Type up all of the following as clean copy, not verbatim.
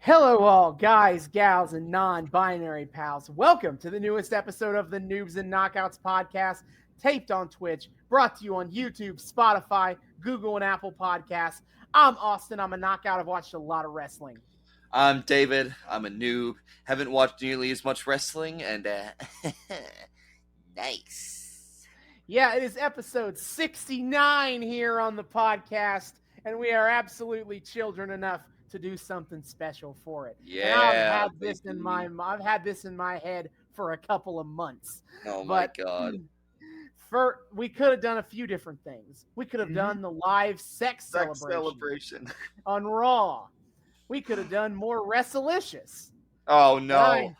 Hello, all guys, gals, and non-binary pals. Welcome to the newest episode of the Noobs and Knockouts Podcast, taped on Twitch, brought to you on YouTube, Spotify, Google, and Apple Podcasts. I'm Austin. I'm a knockout. I've watched a lot of wrestling. I'm David. I'm a noob. Haven't watched nearly as much wrestling, and nice. Yeah, it is episode 69 here on the podcast, and we are absolutely children enough to do something special for it. Yeah, and I've had this in my head for a couple of months. Oh my god. We could have done a few different things. We could have done the live sex celebration on Raw. We could have done more Wrestlicious. Oh no.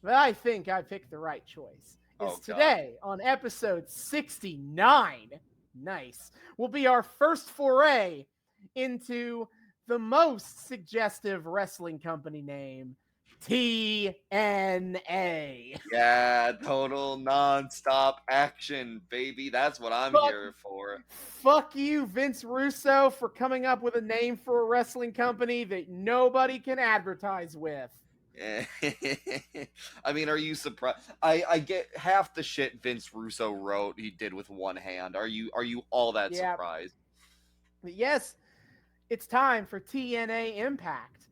But I think I picked the right choice. Today on episode 69, will be our first foray into the most suggestive wrestling company name, TNA. Yeah, total nonstop action, baby. That's what I'm here for. Fuck you, Vince Russo, for coming up with a name for a wrestling company that nobody can advertise with. I mean, are you surprised? I get half the shit Vince Russo wrote he did with one hand. Are you all that surprised? Yes, it's time for TNA Impact.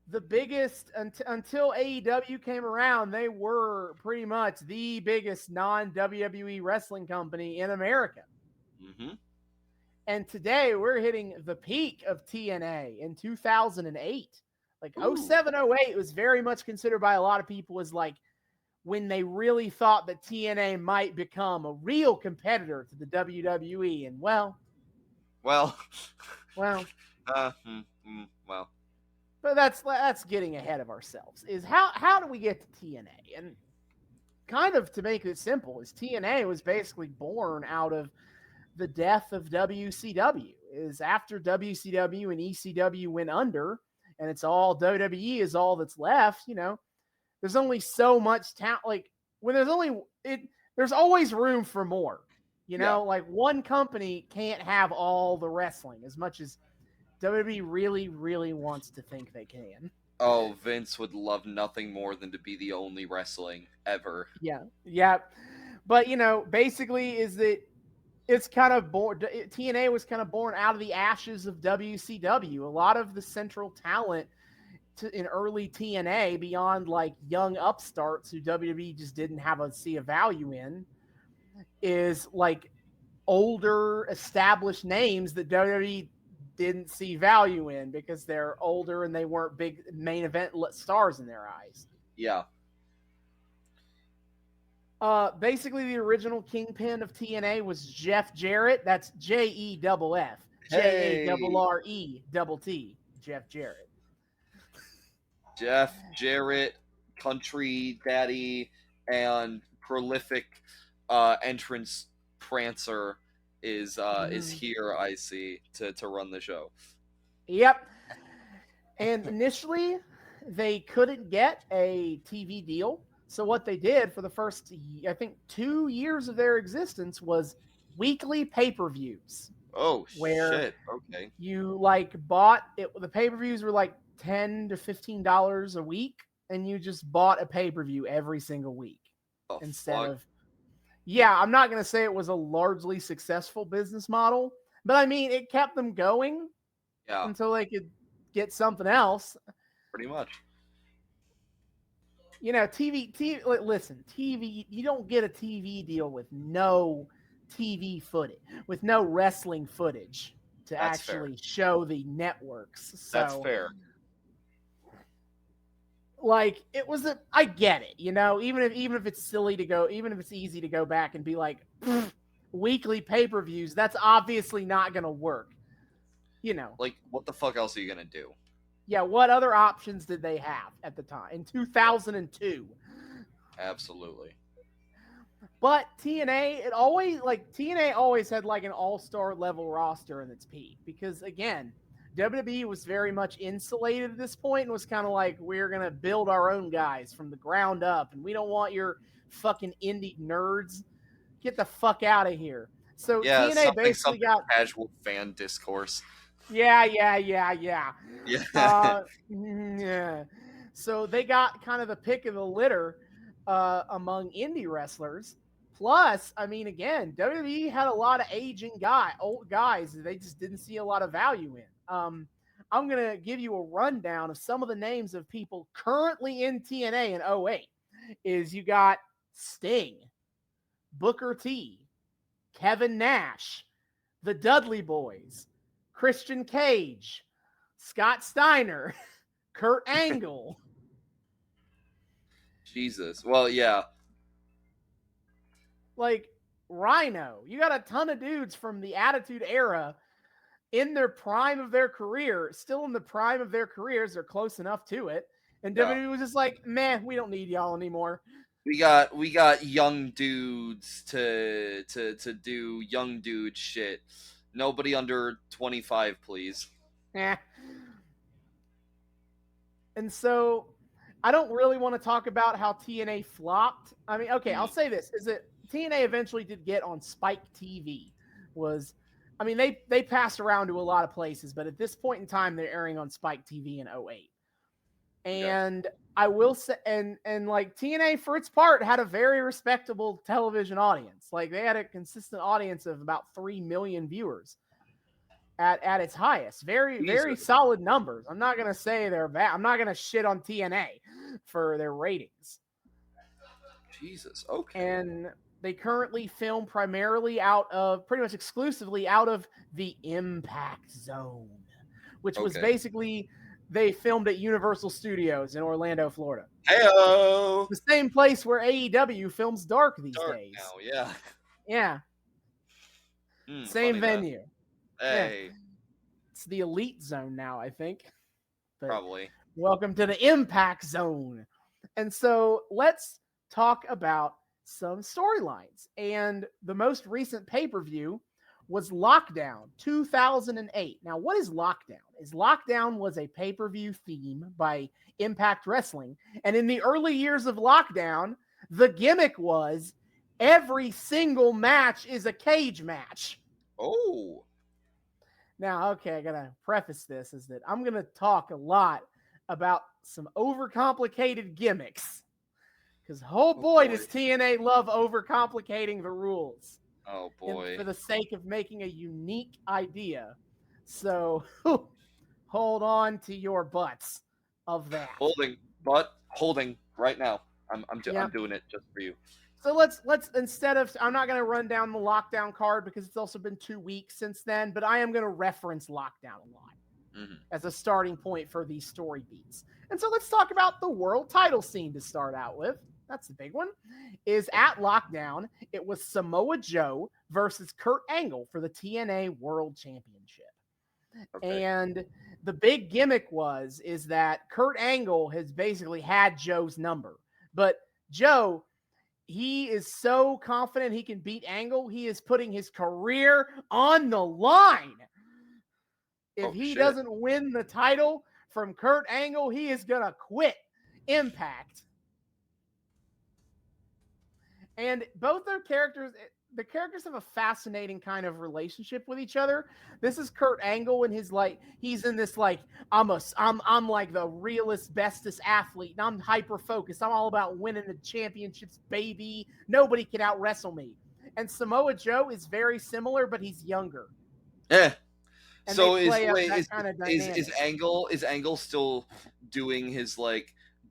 The biggest, until AEW came around, they were pretty much the biggest non-WWE wrestling company in America. Mm-hmm. And today we're hitting the peak of TNA in 2008. Like 07, 08 was very much considered by a lot of people as like when they really thought that TNA might become a real competitor to the WWE. And well. Well. But that's getting ahead of ourselves. Is how do we get to TNA? And kind of to make it simple, is TNA was basically born out of the death of WCW. Is after WCW and ECW went under, and it's all WWE is all that's left, there's only so much talent. Like when there's always room for more, like one company can't have all the wrestling as much as WWE really, really wants to think they can. Oh, Vince would love nothing more than to be the only wrestling ever. Yeah. But, basically is that it's kind of born, TNA was kind of born out of the ashes of WCW. A lot of the central talent in early TNA, beyond like young upstarts who WWE just didn't see a value in, is like older established names that WWE didn't see value in because they're older and they weren't big main event stars in their eyes. Yeah. Basically, the original kingpin of TNA was Jeff Jarrett. That's JEFF. JARRETT. Jeff Jarrett. Jeff Jarrett, country daddy, and prolific entrance prancer is here, I see, to run the show. Yep. And initially, they couldn't get a TV deal. So what they did for the first, I think, 2 years of their existence was weekly pay-per-views. Oh, shit. Okay. You bought it. The pay-per-views were like $10 to $15 a week, and you just bought a pay-per-view every single week instead of. Yeah, I'm not going to say it was a largely successful business model, but I mean, it kept them going until they could get something else. Pretty much. TV, listen, TV, you don't get a TV deal with no TV footage, with no wrestling footage to actually show the networks. So, that's fair. Like I get it, even if it's silly to go, even if it's easy to go back and be like, weekly pay-per-views, that's obviously not going to work. Like, what the fuck else are you going to do? Yeah, what other options did they have at the time in 2002? Absolutely. But TNA always had like an all-star level roster in its peak because again, WWE was very much insulated at this point and was kind of like, we're going to build our own guys from the ground up and we don't want your fucking indie nerds. Get the fuck out of here. So TNA basically got casual fan discourse. Yeah. So they got kind of the pick of the litter among indie wrestlers. Plus, I mean, again, WWE had a lot of aging old guys that they just didn't see a lot of value in. I'm going to give you a rundown of some of the names of people currently in TNA in '08. Is you got Sting, Booker T, Kevin Nash, the Dudley Boys, Christian Cage, Scott Steiner, Kurt Angle. Jesus. Well, yeah. Like Rhino. You got a ton of dudes from the Attitude Era in their prime of their career, still in the prime of their careers. They're close enough to it. And WWE was just like, man, we don't need y'all anymore. We got young dudes to do young dude shit. Nobody under 25, please. Yeah. And so I don't really want to talk about how TNA flopped. I mean, okay, I'll say this, is that TNA eventually did get on Spike TV. They passed around to a lot of places, but at this point in time, they're airing on Spike TV in '08. And okay. I will say, and like TNA for its part had a very respectable television audience. Like they had a consistent audience of about 3 million viewers at its highest. Very solid numbers. I'm not going to say they're bad. I'm not going to shit on TNA for their ratings. Jesus. Okay. And they currently film pretty much exclusively out of the Impact Zone, which was basically they filmed at Universal Studios in Orlando, Florida. Heyo! The same place where AEW films Dark these days. Now, yeah. Yeah. Same venue. Hey. Yeah. It's the Elite Zone now, I think. But probably. Welcome to the Impact Zone. And so let's talk about some storylines. And the most recent pay-per-view was Lockdown 2008. Now, what is Lockdown? Lockdown was a pay-per-view theme by Impact Wrestling. And in the early years of Lockdown, the gimmick was every single match is a cage match. Oh. Now, okay, I got to preface this is that I'm going to talk a lot about some overcomplicated gimmicks. Because, boy, does TNA love overcomplicating the rules. Oh, boy. For the sake of making a unique idea. So, hold on to your butts of that. Holding right now. I'm doing it just for you. So let's I'm not going to run down the Lockdown card because it's also been 2 weeks since then, but I am going to reference Lockdown a lot as a starting point for these story beats. And so let's talk about the world title scene to start out with. That's the big one. Is at Lockdown, it was Samoa Joe versus Kurt Angle for the TNA World Championship. Okay. And the big gimmick is that Kurt Angle has basically had Joe's number. But Joe, he is so confident he can beat Angle, he is putting his career on the line. If he doesn't win the title from Kurt Angle, he is going to quit Impact. And both their characters, the characters have a fascinating kind of relationship with each other. This is Kurt Angle and he's in this I'm like the realest, bestest athlete, and I'm hyper focused. I'm all about winning the championships, baby. Nobody can out wrestle me. And Samoa Joe is very similar, but he's younger. Yeah. And so is Angle still doing his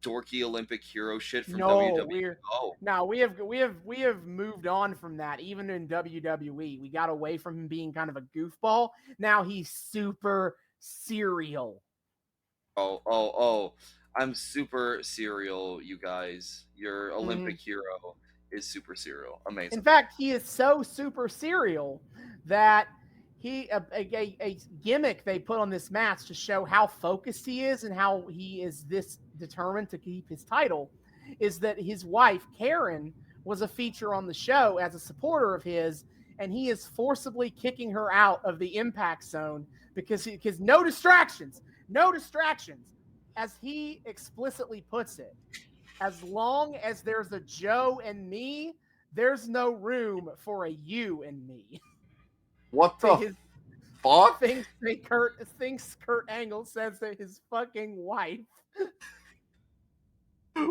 dorky Olympic hero shit from WWE? No, we have moved on from that. Even in WWE, we got away from him being kind of a goofball. Now he's super serial. Oh! I'm super serial, you guys. Your Olympic hero is super serial. Amazing. In fact, he is so super serial that a gimmick they put on this match to show how focused he is and how he is this determined to keep his title is that his wife Karen was a feature on the show as a supporter of his, and he is forcibly kicking her out of the Impact Zone because no distractions, as he explicitly puts it. As long as there's a Joe and me, there's no room for a you and me. What the fuck? Thinks Kurt Angle says to his fucking wife.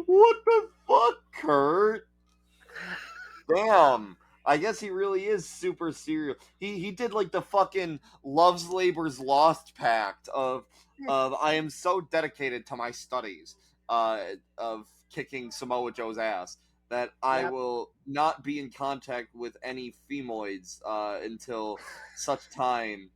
What the fuck, Kurt? Damn. I guess he really is super serious. He did like the fucking Love's Labor's Lost pact of I am so dedicated to my studies of kicking Samoa Joe's ass that I Yep. will not be in contact with any femoids until such time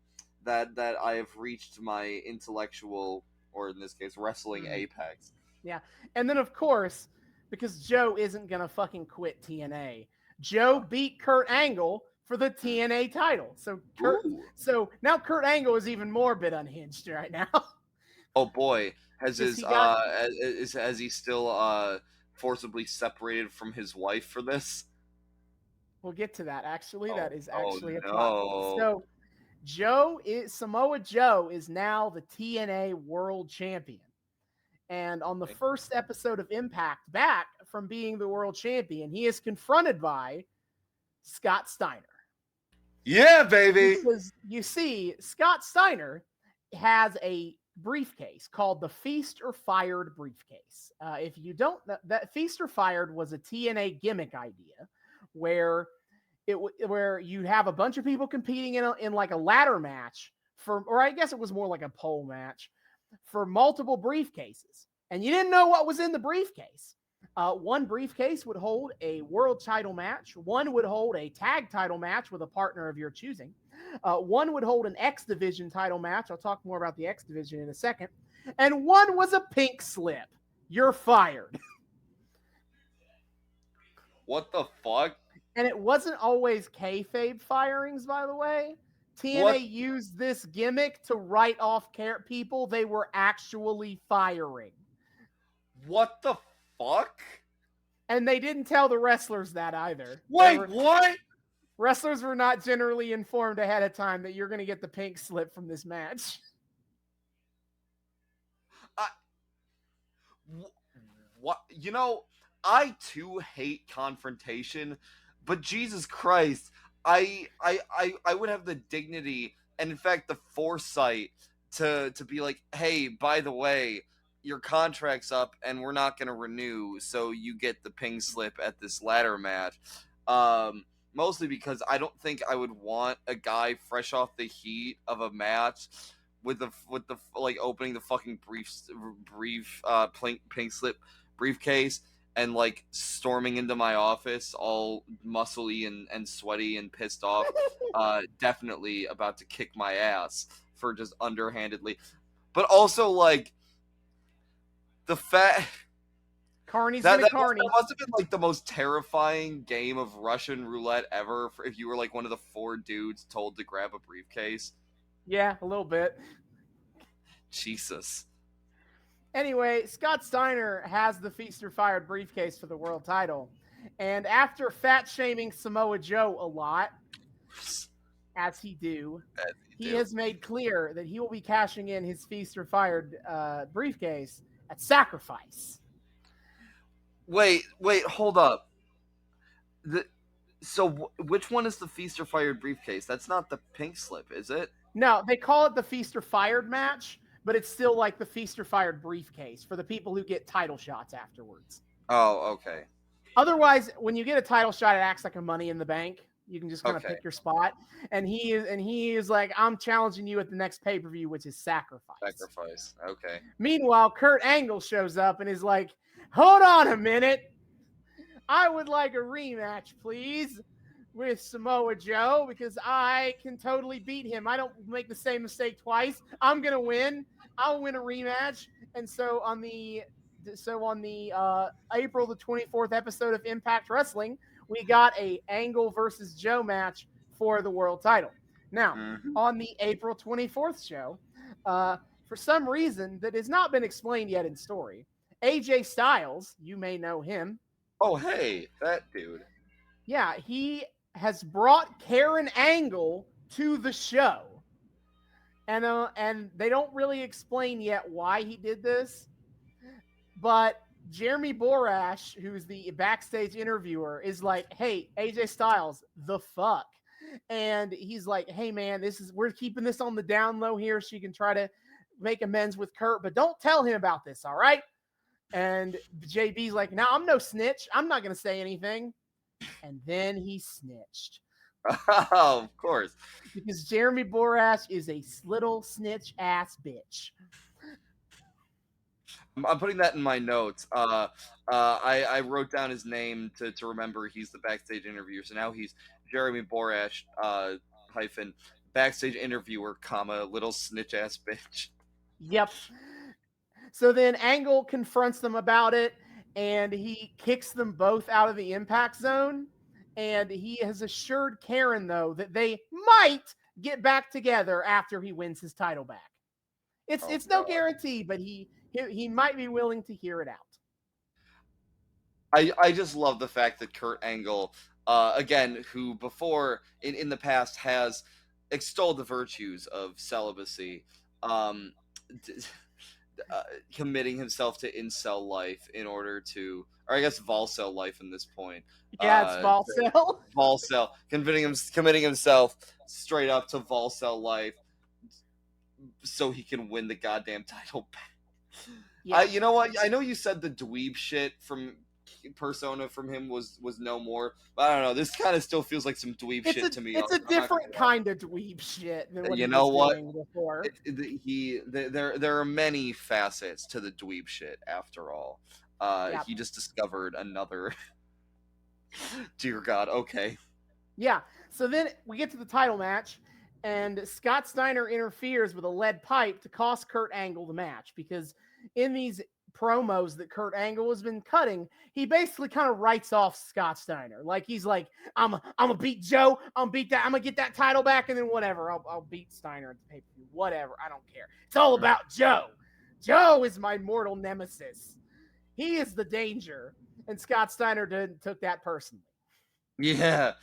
that I have reached my intellectual, or in this case wrestling, apex. Yeah. And then, of course, because Joe isn't going to fucking quit TNA, Joe beat Kurt Angle for the TNA title. Ooh. So now Kurt Angle is even more a bit unhinged right now. Oh boy, has Because his he got, has he still forcibly separated from his wife for this? we'll get to that actually. Oh, That is oh actually a plot point. no. So Samoa Joe is now the TNA World Champion. And on the first episode of Impact, back from being the world champion, he is confronted by Scott Steiner. Yeah, baby. Because you see, Scott Steiner has a briefcase called the Feast or Fired briefcase. If you don't, that Feast or Fired was a TNA gimmick idea where where you have a bunch of people competing in like a ladder match for, or I guess it was more like a pole match for multiple briefcases, and you didn't know what was in the briefcase. One briefcase would hold a world title match. One would hold a tag title match with a partner of your choosing. One would hold an X Division title match. I'll talk more about the X Division in a second. And one was a pink slip. You're fired. What the fuck? And it wasn't always kayfabe firings, by the way. TNA What? used this gimmick to write off people they were actually firing. What the fuck? And they didn't tell the wrestlers that either. Wait, what? Wrestlers were not generally informed ahead of time that you're going to get the pink slip from this match. What? You know, I too hate confrontation, but Jesus Christ, I would have the dignity and in fact the foresight to be like, hey, by the way, your contract's up and we're not gonna renew, so you get the pink slip at this ladder match. Mostly because I don't think I would want a guy fresh off the heat of a match with the like opening the fucking brief pink slip briefcase and like storming into my office all muscly and sweaty and pissed off, definitely about to kick my ass for just underhandedly, but also like the fact Carney's that gonna Carney. That must have been like the most terrifying game of Russian roulette ever if you were like one of the four dudes told to grab a briefcase. Yeah, a little bit. Jesus. Anyway, Scott Steiner has the Feast or Fired briefcase for the world title. And after fat shaming Samoa Joe a lot, as he has made clear that he will be cashing in his Feast or Fired briefcase at Sacrifice. Wait, hold up. Which one is the Feast or Fired briefcase? That's not the pink slip, is it? No, they call it the Feast or Fired match, but it's still like the Feast or Fired briefcase for the people who get title shots afterwards. Oh, okay. Otherwise, when you get a title shot, it acts like a Money in the Bank. You can just kind of pick your spot. And he is like, I'm challenging you at the next pay-per-view, which is Sacrifice. Sacrifice. Okay. Meanwhile, Kurt Angle shows up and is like, hold on a minute. I would like a rematch, please, with Samoa Joe, because I can totally beat him. I don't make the same mistake twice. I'm going to win. I'll win a rematch. And so on the April the 24th episode of Impact Wrestling, we got a Angle versus Joe match for the world title. Now, on the April 24th show, for some reason that has not been explained yet in story, AJ Styles, you may know him. Oh, hey, that dude. Yeah, he has brought Karen Angle to the show. And they don't really explain yet why he did this. But Jeremy Borash, who's the backstage interviewer, is like, hey, AJ Styles, the fuck? And he's like, hey, man, we're keeping this on the down low here so you can try to make amends with Kurt, but don't tell him about this, all right? And JB's like, "No, I'm no snitch. I'm not going to say anything." And then he snitched. Oh, of course. Because Jeremy Borash is a little snitch ass bitch. I'm putting that in my notes. I wrote down his name to remember he's the backstage interviewer. So now he's Jeremy Borash, hyphen backstage interviewer, comma little snitch ass bitch. Yep. So then Angle confronts them about it, and he kicks them both out of the impact zone. And he has assured Karen, though, that they might get back together after he wins his title back. It's no guarantee, but he might be willing to hear it out. I just love the fact that Kurt Angle, again, who before in the past has extolled the virtues of celibacy, committing himself to incel life in order to, or I guess Volcel life in this point. Yeah, it's Volcel. Volcel, committing himself straight up to Volcel life so he can win the goddamn title back. Yeah. You know what? I know you said the dweeb shit from Persona from him was no more, but I don't know. This kind of still feels like some dweeb shit to me. It's a different kind of dweeb shit than what you know what before. There are many facets to the dweeb shit. After all, he just discovered another. Dear God. Okay. Yeah. So then we get to the title match, and Scott Steiner interferes with a lead pipe to cost Kurt Angle the match, because in these promos that Kurt Angle has been cutting, he basically kind of writes off Scott Steiner. Like, he's like, I'm gonna beat Joe, I'm gonna get that title back, and then whatever, I'll beat Steiner at the pay-per-view, whatever, I don't care. It's all about Joe. Joe is my mortal nemesis. He is the danger. And Scott Steiner took that personally. Yeah.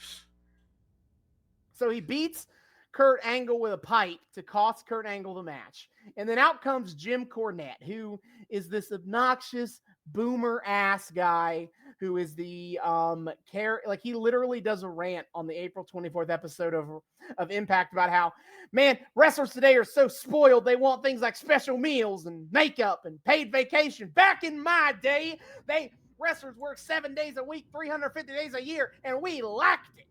So he beats Kurt Angle with a pipe to cost Kurt Angle the match. And then out comes Jim Cornette, who is this obnoxious boomer ass guy who is the like, he literally does a rant on the April 24th episode of Impact about how, man, wrestlers today are so spoiled. They want things like special meals and makeup and paid vacation. Back in my day, wrestlers work 7 days a week, 350 days a year, and we liked it.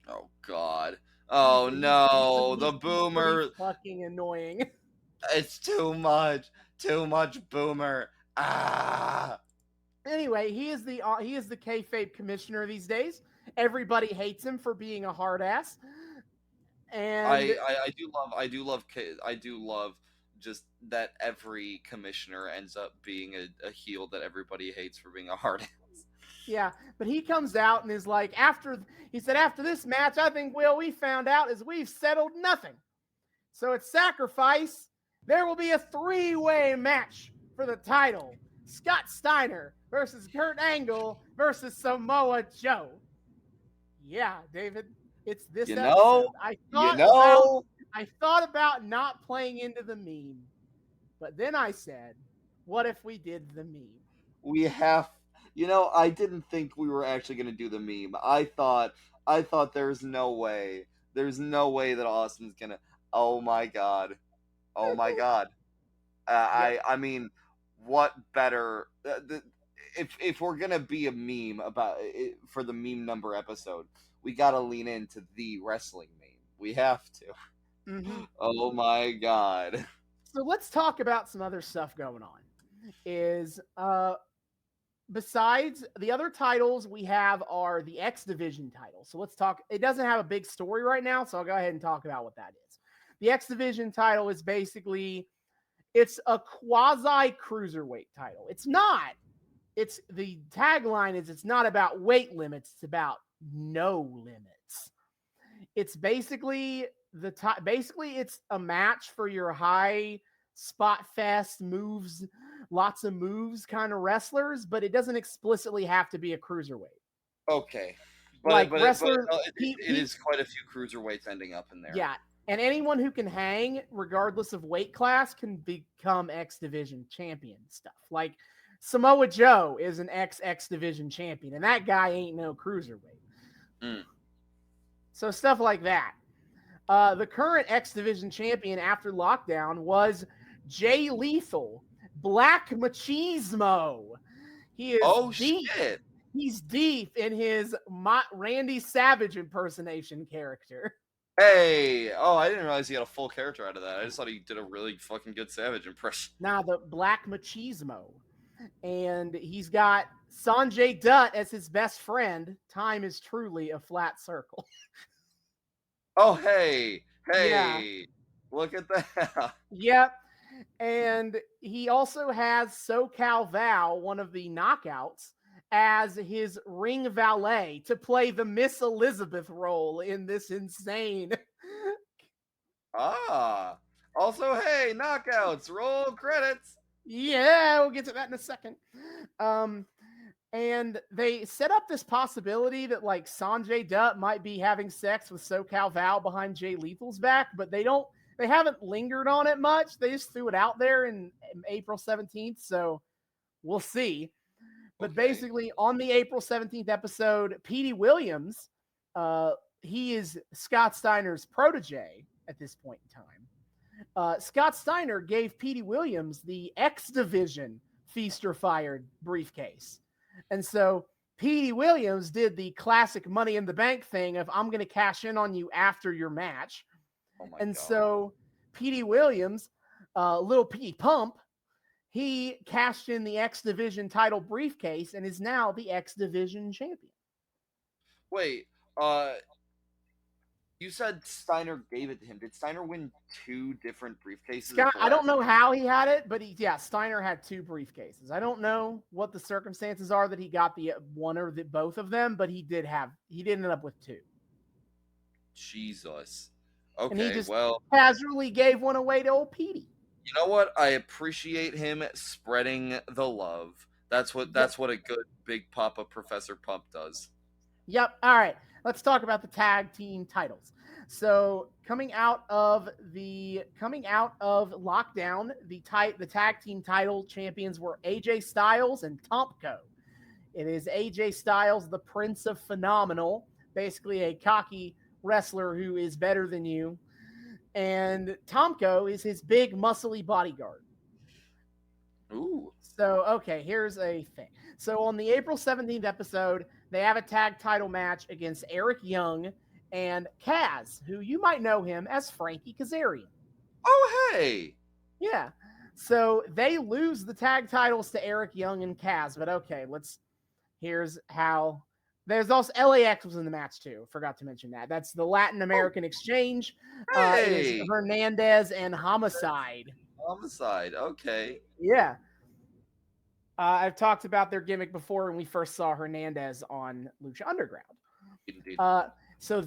Oh God. Oh no, the boomer. Fucking annoying. It's too much boomer. Ah. Anyway, he is the kayfabe commissioner these days. Everybody hates him for being a hard ass. And I do love just that every commissioner ends up being a heel that everybody hates for being a hard ass. Yeah, but he comes out and is like, after this match, I think we found out is we've settled nothing. So at Sacrifice, there will be a 3-way match for the title. Scott Steiner versus Kurt Angle versus Samoa Joe. Yeah, David, it's this episode. I thought about not playing into the meme, but then I said, what if we did the meme? I didn't think we were actually going to do the meme. I thought there's no way that Austin's going to. Oh my God. I mean, what better if we're going to be a meme about it, for the meme number episode, we got to lean into the wrestling meme. We have to. Mm-hmm. Oh my God. So let's talk about some other stuff going on. Besides the other titles we have are the X Division titles. So let's talk. It doesn't have a big story right now, so I'll go ahead and talk about what that is. The X Division title is basically, it's a quasi cruiserweight title. It's not. It's the tagline is, it's not about weight limits. It's about no limits. It's basically it's a match for your high spot fest moves, lots of moves kind of wrestlers, but it doesn't explicitly have to be a cruiserweight. Okay. But it is quite a few cruiserweights ending up in there. Yeah. And anyone who can hang, regardless of weight class, can become X Division champion stuff. Like Samoa Joe is an X Division champion, and that guy ain't no cruiserweight. Mm. So stuff like that. The current X Division champion after lockdown was Jay Lethal, Black Machismo. He is Oh deep. shit. He's deep in his Randy Savage impersonation character. Hey, oh, I didn't realize he had a full character out of that. I just thought he did a really fucking good Savage impression. Now, the Black Machismo. And he's got Sanjay Dutt as his best friend. Time is truly a flat circle. Oh, hey, Yeah. look at that. Yep. And he also has SoCal Val, one of the knockouts, as his ring valet to play the Miss Elizabeth role in this insane. Ah. Also, hey, knockouts, roll credits. Yeah, we'll get to that in a second. And they set up this possibility that like Sanjay Dutt might be having sex with SoCal Val behind Jay Lethal's back, but they haven't lingered on it much. They just threw it out there in April 17th, so we'll see. But basically, on the April 17th episode, Petey Williams, he is Scott Steiner's protege at this point in time. Scott Steiner gave Petey Williams the X Division Feast or Fired briefcase. And so Petey Williams did the classic Money in the Bank thing of, I'm going to cash in on you after your match. Oh my and God. So Petey Williams, little Petey Pump, he cashed in the X Division title briefcase and is now the X Division champion. Wait, you said Steiner gave it to him. Did Steiner win 2 different briefcases? Scott, I don't know how he had it, but Steiner had 2 briefcases. I don't know what the circumstances are that he got the one or both of them, but he did end up with 2. Jesus. Okay, and he just well, casually gave one away to old Petey. You know what? I appreciate him spreading the love. That's what a good Big Papa Professor Pump does. Yep. All right. Let's talk about the tag team titles. So coming out of lockdown, the tag team title champions were AJ Styles and Tomko. It is AJ Styles, the Prince of Phenomenal, basically a cocky wrestler who is better than you. And Tomko is his big, muscly bodyguard. Ooh. So, okay, here's a thing. So on the April 17th episode, they have a tag title match against Eric Young and Kaz, who you might know him as Frankie Kazarian. Oh, hey! Yeah. So they lose the tag titles to Eric Young and Kaz, but okay, here's how. There's also LAX was in the match too. Forgot to mention that. That's the Latin American exchange. Hey! Is Hernandez and Homicide. Homicide, okay. Yeah. I've talked about their gimmick before when we first saw Hernandez on Lucha Underground. Indeed. So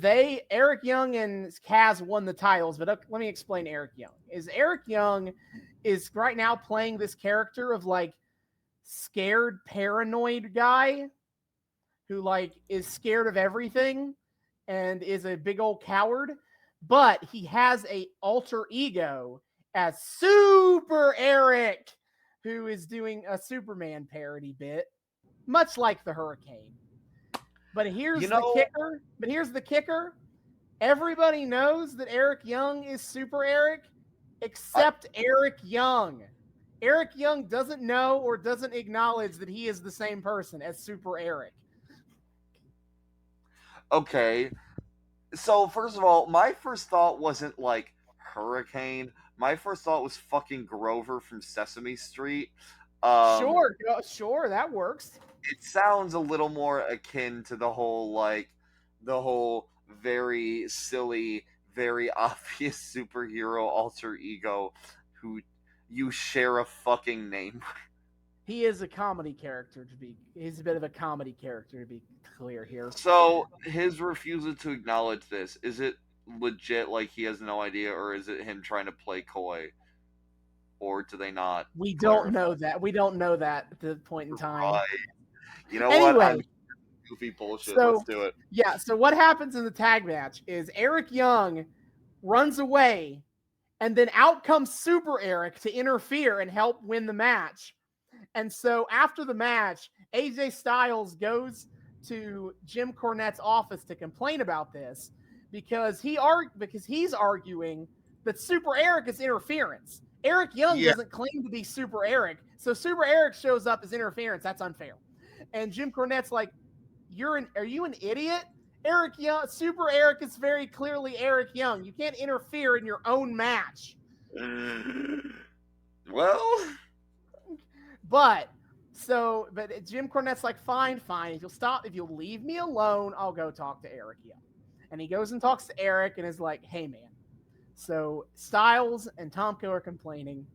Eric Young and Kaz won the titles, but let me explain Eric Young. Eric Young is right now playing this character of like scared, paranoid guy who like is scared of everything and is a big old coward, but he has a alter ego as Super Eric, who is doing a Superman parody bit, much like the Hurricane. But here's the kicker. Everybody knows that Eric Young is Super Eric, except Eric Young. Eric Young doesn't know or doesn't acknowledge that he is the same person as Super Eric. Okay. So, first of all, my first thought wasn't like Hurricane. My first thought was fucking Grover from Sesame Street. Sure, that works. It sounds a little more akin to the whole very silly, very obvious superhero alter ego who you share a fucking name. He is a comedy character he's a bit of a comedy character to be clear here. So his refusal to acknowledge this, is it legit like he has no idea, or is it him trying to play coy? Or do they not? We don't know that. We don't know that at the point in time. Right. You know anyway, what? I'm goofy bullshit. Let's do it. Yeah, so what happens in the tag match is Eric Young runs away, and then out comes Super Eric to interfere and help win the match. And so after the match, AJ Styles goes to Jim Cornette's office to complain about this because he's arguing that Super Eric is interference Eric Young Yeah. doesn't claim to be Super Eric, so Super Eric shows up as interference. That's unfair. And Jim Cornette's like, are you an idiot? Eric Young, Super Eric is very clearly Eric Young. You can't interfere in your own match. Well, but Jim Cornette's like, fine. If you'll leave me alone, I'll go talk to Eric Young. And he goes and talks to Eric and is like, hey man. So Styles and Tomko are complaining.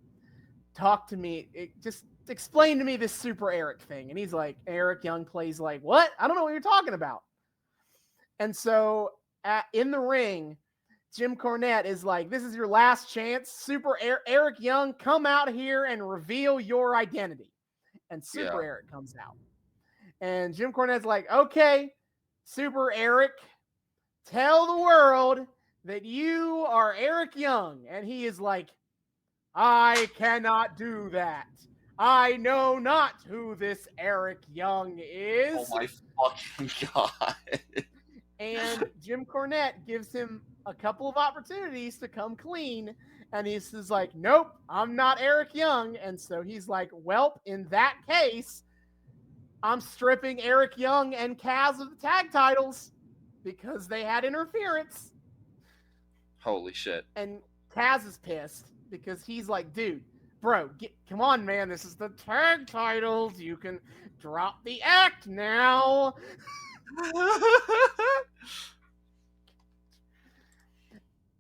Talk to me. Just explain to me this Super Eric thing. And he's like, Eric Young plays like, what? I don't know what you're talking about. And so in the ring, Jim Cornette is like, this is your last chance. Super Eric Young, come out here and reveal your identity. And Super Eric comes out. And Jim Cornette's like, okay, Super Eric, tell the world that you are Eric Young. And he is like, I cannot do that. I know not who this Eric Young is. Oh my fucking God. And Jim Cornette gives him a couple of opportunities to come clean. And he's like, nope, I'm not Eric Young. And so he's like, well, in that case, I'm stripping Eric Young and Kaz of the tag titles because they had interference. Holy shit. And Kaz is pissed because he's like, dude, bro, come on, man. This is the tag titles. You can drop the act now.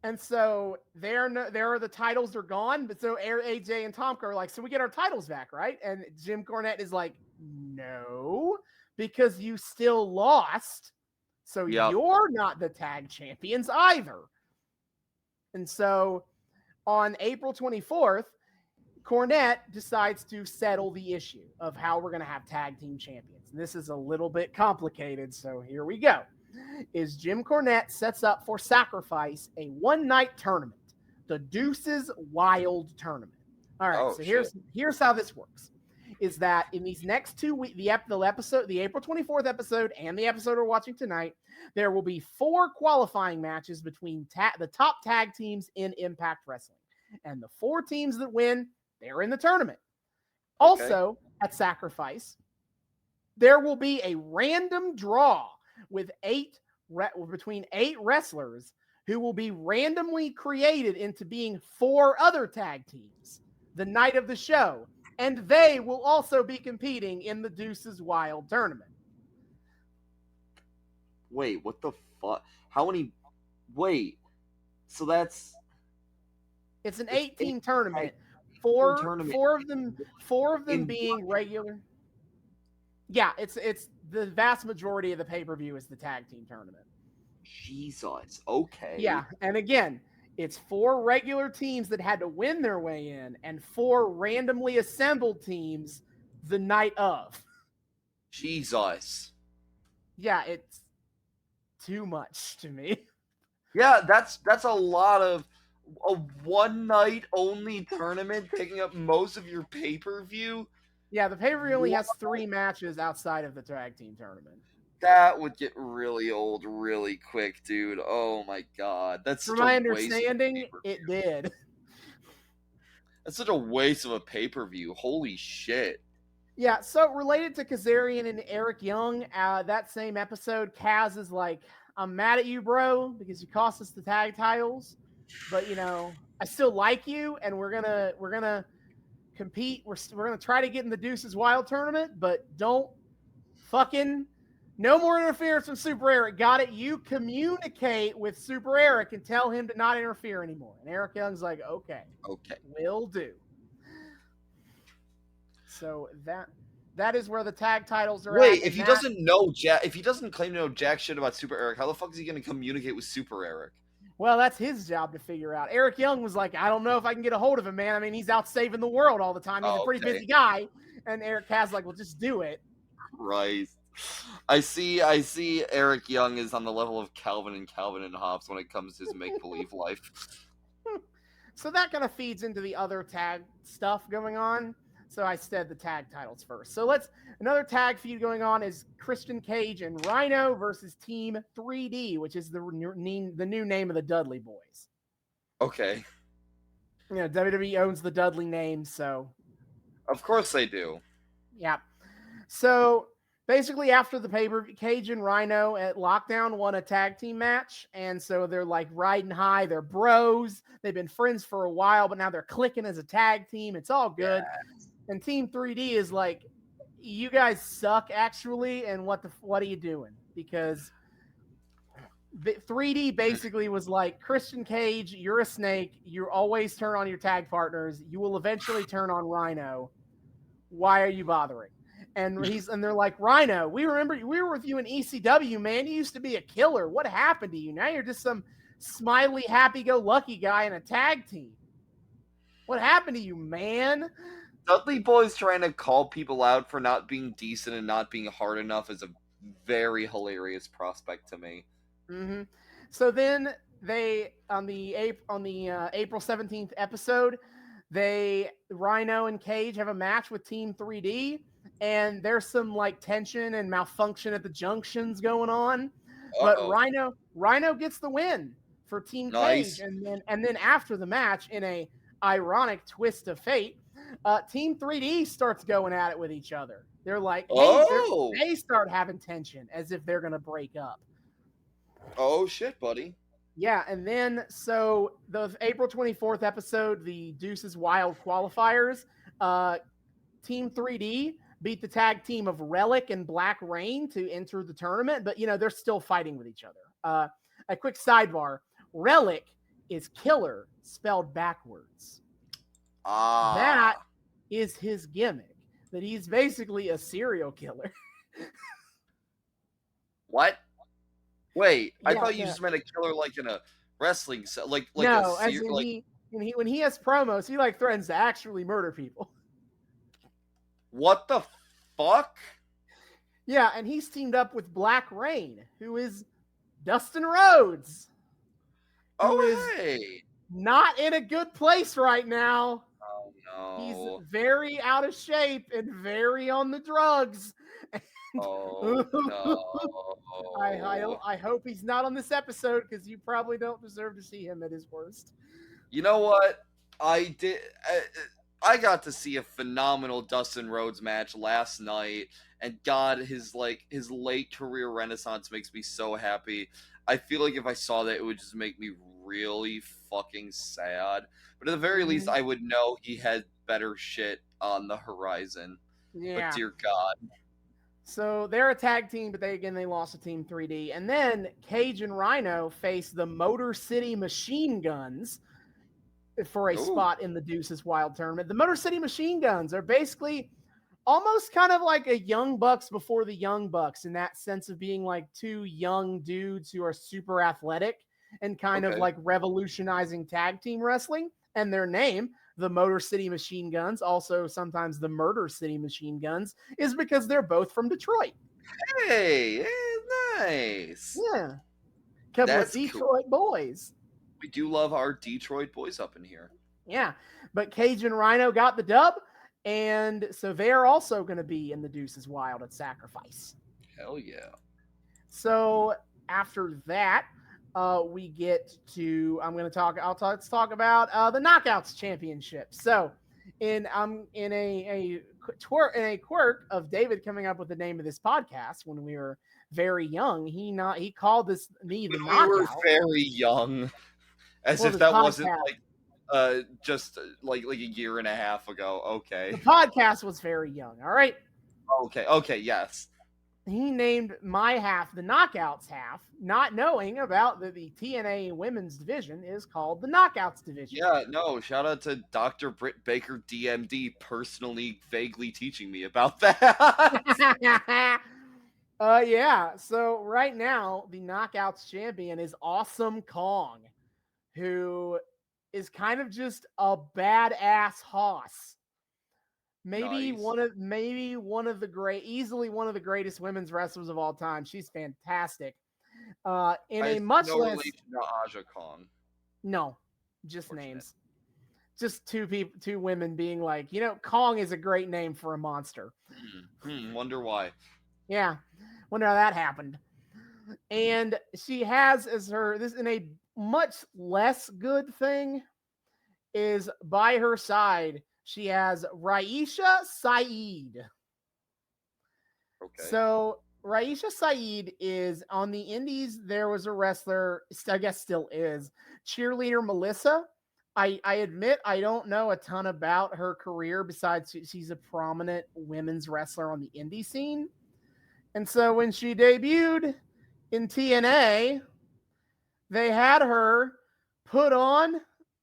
And so there are the titles are gone, but so AJ and Tomko are like, so we get our titles back, right? And Jim Cornette is like, no, because you still lost, so you're not the tag champions either. And so on April 24th, Cornette decides to settle the issue of how we're going to have tag team champions. And this is a little bit complicated, so here we go. Is Jim Cornette sets up for Sacrifice a one-night tournament, the Deuces Wild Tournament. All right, here's how this works. Is that in these next 2 weeks, the April 24th episode and the episode we're watching tonight, there will be 4 qualifying matches between the top tag teams in Impact Wrestling. And the 4 teams that win, they're in the tournament. Also, at Sacrifice, there will be a random draw with between 8 wrestlers who will be randomly created into being 4 other tag teams the night of the show. And they will also be competing in the Deuces Wild Tournament. Wait, what the fuck? How many? Wait, so that's... It's an 8-team tournament. Four of them being regular. Yeah, it's the vast majority of the pay-per-view is the tag team tournament. Jesus. Okay. Yeah, and again, it's 4 regular teams that had to win their way in and 4 randomly assembled teams the night of. Jesus. Yeah, it's too much to me. Yeah, that's a lot of a one night only tournament taking up most of your pay-per-view. Yeah, the pay-per-view only has 3 matches outside of the tag team tournament. That would get really old really quick, dude. Oh my god. That's from my understanding, it did. That's such a waste of a pay-per-view. Holy shit. Yeah, so related to Kazarian and Eric Young, that same episode, Kaz is like, I'm mad at you, bro, because you cost us the tag titles. But, I still like you, and we're gonna compete. We're gonna try to get in the Deuces Wild tournament, but don't fucking... No more interference from Super Eric. Got it? You communicate with Super Eric and tell him to not interfere anymore. And Eric Young's like, okay, will do. So that is where the tag titles are. Wait, if he doesn't claim to know jack shit about Super Eric, how the fuck is he going to communicate with Super Eric? Well, that's his job to figure out. Eric Young was like, I don't know if I can get a hold of him, man. I mean, he's out saving the world all the time. He's a pretty busy guy. And Eric Kaz like, well, just do it. Christ. I see Eric Young is on the level of Calvin and Hobbes when it comes to his make-believe life. So that kind of feeds into the other tag stuff going on. So I said the tag titles first. So another tag feud going on is Christian Cage and Rhino versus Team 3D, which is the new name of the Dudley Boys. Okay. WWE owns the Dudley name, so Of course they do. yeah. So basically, after the pay-per-view, Cage and Rhino at Lockdown won a tag team match, and so they're like riding high. They're bros. They've been friends for a while, but now they're clicking as a tag team. It's all good. And Team 3D is like, you guys suck actually, and what are you doing? Because 3D basically was like, Christian Cage, you're a snake. You always turn on your tag partners. You will eventually turn on Rhino. Why are you bothering? And they're like, Rhino, we remember we were with you in ECW, man. You used to be a killer. What happened to you? Now you're just some smiley, happy-go-lucky guy in a tag team. What happened to you, man? Dudley Boy's trying to call people out for not being decent and not being hard enough is a very hilarious prospect to me. Mm-hmm. So then they on the April 17th episode, Rhino and Cage have a match with Team 3D, and there's some like tension and malfunction at the junctions going on. But Rhino gets the win for Team Nice. Cage, and then after the match, in a ironic twist of fate, Team 3D starts going at it with each other. They're like, they start having tension as if they're gonna break up. Oh shit, buddy. Yeah, and then so the April 24th episode, the Deuces Wild qualifiers, Team 3D beat the tag team of Relic and Black Rain to enter the tournament, but they're still fighting with each other. A quick sidebar: Relic is killer spelled backwards. That is his gimmick. That he's basically a serial killer. What? Wait, I thought you just meant a killer like in a wrestling set, like no, a as in when he has promos, he like threatens to actually murder people. What the fuck? Yeah, and he's teamed up with Black Rain, who is Dustin Rhodes. Hey. Not in a good place right now. Oh no. He's very out of shape and very on the drugs. Oh no. I hope he's not on this episode, because you probably don't deserve to see him at his worst. You know what? I I got to see a phenomenal Dustin Rhodes match last night, and God, his late career renaissance makes me so happy. I feel like if I saw that, it would just make me really fucking sad. But at the very least, I would know he had better shit on the horizon. Yeah. But dear God. So they're a tag team, but they lost to Team 3D. And then Cage and Rhino face the Motor City Machine Guns for a spot in the Deuces Wild tournament. The Motor City Machine Guns are basically almost kind of like a Young Bucks before the Young Bucks, in that sense of being like two young dudes who are super athletic and kind of like revolutionizing tag team wrestling. And their name, the Motor City Machine Guns, also sometimes the Murder City Machine Guns, is because they're both from Detroit. Hey, nice. Yeah. Couple of Detroit boys. We do love our Detroit boys up in here. Yeah. But Cage and Rhino got the dub, and so they're also going to be in the Deuces Wild at Sacrifice. Hell yeah. So after that, we get to let's talk about the Knockouts Championship. So in a quirk of David coming up with the name of this podcast when we were very young, he called me the Knockout. We were very young, as if that wasn't just like a year and a half ago. Okay, the podcast was very young. All right. Okay, yes. He named my half the Knockouts half, not knowing about the TNA women's division is called the Knockouts division. Yeah, no, shout out to Dr. Britt Baker, DMD, personally vaguely teaching me about that. Yeah, so right now, the Knockouts champion is Awesome Kong, who is kind of just a badass hoss. Maybe nice. easily one of the greatest women's wrestlers of all time. She's fantastic. In a much no less relation to Aja Kong. No, just names. Just two women being like, Kong is a great name for a monster. Wonder why. Yeah, wonder how that happened. And she has this in a much less good thing. is by her side, she has Raisha Saeed. Okay. So Raisha Saeed is on the Indies. There was a wrestler, I guess still is, cheerleader Melissa. I admit I don't know a ton about her career besides she's a prominent women's wrestler on the indie scene. And so when she debuted in TNA, they had her put on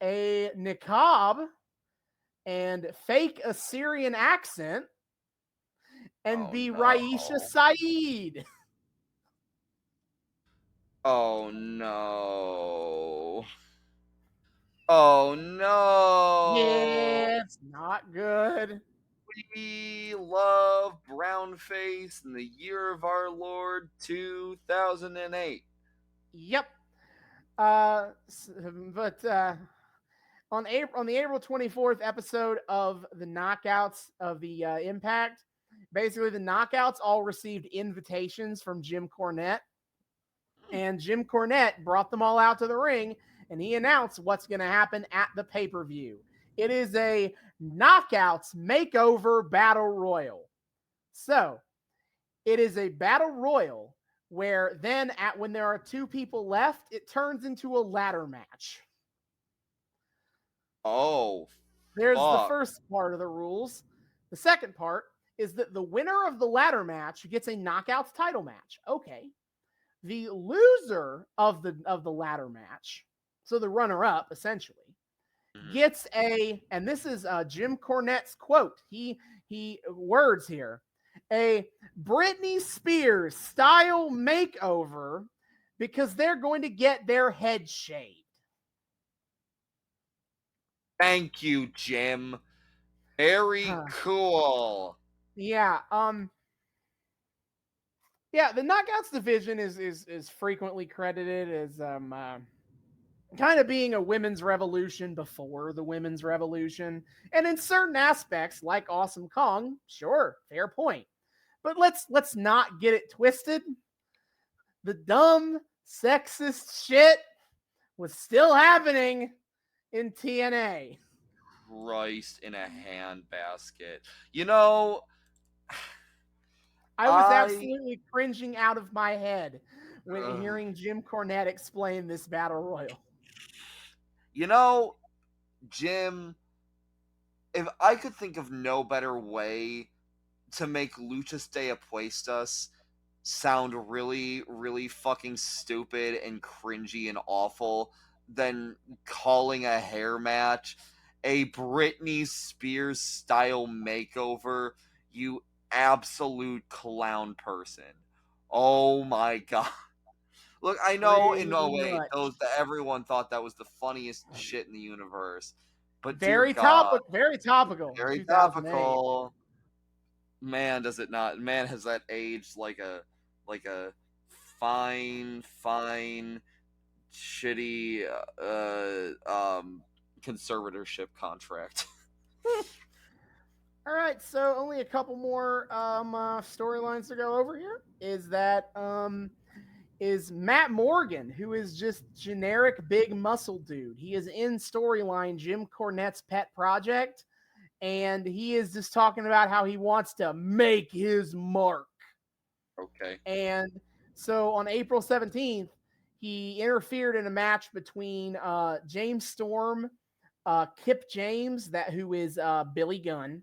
a niqab and fake Assyrian accent and Oh be Raisha no. Saeed. Oh no. Oh no. Yeah, it's not good. We love brown face in the year of our Lord 2008. Yep. But on the April 24th episode of the Knockouts of the Impact, basically the Knockouts all received invitations from Jim Cornette, and Jim Cornette brought them all out to the ring, and he announced what's going to happen at the pay-per-view. It is a Knockouts Makeover Battle Royal. So, it is a battle royal where then when there are two people left, it turns into a ladder match. Oh, There's the fuck. first part of the rules. The second part is that the winner of the ladder match gets a knockouts title match. Okay. The loser of the ladder match, so the runner up essentially, gets and this is Jim Cornette's quote. He words here, a Britney Spears style makeover because they're going to get their head shaved. Thank you, Jim. Very cool. Yeah. Yeah, the Knockouts division is frequently credited as kind of being a women's revolution before the women's revolution. And in certain aspects, like Awesome Kong, sure, fair point. But let's not get it twisted. The dumb, sexist shit was still happening in TNA. Christ in a handbasket. You know, I was absolutely cringing out of my head when uh, hearing Jim Cornette explain this battle royal. you know, Jim, if I could think of no better way to make Luchas de Apuestas sound really, really fucking stupid and cringy and awful than calling a hair match a Britney Spears style makeover, you absolute clown person. Oh my god. Look, I know in Pretty no way much. those that everyone thought that was the funniest shit in the universe. But dear Very God, topic, very topical. very 2008. topical. Man, does it not? Man, has that aged like a fine shitty conservatorship contract. All right, so only a couple more storylines to go over here. Is Matt Morgan, who is just generic big muscle dude. He is in storyline Jim Cornette's pet project, and he is just talking about how he wants to make his mark. Okay. And so on April 17th, he interfered in a match between James Storm, Kip James, who is Billy Gunn,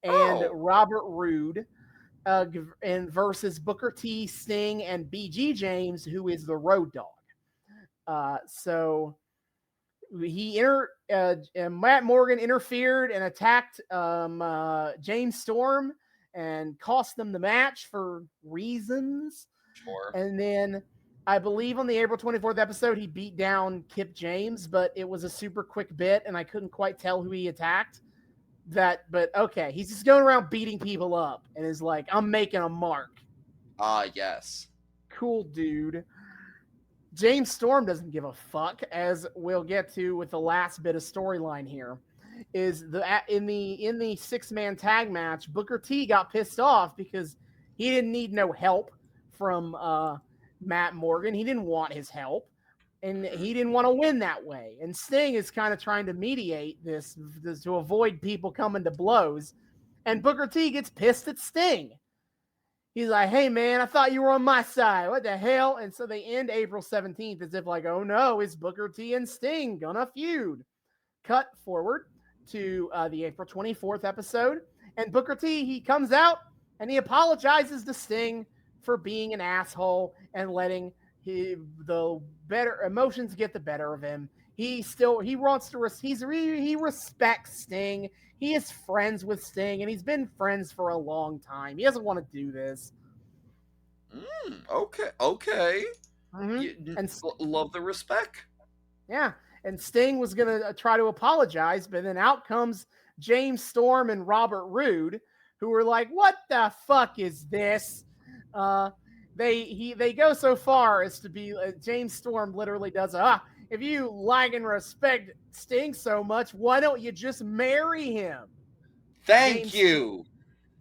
and Robert Roode, and versus Booker T, Sting, and BG James, who is the Road Dogg. So Matt Morgan interfered and attacked James Storm and cost them the match for reasons. Sure. And then I believe on the April 24th episode, he beat down Kip James, but it was a super quick bit, and I couldn't quite tell who he attacked. But okay, he's just going around beating people up and is like, I'm making a mark. Yes. Cool, dude. James Storm doesn't give a fuck, as we'll get to with the last bit of storyline here. Is in the 6-man tag match, Booker T got pissed off because he didn't need no help from Matt Morgan. He didn't want his help. And he didn't want to win that way. And Sting is kind of trying to mediate this to avoid people coming to blows. And Booker T gets pissed at Sting. He's like, hey, man, I thought you were on my side. What the hell? And so they end April 17th as if like, oh, no, is Booker T and Sting gonna feud? Cut forward to the April 24th episode. And Booker T, he comes out and he apologizes to Sting for being an asshole and letting the better emotions get the better of him. He respects Sting. He is friends with Sting, and he's been friends for a long time. He doesn't want to do this. Okay. Mm-hmm. And love the respect. Yeah, and Sting was going to try to apologize, but then out comes James Storm and Robert Roode, who were like, what the fuck is this? They go so far as to be James Storm literally does if you like and respect Sting so much, why don't you just marry him? Thank you.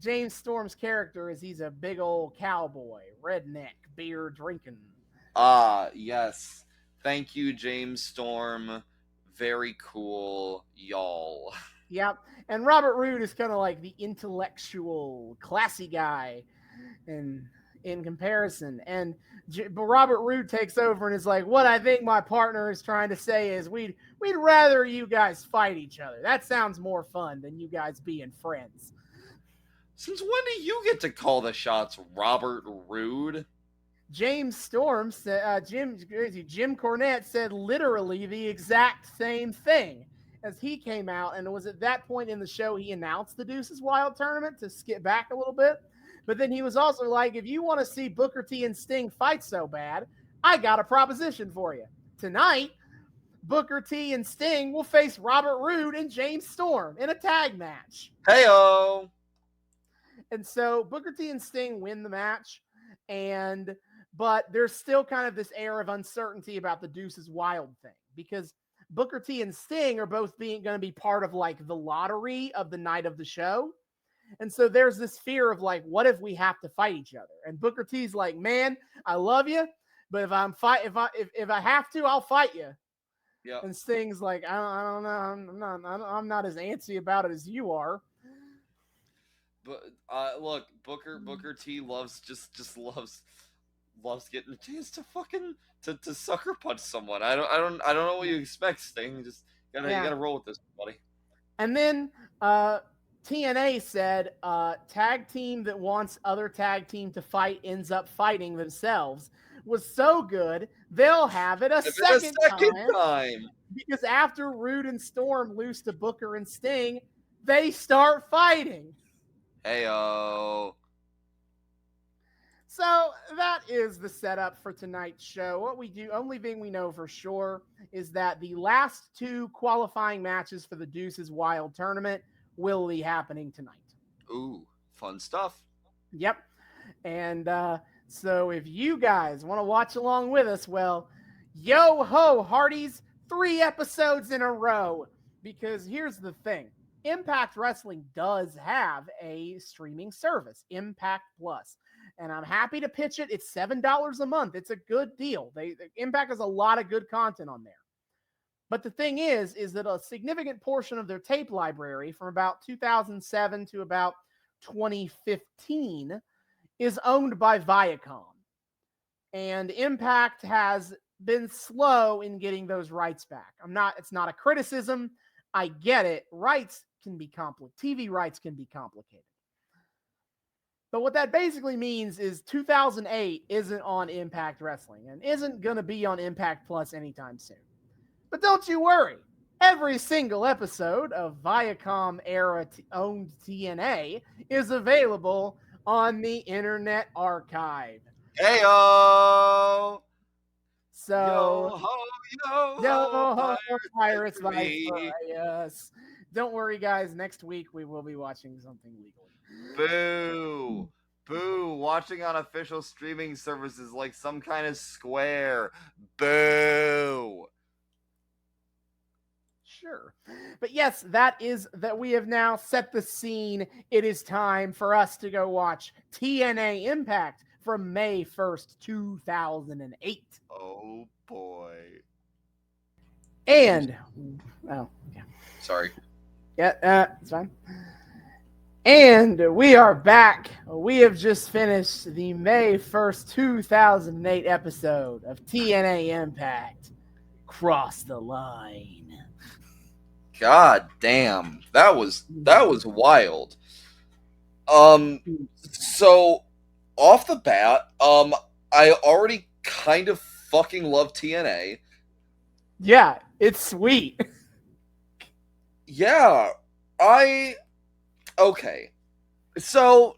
James Storm's character is he's a big old cowboy, redneck, beer drinking. Yes. Thank you, James Storm. Very cool, y'all. Yep. And Robert Roode is kind of like the intellectual, classy guy in comparison. And Robert Roode takes over and is like, what I think my partner is trying to say is we'd rather you guys fight each other. That sounds more fun than you guys being friends. Since when do you get to call the shots, Robert Roode? James Storm said, Jim Cornette said literally the exact same thing as he came out. And it was at that point in the show he announced the Deuces Wild tournament, to skip back a little bit. But then he was also like, if you want to see Booker T and Sting fight so bad, I got a proposition for you. Tonight, Booker T and Sting will face Robert Roode and James Storm in a tag match. Hey-o! And so Booker T and Sting win the match, but there's still kind of this air of uncertainty about the Deuces Wild thing, because Booker T and Sting are both going to be part of like the lottery of the night of the show. And so there's this fear of like, what if we have to fight each other? And Booker T's like, man, I love you, but if I have to, I'll fight you. Yeah. And Sting's like, I don't know, I'm not as antsy about it as you are. But look, Booker T loves loves getting a chance to fucking to sucker punch someone. I don't know what you expect, Sting. Just gotta roll with this, buddy. And then TNA said tag team that wants other tag team to fight ends up fighting themselves was so good they'll have it a second time. Because after Roode and Storm lose to Booker and Sting, they start fighting. Heyo. So that is the setup for tonight's show. What we do, only thing we know for sure is that the last two qualifying matches for the Deuces Wild tournament will be happening tonight. Ooh, fun stuff. Yep. And so if you guys want to watch along with us, well, yo ho, Hardys, 3 episodes in a row. Because here's the thing. Impact Wrestling does have a streaming service, Impact Plus. And I'm happy to pitch it. It's $7 a month. It's a good deal. Impact has a lot of good content on there. But the thing is that a significant portion of their tape library from about 2007 to about 2015 is owned by Viacom. And Impact has been slow in getting those rights back. It's not a criticism. I get it. Rights can be complicated. TV rights can be complicated. But what that basically means is 2008 isn't on Impact Wrestling and isn't going to be on Impact Plus anytime soon. But don't you worry. Every single episode of Viacom era owned TNA is available on the Internet Archive. Heyo! So, yo ho, Pirates by us. Don't worry, guys. Next week we will be watching something legally. Boo! Boo! Watching on official streaming services like some kind of square. Boo! Sure. But yes, that we have now set the scene. It is time for us to go watch TNA Impact from May 1st, 2008. Oh boy. And Sorry. Yeah, it's fine. And we are back. We have just finished the May 1st, 2008 episode of TNA Impact. Cross the line. God damn. That was wild. So off the bat, I already kind of fucking love TNA. Yeah, it's sweet. Yeah, okay. So,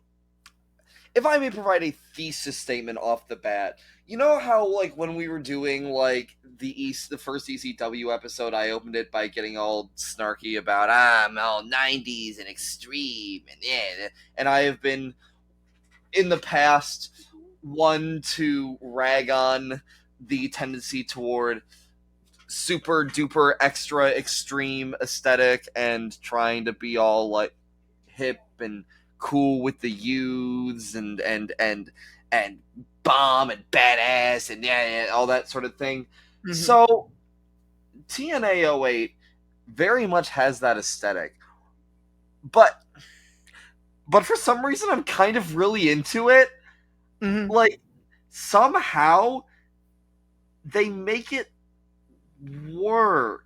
if I may provide a thesis statement off the bat, you know how like when we were doing like the first ECW episode, I opened it by getting all snarky about I'm all 90s and extreme and I have been in the past one to rag on the tendency toward super duper extra extreme aesthetic and trying to be all like hip and cool with the youths and bomb and badass and all that sort of thing. Mm-hmm. So TNA 08 very much has that aesthetic. But for some reason I'm kind of really into it. Mm-hmm. Like somehow they make it work.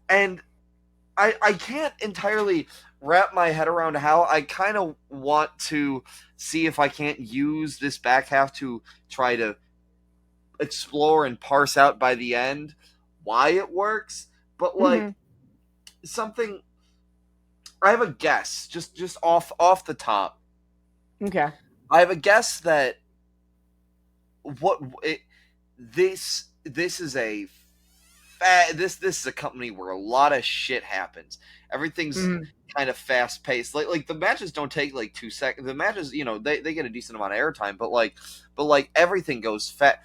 And I can't entirely wrap my head around how. I kind of want to see if I can't use this back half to try to explore and parse out by the end why it works. But like something, I have a guess just off the top. Okay. I have a guess that this is a this is a company where a lot of shit happens. Everything's kind of fast paced. Like the matches don't take like 2 seconds. The matches, you know, they get a decent amount of airtime, but like everything goes fast.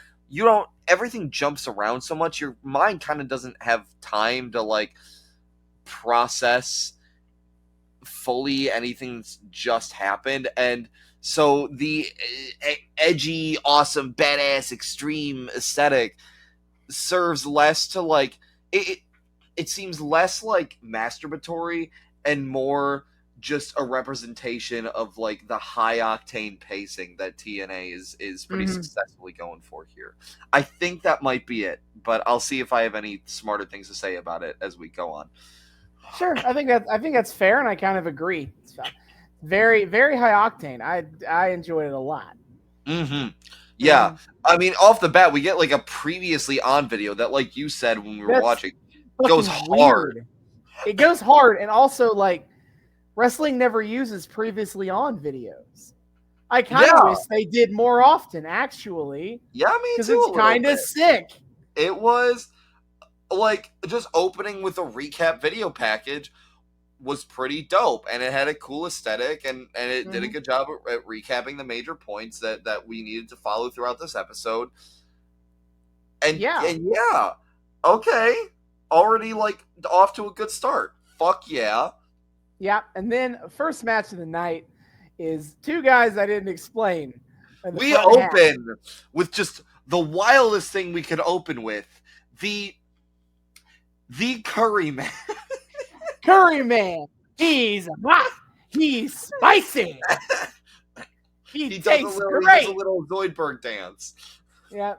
Everything jumps around so much. Your mind kind of doesn't have time to like process fully anything that's just happened. And so the edgy, awesome, badass, extreme aesthetic serves less to like it seems less like masturbatory and more just a representation of like the high octane pacing that TNA is pretty successfully going for here. I think that might be it, but I'll see if I have any smarter things to say about it as we go on. Sure, I think that's fair, and I kind of agree. It's very, very high octane. I enjoyed it a lot. Mm-hmm. Yeah, I mean, off the bat, we get like a previously on video that, like you said when we were watching, goes hard. Weird. It goes hard, and also like wrestling never uses previously on videos. I kind of wish they did more often, actually. Yeah, me too. Because it's kind of sick. It was like just opening with a recap video package was pretty dope, and it had a cool aesthetic, and it did a good job at recapping the major points that we needed to follow throughout this episode. And okay, already like off to a good start. Fuck yeah. Yeah, and then first match of the night is two guys I didn't explain. We open with just the wildest thing we could open with. The Curry Man. Curry Man. He's hot. He's spicy. He tastes great. He does a little Zoidberg dance. Yeah.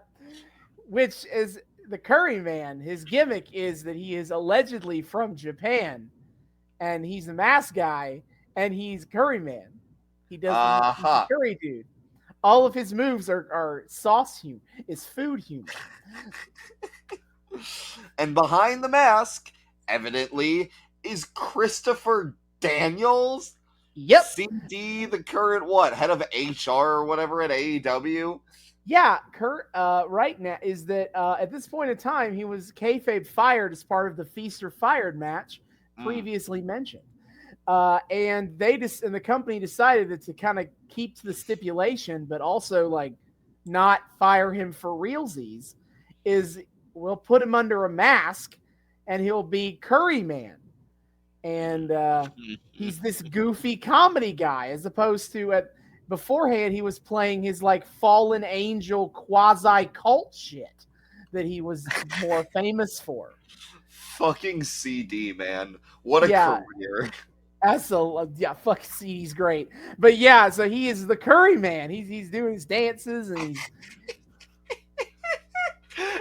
Which is the Curry Man. His gimmick is that he is allegedly from Japan. And he's a mask guy. And he's Curry Man. He does he's a curry dude. All of his moves are sauce humor. Is food humor. And behind the mask, evidently, is Christopher Daniels. Yep. CD, the current head of HR or whatever at AEW. Yeah, Kurt. Right now is that at this point in time he was kayfabe fired as part of the Feast or Fired match previously mentioned, and the company decided that to kind of keep to the stipulation, but also like not fire him for realsies. We'll put him under a mask, and he'll be Curry Man. And he's this goofy comedy guy, as opposed to beforehand he was playing his like fallen angel quasi cult shit that he was more famous for. fucking CD, man. What a Yeah. career. Fuck, CD's great. But yeah, so he is the Curry Man. He's doing his dances and he's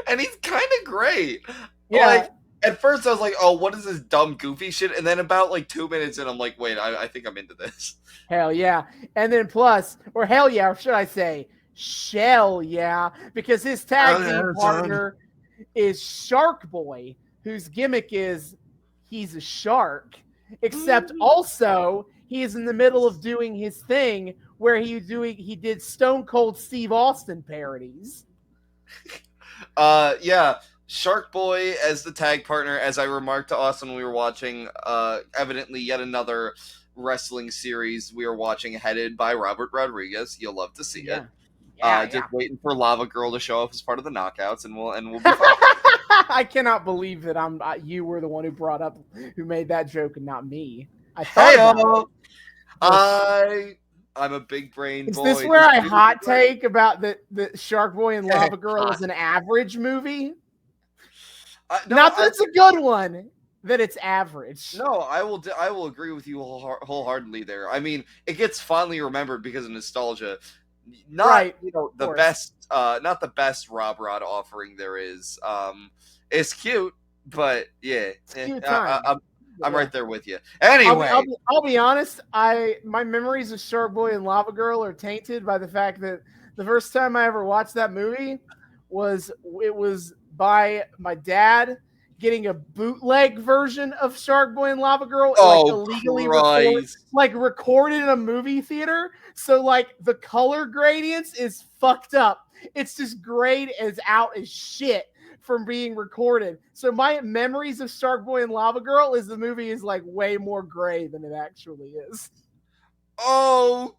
And he's kind of great. yeah. Like, at first I was like, oh, what is this dumb, goofy shit? And then about like 2 minutes in, I'm like, wait, I think I'm into this. Hell yeah. And then plus, or hell yeah, or should I say, shell yeah, because his tag team partner is Shark Boy, whose gimmick is he's a shark, except also he is in the middle of doing his thing where he did Stone Cold Steve Austin parodies. Yeah. Shark Boy as the tag partner, as I remarked to Austin when we were watching, evidently yet another wrestling series we are watching headed by Robert Rodriguez. You'll love to see it. Just waiting for Lava Girl to show up as part of the Knockouts, and we'll be fine. I cannot believe that you were the one who made that joke and not me. I thought I'm a big brain boy. Is this where I hot take about the Shark Boy and Lava Girl is an average movie? No, not that it's a good one, that it's average. No, I will agree with you wholeheartedly there. I mean, it gets fondly remembered because of nostalgia. Not right, the best, not the best Rob Rod offering there is. It's cute, but yeah, I'm right there with you. Anyway, I'll be honest. My memories of Shark Boy and Lava Girl are tainted by the fact that the first time I ever watched that movie was by my dad getting a bootleg version of Shark Boy and Lava Girl, illegally recorded in a movie theater. So like the color gradients is fucked up. It's just grayed as out as shit from being recorded. So my memories of Shark Boy and Lava Girl is the movie is like way more gray than it actually is. Oh,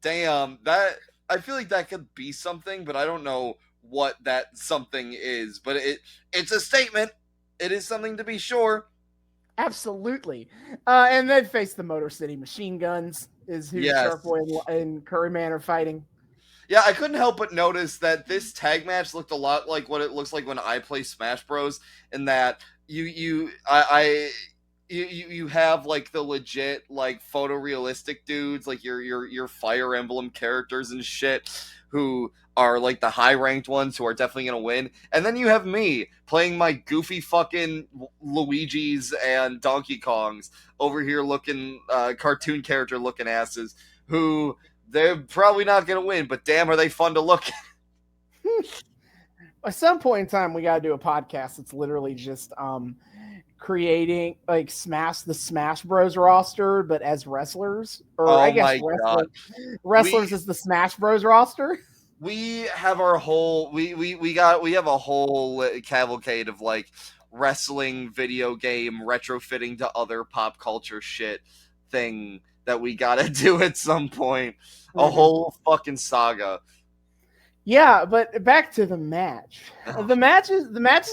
damn! That I feel like that could be something, but I don't know what that something is. But it's a statement. It is something to be sure. Absolutely. And then face the Motor City Machine Guns is who Shark Boy and Curry Man are fighting. Yeah, I couldn't help but notice that this tag match looked a lot like what it looks like when I play Smash Bros. In that you have like the legit like photorealistic dudes, like your Fire Emblem characters and shit, who are like the high ranked ones who are definitely gonna win, and then you have me playing my goofy fucking Luigi's and Donkey Kongs over here looking cartoon character looking asses who. They're probably not going to win, but damn, are they fun to look at. At some point in time, we got to do a podcast that's literally just creating, like, the Smash Bros roster, but as wrestlers. Or I guess wrestlers is the Smash Bros roster. We have our whole, we have a whole cavalcade of, like, wrestling video game retrofitting to other pop culture shit thing that we gotta do at some point. A whole fucking saga. Yeah, but back to the match. The match is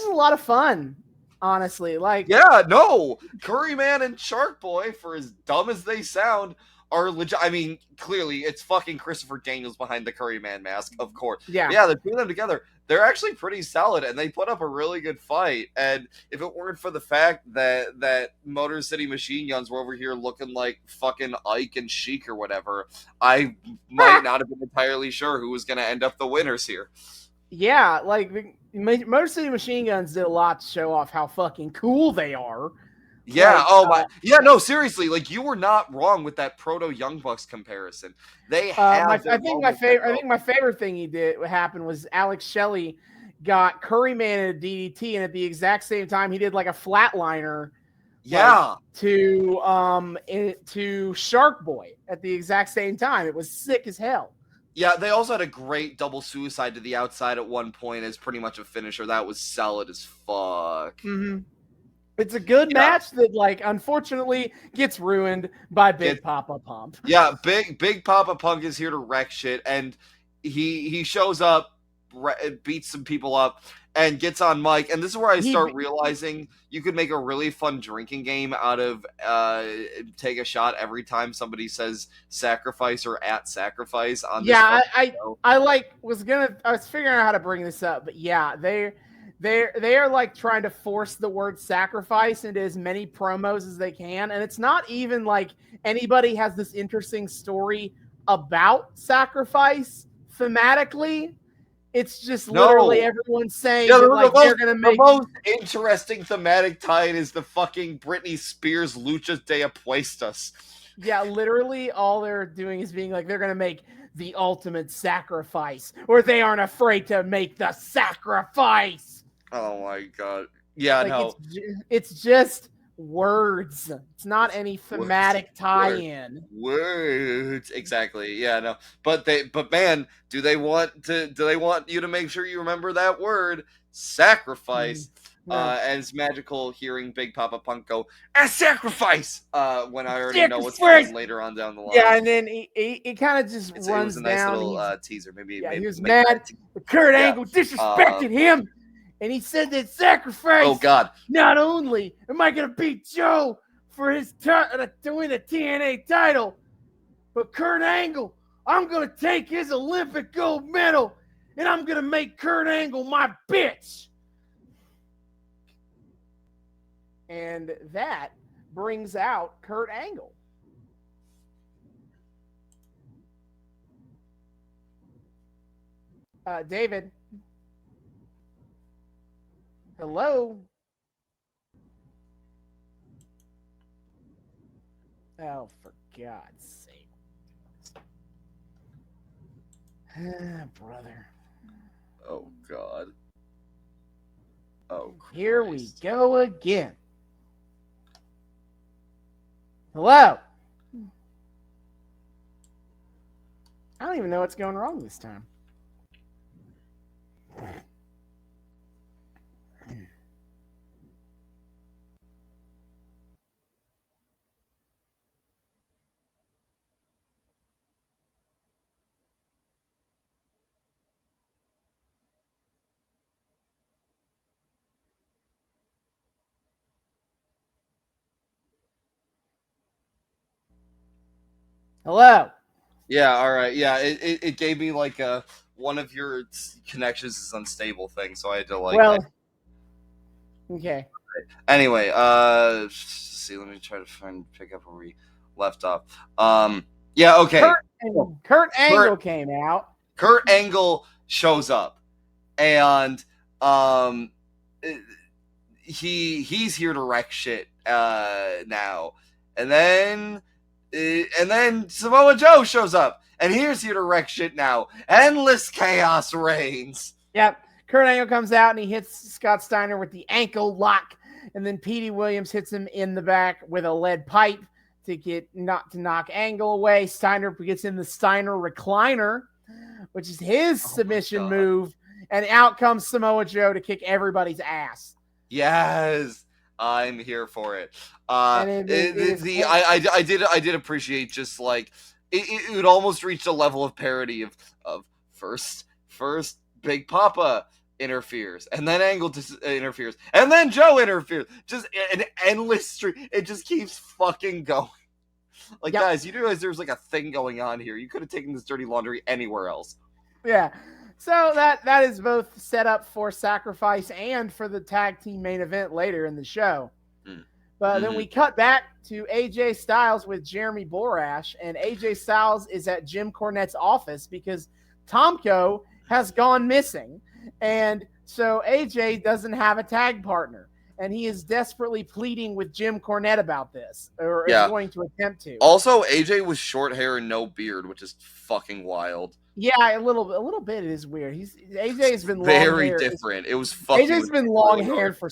a lot of fun, honestly. Like, yeah, no, Curry Man and Shark Boy, for as dumb as they sound, are legit. I mean, clearly it's fucking Christopher Daniels behind the Curry Man mask, of course. Yeah, the two of them together, they're actually pretty solid, and they put up a really good fight. And if it weren't for the fact that Motor City Machine Guns were over here looking like fucking Ike and Sheik or whatever, I might not have been entirely sure who was going to end up the winners here. Yeah, like Motor City Machine Guns did a lot to show off how fucking cool they are. Yeah. No, seriously. Like, you were not wrong with that Proto Young Bucks comparison. They have. I think my favorite thing what happened was Alex Shelley got Curry Man in a DDT, and at the exact same time he did like a flatliner. Yeah. To Shark Boy at the exact same time. It was sick as hell. Yeah, they also had a great double suicide to the outside at one point as pretty much a finisher. That was solid as fuck. Mm-hmm. It's a good match that, like, unfortunately gets ruined by Big Papa Pump. Yeah, Big Papa Punk is here to wreck shit, and he shows up, beats some people up, and gets on mic. And this is where I start realizing you could make a really fun drinking game out of take a shot every time somebody says sacrifice or at sacrifice on this. Yeah, I was figuring out how to bring this up, but yeah, they are like trying to force the word sacrifice into as many promos as they can, and it's not even like anybody has this interesting story about sacrifice thematically. It's just literally everyone saying that like they're gonna make the most interesting thematic tie-in is the fucking Britney Spears Lucha de Apuestas. Yeah, literally all they're doing is being like they're gonna make the ultimate sacrifice, or they aren't afraid to make the sacrifice. Oh my god. Yeah, like, no. It's just words. It's not any thematic tie-in. Words. Exactly. Yeah, no. But man, do they want you to make sure you remember that word? Sacrifice. No. And it's magical hearing Big Papa Punk go, a sacrifice! When I already know what's coming later on down the line. Yeah, and then he kind of just runs down. It was a nice little teaser. Maybe he was mad. Kurt Angle disrespected him, and he said that sacrifice. Oh God! Not only am I gonna beat Joe for his to win the TNA title, but Kurt Angle, I'm gonna take his Olympic gold medal, and I'm gonna make Kurt Angle my bitch. And that brings out Kurt Angle. David. Hello. Oh, for God's sake. Brother. Oh, God. Oh, Christ. Here we go again. Hello. I don't even know what's going wrong this time. Hello. Yeah, all right. Yeah, it gave me like one of your connections is unstable thing, so I had to like. Well, okay. Anyway, see, let me try to pick up where we left off. Yeah, okay. Kurt Angle came out. Kurt Angle shows up, and he's here to wreck shit now, and then Samoa Joe shows up, and he's here to wreck shit now. Endless chaos reigns. Yep. Kurt Angle comes out and he hits Scott Steiner with the ankle lock, and then Petey Williams hits him in the back with a lead pipe to knock Angle away. Steiner gets in the Steiner recliner, which is his submission move, and out comes Samoa Joe to kick everybody's ass. Yes. I'm here for it. I did appreciate just like it almost reached a level of parody of first Big Papa interferes, and then Angle interferes, and then Joe interferes. Just an endless stream. It just keeps fucking going. Like, guys, you realize there's like a thing going on here. You could have taken this dirty laundry anywhere else. Yeah. So that is both set up for Sacrifice and for the tag team main event later in the show. But then we cut back to AJ Styles with Jeremy Borash, and AJ Styles is at Jim Cornette's office because Tomko has gone missing. And so AJ doesn't have a tag partner, and he is desperately pleading with Jim Cornette about this, or is going to attempt to. Also, AJ was short hair and no beard, which is fucking wild. Yeah, a little bit is weird. AJ has been very different. It was fucking. AJ's been long haired for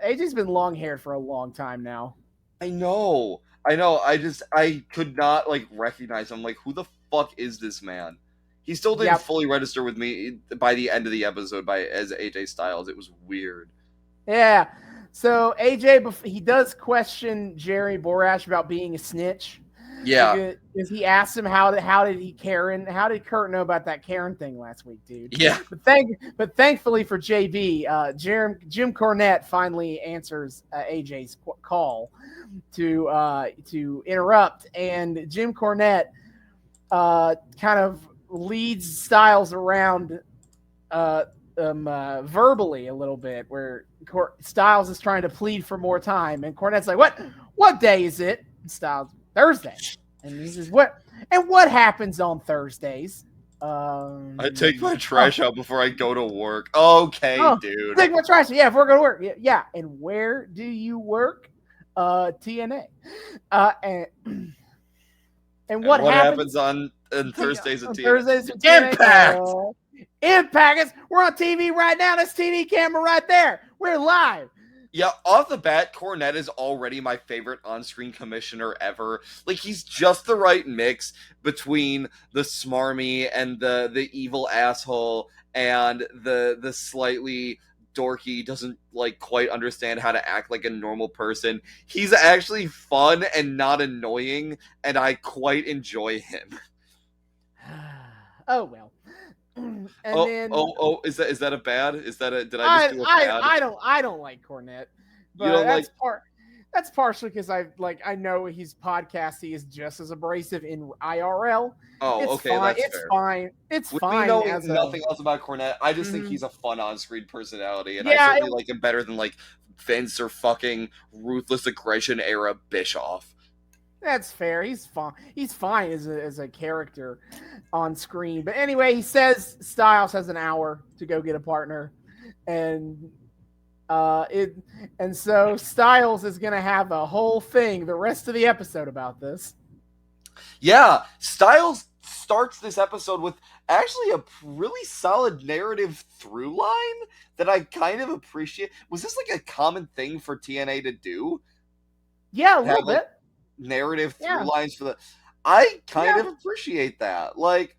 AJ's been long haired for a long time now. I know. I could not like recognize him. Like, who the fuck is this man? He still didn't fully register with me by the end of the episode as AJ Styles. It was weird. Yeah. So AJ, he does question Jerry Borash about being a snitch. Yeah, because he asked him how did Kurt know about that Karen thing last week, dude? Yeah, but thankfully for JB, Jim Cornette finally answers AJ's call to interrupt, and Jim Cornette kind of leads Styles around verbally a little bit, where Styles is trying to plead for more time, and Cornette's like, "What day is it?" And Styles, "Thursday." And he says, what happens on Thursdays?" I take my trash out before I go to work. Okay, dude. Take my trash. Yeah, before I go to work. Yeah. And where do you work? TNA. And what happens on Thursdays at TNA? Thursdays at Impact. Impact. We're on TV right now. This TV camera right there. We're live. Yeah, off the bat, Cornette is already my favorite on-screen commissioner ever. Like, he's just the right mix between the smarmy and the evil asshole and the slightly dorky, doesn't like quite understand how to act like a normal person. He's actually fun and not annoying, and I quite enjoy him. Oh well. Is that a bad? Did I just do a bad? I don't like Cornette, but that's partially because I know he's podcasty is just as abrasive in IRL. Oh, it's okay, fine. that's it's fair. fine. It's With fine. Me knowing nothing else about Cornette, I just think he's a fun on-screen personality, and I certainly like him better than like Vince or fucking Ruthless Aggression era Bischoff. That's fair. He's fine. He's fine as a character on screen. But anyway, he says Styles has an hour to go get a partner, and so Styles is gonna have a whole thing the rest of the episode about this. Yeah, Styles starts this episode with actually a really solid narrative through line that I kind of appreciate. Was this like a common thing for TNA to do? Yeah, a little bit. Narrative through lines for I kind of appreciate that. Like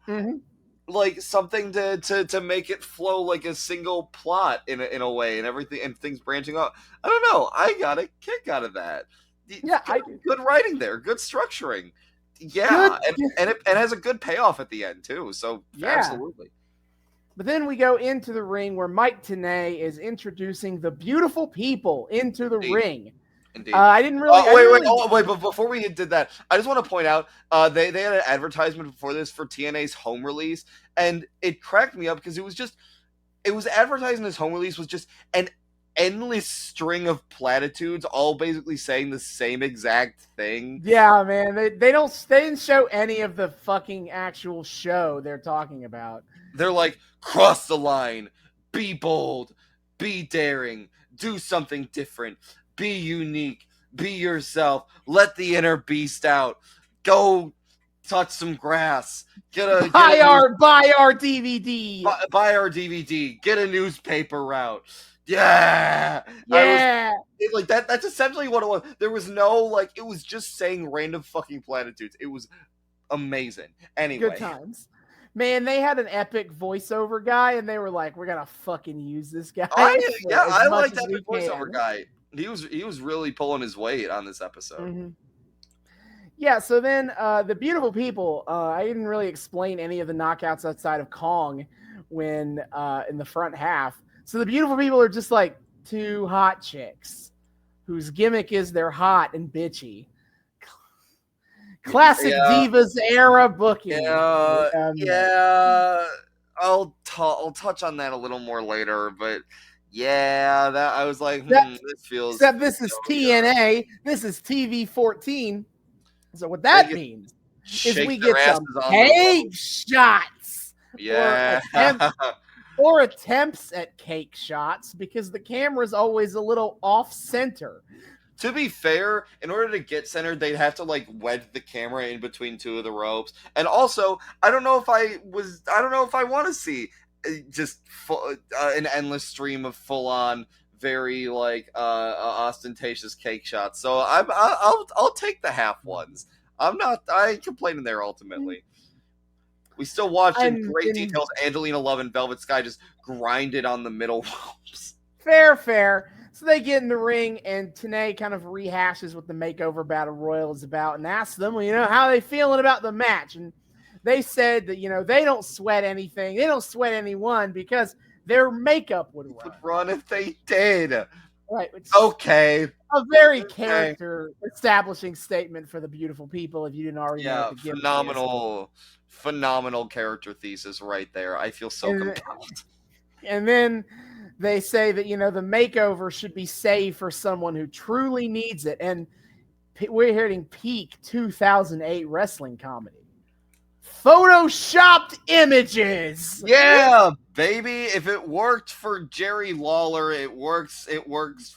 something to make it flow like a single plot in a way, and everything and things branching off. I don't know. I got a kick out of that. Yeah, good writing there, good structuring. Yeah, and it has a good payoff at the end too. So absolutely. But then we go into the ring where Mike Tenay is introducing the beautiful people into the ring. Indeed. I didn't really. Wait! But before we did that, I just want to point out they had an advertisement before this for TNA's home release, and it cracked me up because it was advertising this home release was just an endless string of platitudes, all basically saying the same exact thing. Yeah, man, they didn't show any of the fucking actual show they're talking about. They're like, cross the line, be bold, be daring, do something different. Be unique. Be yourself. Let the inner beast out. Go touch some grass. Buy our DVD. Buy our DVD. Get a newspaper out. Yeah. Like that's essentially what it was. There was no it was just saying random fucking platitudes. It was amazing. Anyway. Good times. Man, they had an epic voiceover guy, and they were like, "We're gonna fucking use this guy." I like that voiceover guy. He was really pulling his weight on this episode. Mm-hmm. Yeah, so then the beautiful people, I didn't really explain any of the knockouts outside of Kong when in the front half. So the beautiful people are just like two hot chicks whose gimmick is they're hot and bitchy. Classic Divas era booking. I'll touch on that a little more later, but that I was like, this feels. Except this is TNA. This is TV 14. So what that means is we get some cake shots. Yeah. Or attempts at cake shots because the camera's always a little off center. To be fair, in order to get centered, they'd have to wedge the camera in between two of the ropes. And also, I don't know if I want to see just an endless stream of full-on, very ostentatious cake shots. So I'll take the half ones. I ain't complaining there ultimately. We still watched in great details Angelina Love and Velvet Sky just grinded on the middle ropes. Fair. So they get in the ring, and Tenay kind of rehashes what the Makeover Battle Royal is about and asks them, how they feeling about the match. And they said that, they don't sweat anything. They don't sweat anyone because their makeup would run if they did. Right. Okay. A very character establishing statement for the beautiful people if you didn't already know what the gimmick phenomenal character thesis right there. I feel so compelled. And then they say that, the makeover should be saved for someone who truly needs it. And we're hitting peak 2008 wrestling comedy. Photoshopped images. Yeah, baby. If it worked for Jerry Lawler, it works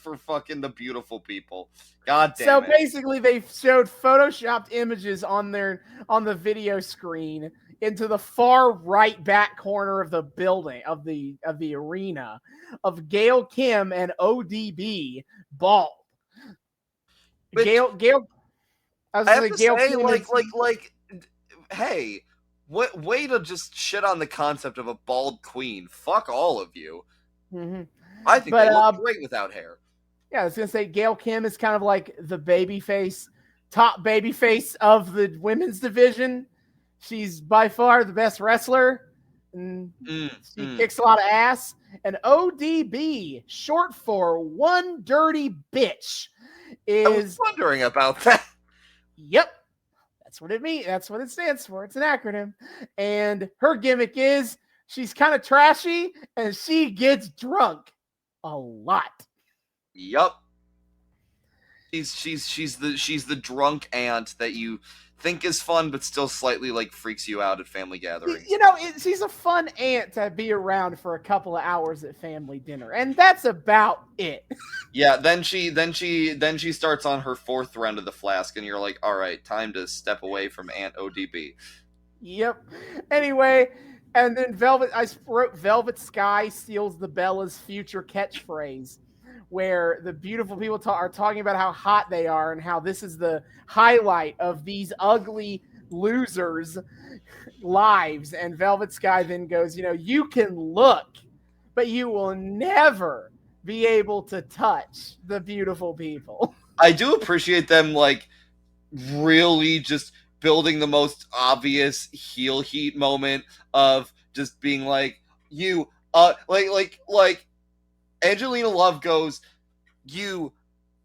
for fucking the beautiful people. God damn it. So basically they showed photoshopped images on the video screen into the far right back corner of the building of the arena of Gail Kim and ODB bald. Gail I was I have gonna to say Gail say, Kim hey, what way to just shit on the concept of a bald queen? Fuck all of you. Mm-hmm. I think they look great without hair. Yeah, I was gonna say Gail Kim is kind of like the top baby face of the women's division. She's by far the best wrestler, and she kicks a lot of ass. And ODB, short for one dirty bitch, is. I was wondering about that. Yep, that's what it means. That's what it stands for. It's an acronym. And her gimmick is she's kind of trashy and she gets drunk a lot. Yup. She's the drunk aunt that you think is fun, but still slightly like freaks you out at family gatherings. She's a fun aunt to be around for a couple of hours at family dinner, and that's about it. Yeah, then she starts on her fourth round of the flask, and you're like, all right, time to step away from Aunt ODB. Yep. Anyway, and then Velvet Sky steals the Bella's future catchphrase, where the beautiful people are talking about how hot they are and how this is the highlight of these ugly losers' lives. And Velvet Sky then goes, you can look, but you will never be able to touch the beautiful people. I do appreciate them, like, really just building the most obvious heel heat moment of just being like, you, like, Angelina Love goes, you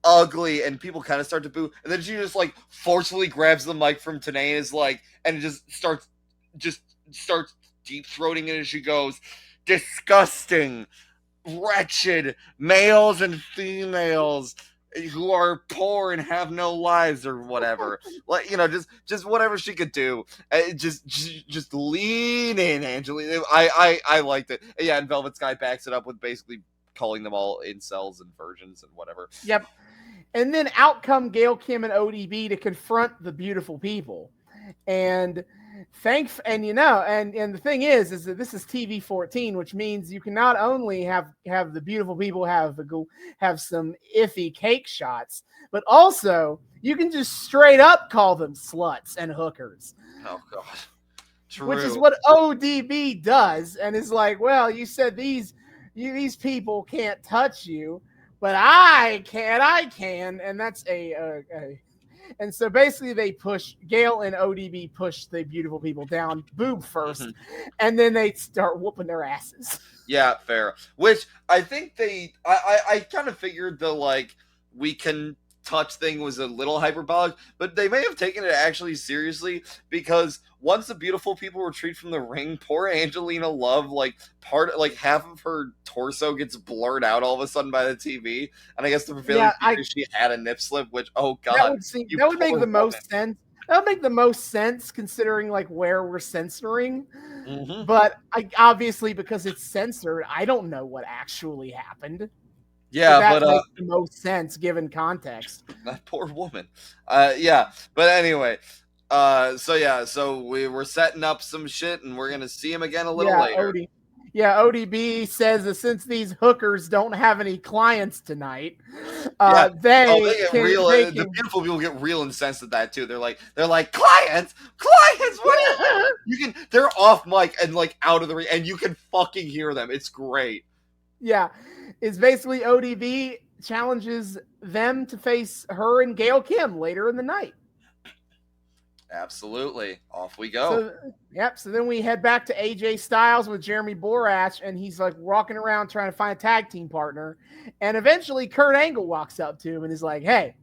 ugly, and people kind of start to boo, and then she just like forcefully grabs the mic from TNA and is like, and it just starts deep throating it as she goes, disgusting, wretched males and females who are poor and have no lives or whatever. Like, just whatever she could do. Just lean in, Angelina. I liked it. Yeah, and Velvet Sky backs it up with basically calling them all incels and virgins and whatever. Yep. And then out come Gail Kim and ODB to confront the beautiful people. And the thing is that this is TV 14, which means you can not only have the beautiful people have some iffy cake shots, but also you can just straight up call them sluts and hookers. Oh God. True. Which is what ODB does, and is like, well, you said these people can't touch you, but I can, and that's and so basically they push Gail and ODB push the beautiful people down boob first, and then they start whooping their asses. Yeah, fair. Which I think I kind of figured the like we can touch thing was a little hyperbolic, but they may have taken it actually seriously, because once the beautiful people retreat from the ring, poor Angelina Love, half of her torso gets blurred out all of a sudden by the TV, and I guess the prevailing she had a nip slip, which, oh God, that would make the most sense. That would make the most sense considering like where we're censoring. Mm-hmm. But obviously because it's censored, I don't know what actually happened. Yeah, that makes the most sense given context. That poor woman. Yeah, but anyway, so we're setting up some shit, and we're gonna see him again a little later. ODB says that since these hookers don't have any clients tonight, the beautiful people get real incensed at that too. They're like clients. What? They're off mic and like out of the ring, and you can fucking hear them. It's great. Yeah, it's basically ODB challenges them to face her and Gail Kim later in the night. Absolutely. Off we go. So then we head back to AJ Styles with Jeremy Borash, and he's like walking around trying to find a tag team partner. And eventually Kurt Angle walks up to him and is like, hey,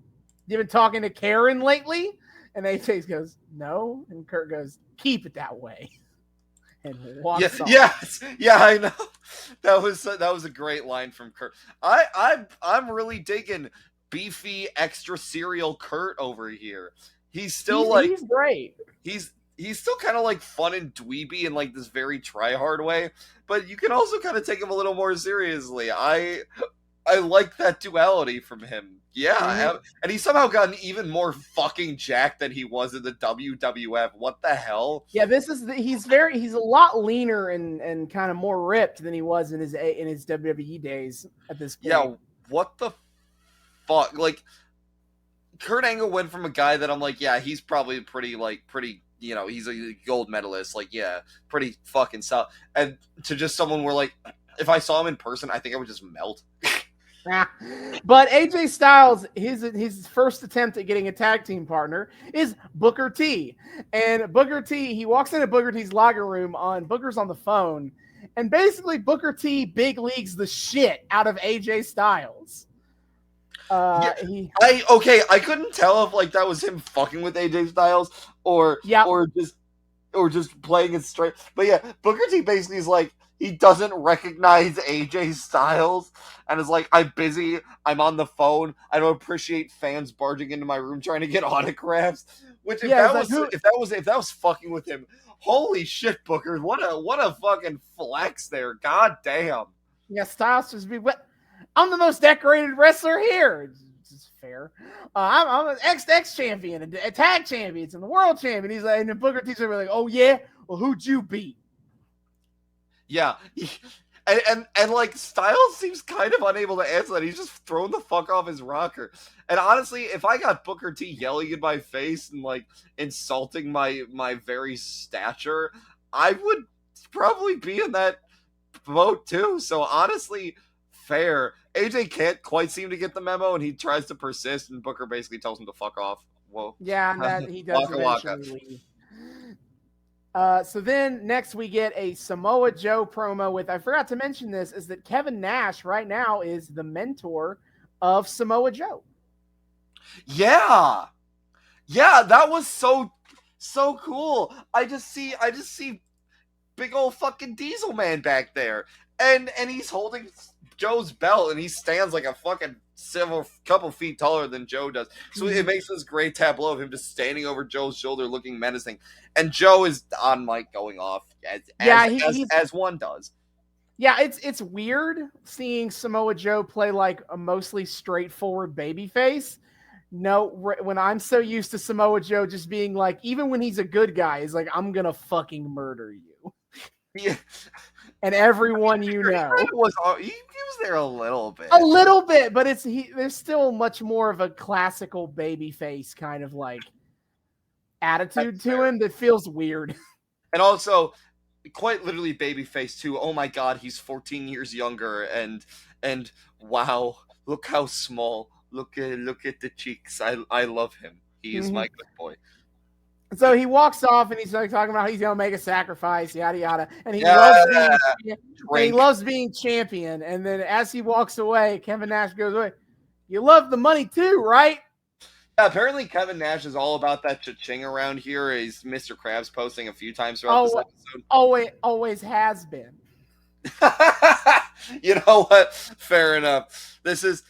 you been talking to Karen lately? And AJ goes, no. And Kurt goes, keep it that way. And walks off. Yeah, I know. That was a great line from Kurt. I'm really digging beefy extra serial Kurt over here. He's still he's great. He's still kind of like fun and dweeby in like this very try hard way, but you can also kind of take him a little more seriously. I like that duality from him. Yeah, and he's somehow gotten even more fucking jacked than he was in the WWF. What the hell? Yeah, he's a lot leaner and kind of more ripped than he was in his WWE days at this point. Yeah, what the fuck? Like, Kurt Angle went from a guy that I'm like, yeah, he's probably pretty, you know, he's a gold medalist, like, yeah, pretty fucking solid, and to just someone where, like, if I saw him in person, I think I would just melt. But AJ Styles, his first attempt at getting a tag team partner is Booker T. And Booker T, he walks into Booker T's locker room Booker's on the phone, and basically Booker T big leagues the shit out of AJ Styles. I couldn't tell if like that was him fucking with AJ Styles or just playing it straight. But yeah, Booker T basically is like, he doesn't recognize AJ Styles and is like, I'm busy, I'm on the phone, I don't appreciate fans barging into my room trying to get autographs. Which if that was fucking with him, holy shit, Booker, what a fucking flex there. God damn. Yeah, Styles just be what. I'm the most decorated wrestler here. It's fair. I'm an X champion, a tag champion, and the world champion. He's like, and then Booker T's like, oh yeah, well who'd you beat? Yeah, and like Styles seems kind of unable to answer that. He's just thrown the fuck off his rocker. And honestly, if I got Booker T yelling in my face and like insulting my very stature, I would probably be in that boat too. So honestly, fair. AJ can't quite seem to get the memo, and he tries to persist, and Booker basically tells him to fuck off. Whoa. Yeah, and that he does eventually leave. So then next we get a Samoa Joe promo with, I forgot to mention this, is that Kevin Nash right now is the mentor of Samoa Joe. Yeah. Yeah, that was so cool. I just see big old fucking Diesel Man back there. And he's holding Joe's belt, and he stands like a fucking couple feet taller than Joe does. So it makes this great tableau of him just standing over Joe's shoulder looking menacing. And Joe is on mic going off as one does. Yeah, it's weird seeing Samoa Joe play like a mostly straightforward babyface. No, when I'm so used to Samoa Joe just being like, even when he's a good guy, he's like, I'm gonna fucking murder you. Yeah. And everyone you know. He was there a little bit. A little bit, but there's still much more of a classical babyface kind of like attitude to him that feels weird. And also, quite literally babyface too. Oh my god, he's 14 years younger, and wow, look how small. Look at the cheeks. I love him. He is my good boy. So he walks off and he's like talking about how he's gonna make a sacrifice, yada yada, and he loves being champion. And then as he walks away, Kevin Nash goes away. You love the money too, right? Yeah, apparently Kevin Nash is all about that cha-ching around here. He's Mr. Krabs posting a few times throughout this episode. Always has been. You know what? Fair enough. This is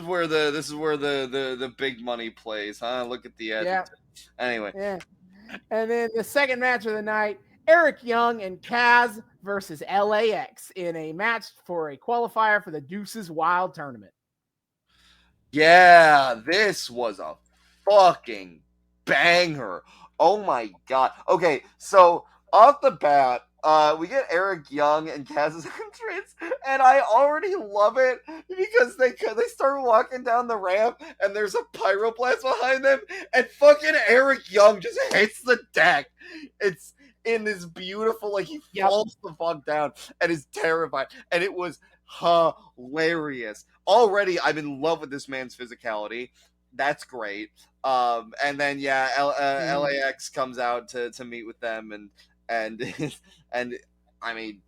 where the big money plays, huh? Look at the edge. Yeah. Anyway. Yeah. And then the second match of the night, Eric Young and Kaz versus LAX in a match for a qualifier for the Deuces Wild Tournament. Yeah, this was a fucking banger. Oh my god. Okay, so off the bat, we get Eric Young and Kaz's entrance, and I already love it because they start walking down the ramp, and there's a pyroblast behind them, and fucking Eric Young just hits the deck. It's in this beautiful, like, he falls the fuck down and is terrified, and it was hilarious. Already, I'm in love with this man's physicality. That's great. And then LAX comes out to meet with them, and I mean,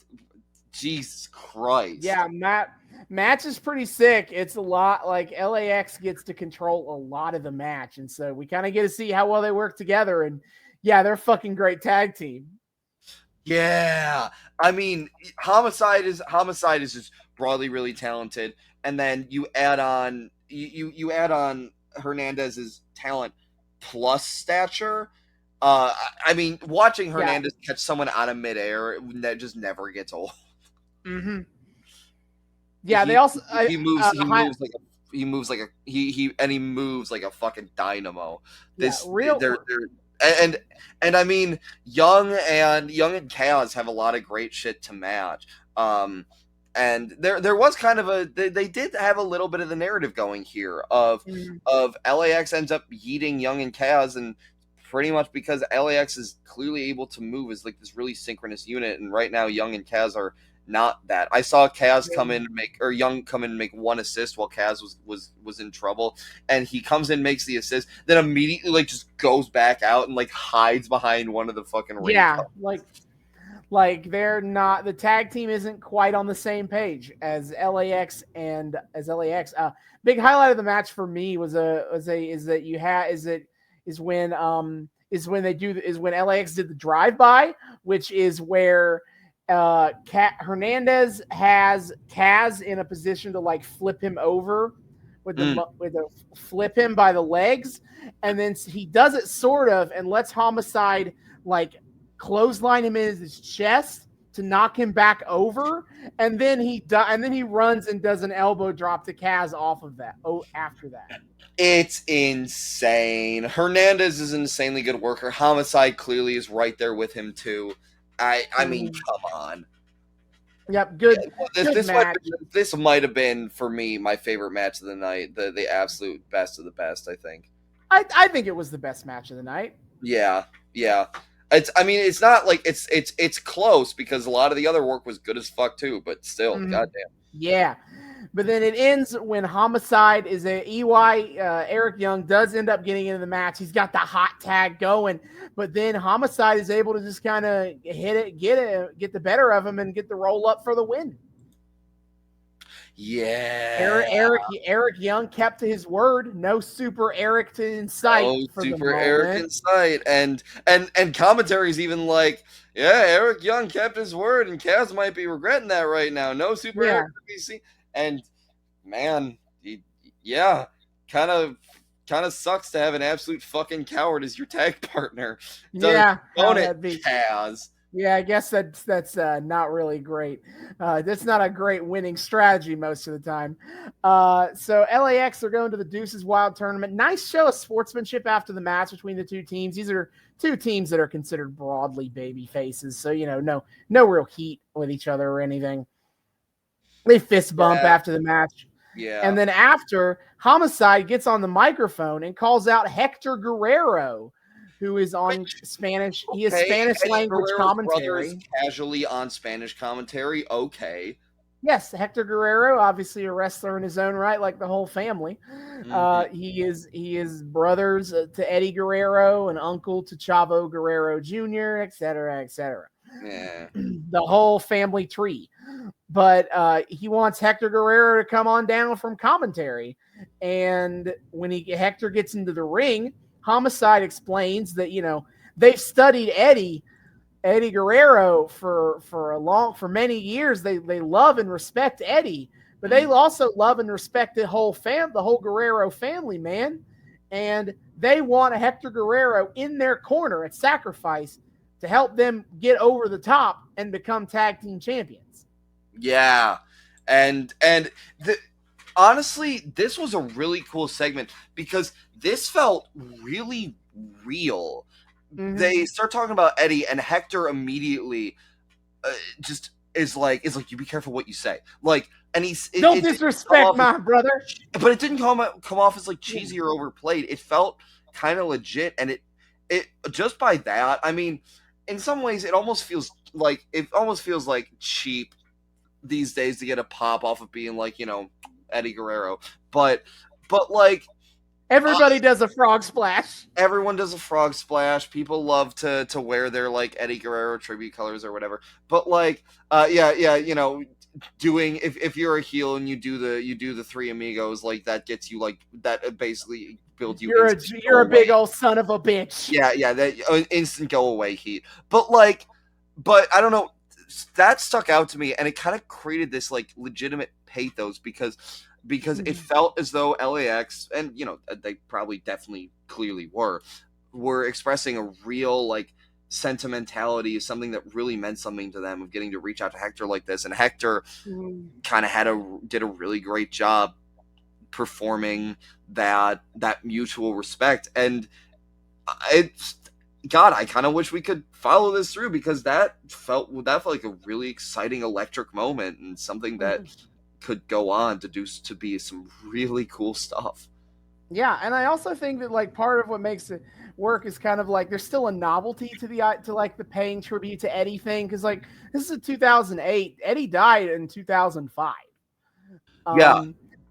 Jesus Christ. Yeah, match is pretty sick. It's a lot, like, LAX gets to control a lot of the match, and so we kind of get to see how well they work together, and yeah, they're a fucking great tag team. Yeah, I mean, Homicide is just broadly really talented, and then you add on you add on Hernandez's talent plus stature. I mean, watching Yeah. Hernandez catch someone out of midair that just never gets old. Mm-hmm. Yeah, they also He moves like a he moves like a fucking dynamo. yeah, This real they're and I mean Young and Chaos have a lot of great shit to match. And there was kind of they did have a little bit of the narrative going here of LAX ends up yeeting Young and Chaos, and pretty much because LAX is clearly able to move as like this really synchronous unit, and right now Young and Chaos are not that. I saw Kaz come in and make, or Young come in and make one assist while Kaz was in trouble, and he comes in, makes the assist, then immediately like just goes back out and like hides behind one of the fucking ring. Yeah, like they're not, the tag team isn't quite on the same page as LAX and as LAX. Big highlight of the match for me was when LAX did the drive by, which is where Hernandez has Kaz in a position to like flip him over with the flip him by the legs, and then he does it sort of and lets Homicide like clothesline him in his chest to knock him back over, and then he runs and does an elbow drop to Kaz off of that. After that. It's insane. Hernandez is an insanely good worker. Homicide clearly is right there with him too. I mean, come on. Yep, good. This might have been for me my favorite match of the night. The absolute best of the best. I think. I think it was the best match of the night. Yeah. It's not like it's close because a lot of the other work was good as fuck too, but still, goddamn. Yeah. But then it ends when Homicide is Eric Young does end up getting into the match. He's got the hot tag going, but then Homicide is able to just kind of get the better of him and get the roll up for the win. Yeah. Eric Young kept to his word. No super Eric in sight. No super Eric in sight. And commentary's even like, yeah, Eric Young kept his word, and Kaz might be regretting that right now. No super Eric to be seen. And man, kind of sucks to have an absolute fucking coward as your tag partner. Don't it, Kaz? Yeah, I guess that's not really great. That's not a great winning strategy most of the time. So LAX are going to the Deuces Wild tournament. Nice show of sportsmanship after the match between the two teams. These are two teams that are considered broadly baby faces, so no real heat with each other or anything. They fist bump after the match. Yeah. And then after, Homicide gets on the microphone and calls out Hector Guerrero, who is on Spanish. He is Spanish language commentary. Casually on Spanish commentary. Okay. Yes, Hector Guerrero, obviously a wrestler in his own right, like the whole family. He is brothers to Eddie Guerrero and uncle to Chavo Guerrero Jr., et cetera, et cetera. Yeah. The whole family tree. But he wants Hector Guerrero to come on down from commentary. And when Hector gets into the ring, Homicide explains that, they've studied Eddie Guerrero for many years. They love and respect Eddie, but they also love and respect the whole Guerrero family, man. And they want a Hector Guerrero in their corner at Sacrifice to help them get over the top and become tag team champions. Yeah. And honestly, this was a really cool segment because this felt really real. They start talking about Eddie, and Hector immediately just is like, you be careful what you say. Like, and don't disrespect my brother. But it didn't come off as like cheesy or overplayed. It felt kind of legit, and it just by that, I mean, in some ways, it almost feels like cheap these days to get a pop off of being like, Eddie Guerrero, but like everybody does a frog splash. Everyone does a frog splash. People love to wear their like Eddie Guerrero tribute colors or whatever. But like, doing if you're a heel and you do the Three Amigos, like that gets you like that basically builds you. You're a big old son of a bitch. Yeah, that instant go away heat. But I don't know. that stuck out to me, and it kind of created this like legitimate pathos because it felt as though LAX, and you know they probably definitely clearly were expressing a real like sentimentality, something that really meant something to them, of getting to reach out to Hector like this. And Hector kind of did a really great job performing that mutual respect. And it's, God, I kind of wish we could follow this through, because that felt like a really exciting electric moment, and something that could go on to be some really cool stuff. Yeah, and I also think that like part of what makes it work is kind of like there's still a novelty to like the paying tribute to Eddie thing, because like this is 2008. Eddie died in 2005. Yeah.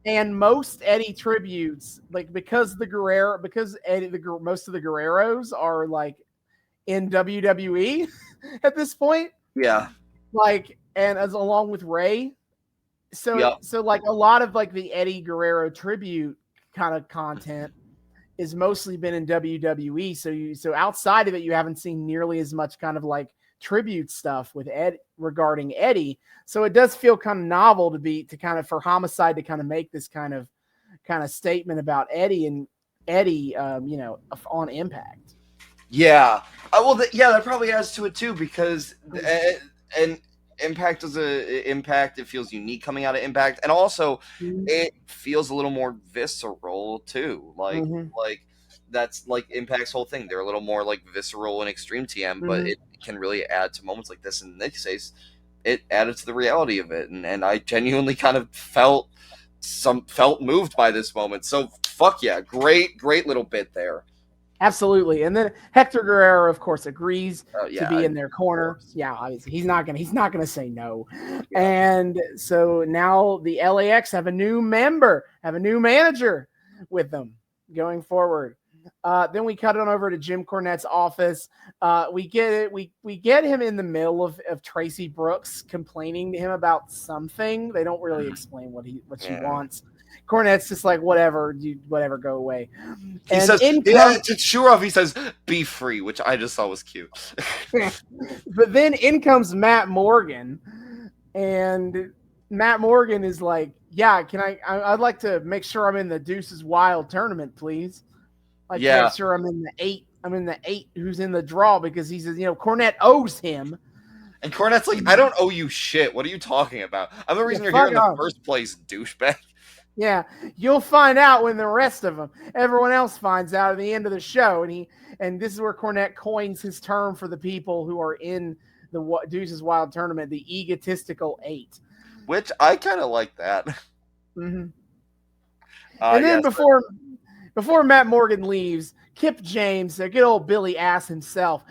And most Eddie tributes, like because Eddie, most of the Guerreros are like in WWE at this point. Yeah. Like, and as along with Ray. So like a lot of like the Eddie Guerrero tribute kind of content is mostly been in WWE. So outside of it, you haven't seen nearly as much kind of like tribute stuff with Ed regarding Eddie. So it does feel kind of novel to kind of for Homicide to kind of make this kind of statement about Eddie and Eddie, you know, on Impact. Yeah. Well, that probably adds to it too, because and Impact is Impact. It feels unique coming out of Impact, and also it feels a little more visceral too. Like that's like Impact's whole thing. They're a little more like visceral and extreme TM, but it can really add to moments like this. In this case, it added to the reality of it, and I genuinely kind of felt moved by this moment. So fuck yeah, great little bit there. Absolutely. And then Hector Guerrero, of course, agrees to be in their corner. Yeah, obviously he's not gonna say no. Yeah. And so now the LAX have a new manager with them going forward. Then we cut on over to Jim Cornette's office. We get him in the middle of Tracy Brooks complaining to him about something. They don't really explain what she wants. Cornette's just like, whatever, go away. He says, to Shurov, he says, be free, which I just thought was cute. But then in comes Matt Morgan, and Matt Morgan is like, yeah, I'd like to make sure I'm in the Deuces Wild tournament, please. Like, make sure I'm in the eight who's in the draw, because he says, you know, Cornette owes him. And Cornette's like, I don't owe you shit. What are you talking about? I'm the reason you're here in the first place, douchebag. Yeah, you'll find out when the rest of them, everyone else finds out at the end of the show. And this is where Cornette coins his term for the people who are in the Deuces Wild tournament, the egotistical 8. Which I kind of like that. Mm-hmm. And then before Matt Morgan leaves, Kip James, good old Billy Ass himself,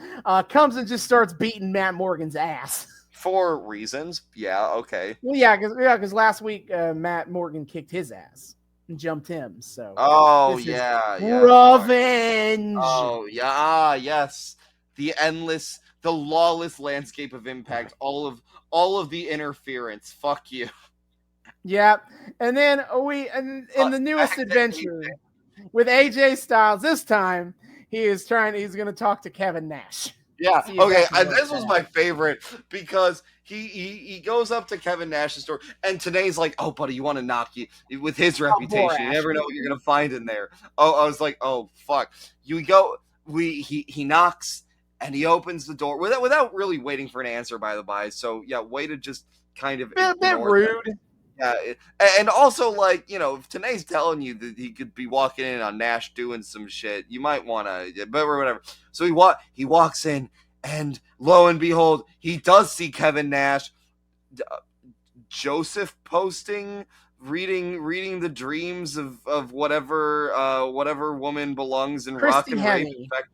comes and just starts beating Matt Morgan's ass. For reasons. Yeah, okay. Well, because last week Matt Morgan kicked his ass and jumped him. So revenge. Oh yeah, yes. The lawless landscape of Impact. All of the interference. Fuck you. Yeah, and then in the newest adventure with AJ Styles. This time he's going to talk to Kevin Nash. Yeah, okay, this was my favorite, because he goes up to Kevin Nash's door, and Tenay's like, oh, buddy, you want to knock you with his reputation. You never know what you're going to find in there. Oh, I was like, oh, fuck. He knocks, and he opens the door without really waiting for an answer, by. So, yeah, way to just kind of... A bit rude. That. Yeah, and also, like, you know, if Tenay's telling you that he could be walking in on Nash doing some shit, you might want to, but whatever. So he walks in, and lo and behold, he does see Kevin Nash. Joseph posting, reading the dreams of whatever woman belongs in Rock and Rave Infection.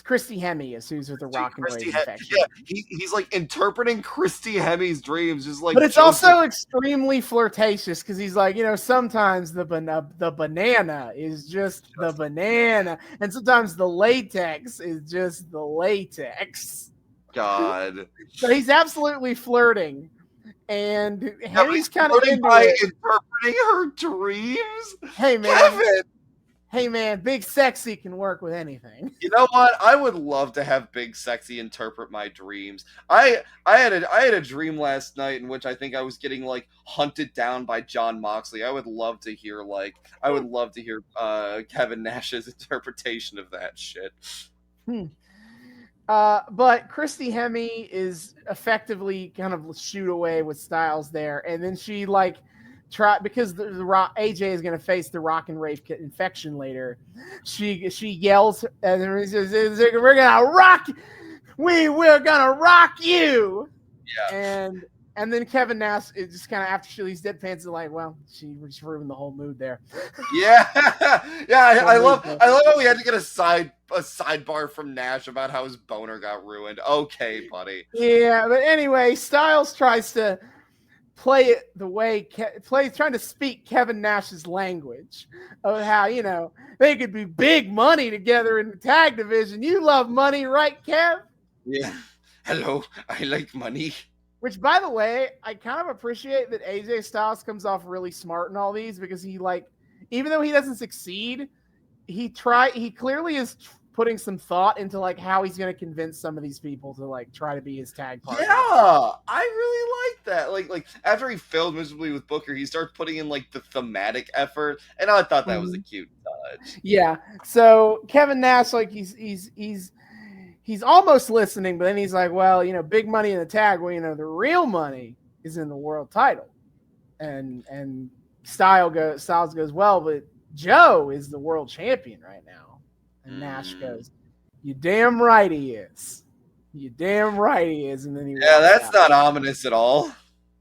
Christy Hemme is who's with the Rock and Rave Infection. Yeah, he's like interpreting Christy Hemme's dreams, just like. But it's also extremely flirtatious, because he's like, you know, sometimes the banana is just the banana, and sometimes the latex is just the latex. God. So he's absolutely flirting, and Hemme's kind of into by interpreting her dreams. Hey man. Kevin! hey man, Big Sexy can work with anything. You know what? I would love to have Big Sexy interpret my dreams. I had a dream last night in which I think I was getting like hunted down by John Moxley. I would love to hear Kevin Nash's interpretation of that shit. But Christy Hemme is effectively kind of shoot away with Styles there, and then she like because the Rock, AJ is going to face the Rock and Rafe infection later. She yells and we're gonna rock, we're gonna rock you. Yeah. And then Kevin Nash is just kind of after she leaves deadpans is like, well, she ruined the whole mood there. Yeah, yeah. I love how we had to get a sidebar from Nash about how his boner got ruined. Okay, buddy. Yeah, but anyway, Styles tries to play it the way trying to speak Kevin Nash's language of how, you know, they could be big money together in the tag division. You love money, right, Kev? Yeah. Hello, I like money. Which, by the way, I kind of appreciate that AJ Styles comes off really smart in all these because he, like, even though he doesn't succeed, he clearly is putting some thought into like how he's going to convince some of these people to like try to be his tag partner. Yeah, I really like that. Like after he failed miserably with Booker, he starts putting in like the thematic effort, and I thought that was a cute touch. Yeah. So Kevin Nash, like he's almost listening, but then he's like, well, you know, big money in the tag. Well, you know, the real money is in the world title, and Styles goes, well, but Joe is the world champion right now. And Nash goes, you damn right he is. You damn right he is. And then he that's not ominous at all.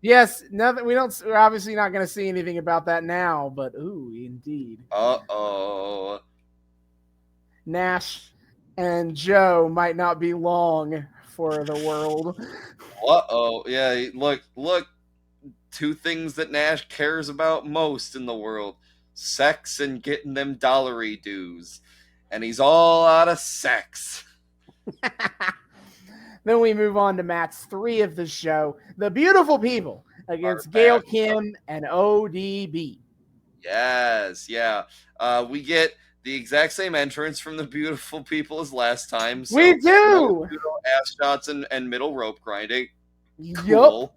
Yes, nothing. We're obviously not going to see anything about that now, but ooh, indeed. Uh-oh. Nash and Joe might not be long for the world. Uh-oh. Yeah, look. Two things that Nash cares about most in the world. Sex and getting them dollary dues. And he's all out of sex. Then we move on to match 3 of the show. The Beautiful People against Gail Kim and ODB. Yes, yeah. We get the exact same entrance from the Beautiful People as last time. So we do! Ass shots and middle rope grinding. Cool.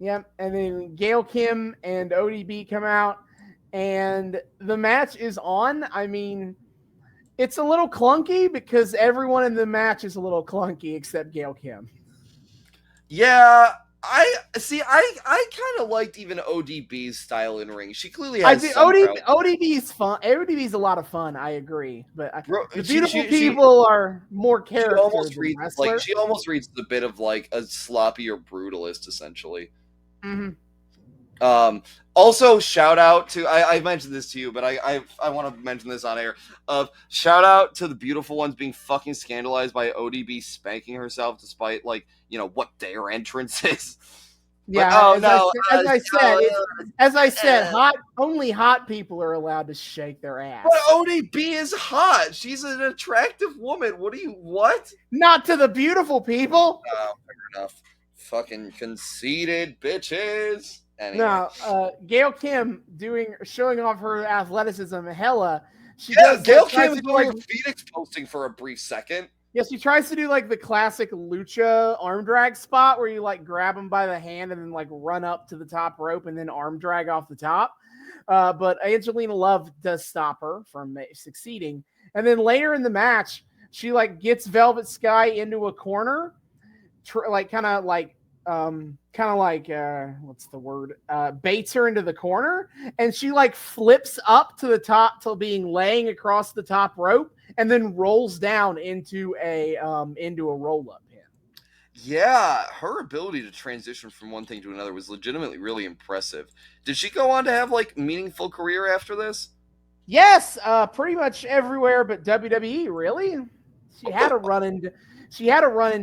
Yep. And then Gail Kim and ODB come out. And the match is on. I mean, it's a little clunky because everyone in the match is a little clunky except Gail Kim. Yeah, I kind of liked even ODB's style in ring. She clearly has ODB's fun. ODB's a lot of fun. I agree, but the Beautiful People are more characters. She almost reads the bit of like a sloppy or brutalist, essentially. Mm-hmm. Also, shout out to I mentioned this to you, but I want to mention this on air. Shout out to the Beautiful Ones being fucking scandalized by ODB spanking herself, despite like what their entrance is. Yeah, as I said, only hot people are allowed to shake their ass. But ODB is hot. She's an attractive woman. What? Not to the Beautiful People. Oh, fair enough. Fucking conceited bitches. Anyway. No, Gail Kim showing off her athleticism. Hella, Gail Kim is doing her Phoenix posting for a brief second. Yes, she tries to do like the classic lucha arm drag spot where you like grab them by the hand and then like run up to the top rope and then arm drag off the top. But Angelina Love does stop her from succeeding. And then later in the match, she like gets Velvet Sky into a corner, baits her into the corner, and she like flips up to the top till being laying across the top rope and then rolls down into a roll-up pin. Yeah, her ability to transition from one thing to another was legitimately really impressive. Did she go on to have like meaningful career after this? Yes, pretty much everywhere but WWE, really. She had a run in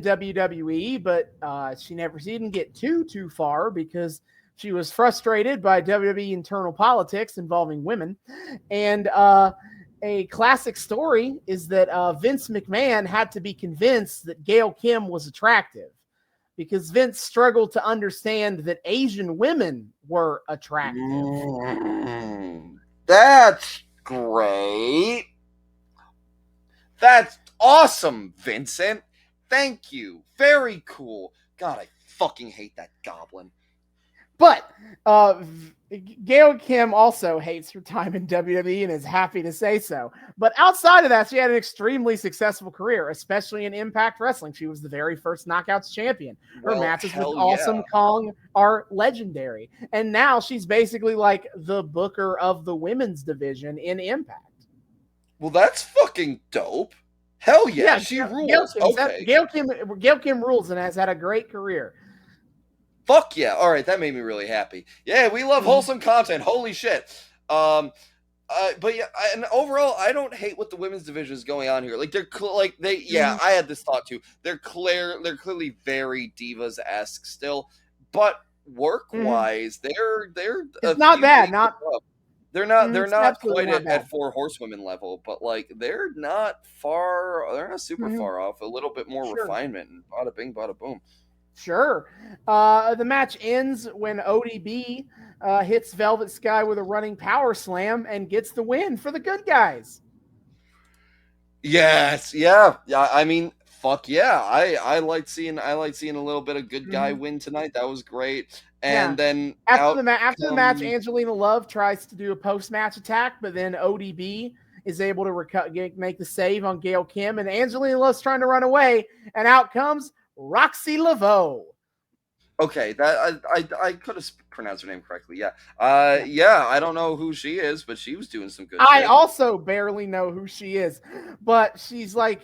WWE, but she didn't get too far because she was frustrated by WWE internal politics involving women. And a classic story is that Vince McMahon had to be convinced that Gail Kim was attractive because Vince struggled to understand that Asian women were attractive. Great. That's awesome, Vincent. Thank you. Very cool. God, I fucking hate that goblin. But Gail Kim also hates her time in WWE and is happy to say so. But outside of that, she had an extremely successful career, especially in Impact Wrestling. She was the very first Knockouts champion. Her matches with Awesome Kong are legendary. And now she's basically like the booker of the women's division in Impact. Well, that's fucking dope. Hell yeah, she rules. Gail Kim rules and has had a great career. Fuck yeah. All right, that made me really happy. Yeah, we love wholesome content. Holy shit. But yeah, and overall, I don't hate what the women's division is going on here. Like I had this thought too. They're clearly very Divas-esque still, but work-wise, they're it's not bad. They're not quite at Four Horsewomen level, but like they're not super far off. A little bit more refinement, and bada bing, bada boom. Sure. The match ends when ODB hits Velvet Sky with a running power slam and gets the win for the good guys. Yes, yeah. I mean, fuck yeah. I liked seeing a little bit of good guy win tonight. That was great. And then after the match, Angelina Love tries to do a post-match attack, but then ODB is able to make the save on Gail Kim, and Angelina Love's trying to run away, and out comes Roxy Laveau. Okay, that I could have pronounced her name correctly. Yeah. I don't know who she is, but she was doing some good shit. Also barely know who she is, but she's like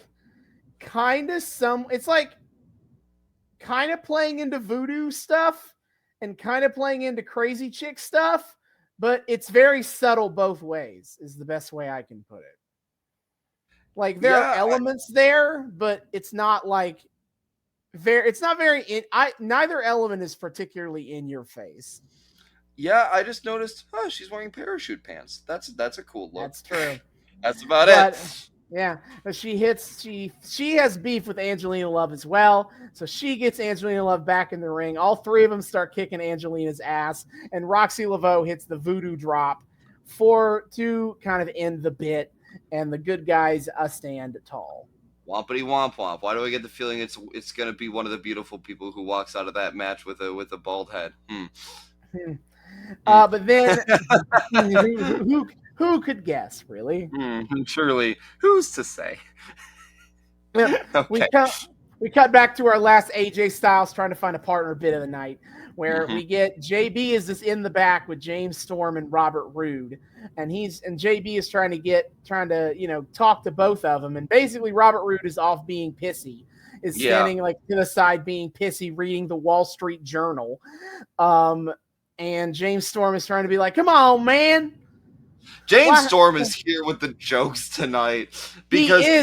it's like kind of playing into voodoo stuff and kind of playing into crazy chick stuff, but it's very subtle both ways is the best way I can put it. Like there are elements there, but it's not like neither element is particularly in your face. Yeah, I just noticed she's wearing parachute pants. That's a cool look. That's true. That's about it. Yeah, but she has beef with Angelina Love as well, so she gets Angelina Love back in the ring. All three of them start kicking Angelina's ass, and Roxy Laveau hits the voodoo drop to kind of end the bit, and the good guys stand tall. Wompity womp womp. Why do I get the feeling it's gonna be one of the beautiful people who walks out of that match with a bald head? But then who could guess, really? Surely, who's to say? Okay. We cut back to our last AJ Styles trying to find a partner bit of the night, where we get JB is just in the back with James Storm and Robert Roode, and JB is trying to talk to both of them, and basically Robert Roode is off being pissy, standing like to the side being pissy, reading the Wall Street Journal, and James Storm is trying to be like, "Come on, man." James Storm is here with the jokes tonight because he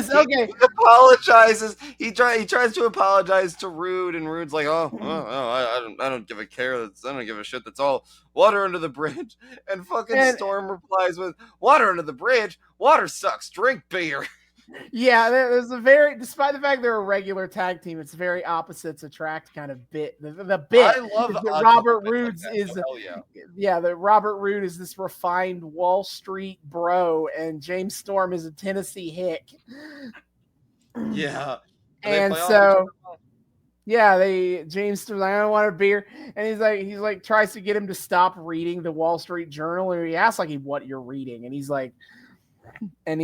apologizes. He tries to apologize to Rude, and Rude's like, I don't give a care. I don't give a shit. That's all water under the bridge. And Storm replies with, "Water under the bridge? Water sucks. Drink beer." Yeah, there's despite the fact they're a regular tag team, it's very opposites attract kind of bit. The bit I love that Robert Roode's that Robert Roode is this refined Wall Street bro, and James Storm is a Tennessee hick. Yeah. And so James Storm, I don't want a beer, and he's like tries to get him to stop reading the Wall Street Journal, and he asks like what you're reading, and he's like. And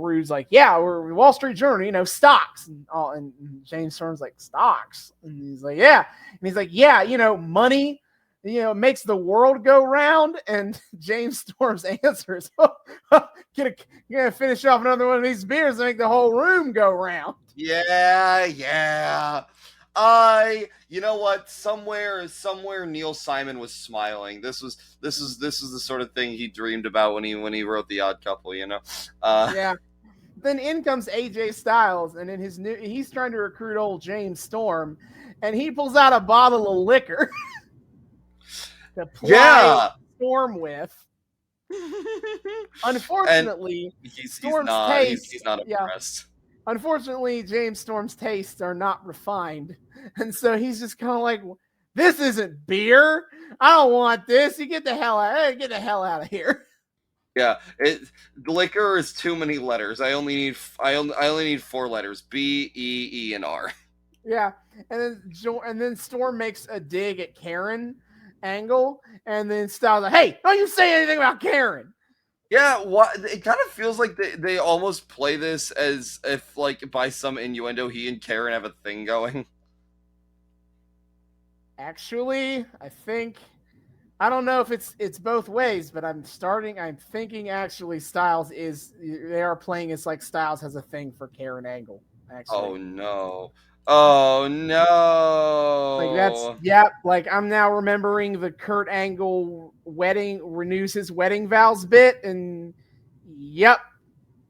Rude's like, yeah, we're Wall Street Journal, stocks, and James Storm's like, stocks, and he's like, yeah, and he's like, yeah, money, makes the world go round, and James Storm's answer is, you're gonna finish off another one of these beers and make the whole room go round. Yeah. You know what? Somewhere Neil Simon was smiling. This was the sort of thing he dreamed about when he wrote The Odd Couple. Yeah. Then in comes AJ Styles, and he's trying to recruit old James Storm, and he pulls out a bottle of liquor to ply Storm with. Unfortunately, he's not impressed. Unfortunately, James Storm's tastes are not refined. And so he's just kind of like, this isn't beer. I don't want this. You get the hell out of here. Yeah, liquor is too many letters. I only need 4 letters: B, E, E, and R. Yeah, and then Storm makes a dig at Karen Angle, and then Styles like, "Hey, don't you say anything about Karen." Yeah, what it kind of feels like they almost play this as if like by some innuendo he and Karen have a thing going. Actually, I don't know if it's both ways, but I'm thinking actually they are playing as like Styles has a thing for Karen Angle. Actually, Oh no. Oh like no. like I'm now remembering the Kurt Angle wedding renews his wedding vows bit, and yep,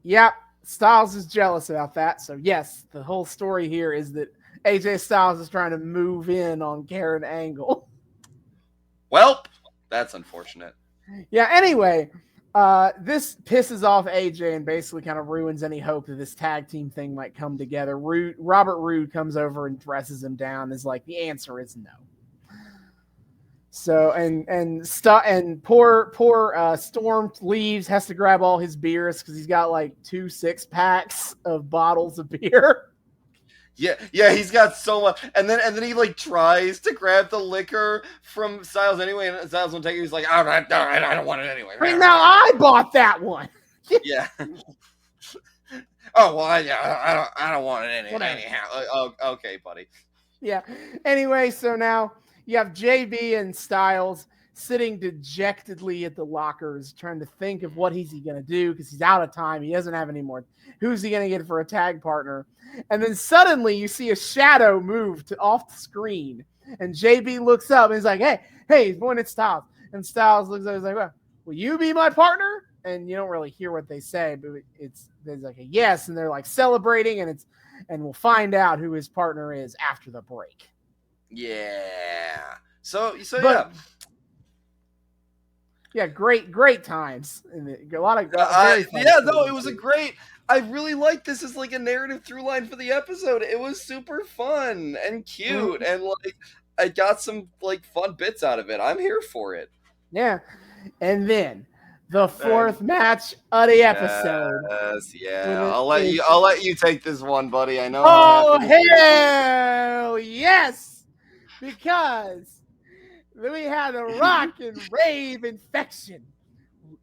yep, Styles is jealous about that. So yes, the whole story here is that AJ Styles is trying to move in on Karen Angle. Welp, that's unfortunate. Yeah, anyway, this pisses off AJ and basically kind of ruins any hope that this tag team thing might come together. Robert Roode comes over and dresses him down. Is like, the answer is no. So and poor Storm leaves, has to grab all his beers because he's got like 2 6-packs of bottles of beer. Yeah, he's got so much, and then he like tries to grab the liquor from Styles anyway, and Styles won't take it. He's like, all right, I don't want it anyway. I mean, now I bought that one. Yeah. Oh well, yeah, I don't want it anyhow. Okay, buddy. Yeah. Anyway, so now you have JB and Styles sitting dejectedly at the lockers, trying to think of what he's going to do because he's out of time. He doesn't have any more. Who's he going to get for a tag partner? And then suddenly you see a shadow move off the screen, and JB looks up and he's like, "Hey, he's pointing at Styles." And Styles looks up and he's like, "Well, will you be my partner?" And you don't really hear what they say, but there's like a yes, and they're like celebrating, and we'll find out who his partner is after the break. Yeah. Yeah. Yeah, great times. A lot of it was a great. I really like this as like a narrative through line for the episode. It was super fun and cute, and like I got some like fun bits out of it. I'm here for it. Yeah, and then the fourth match of the episode. Yes, yeah. I'll let you take this one, buddy. I know. Oh hell yes! Because we had a rock and rave infection.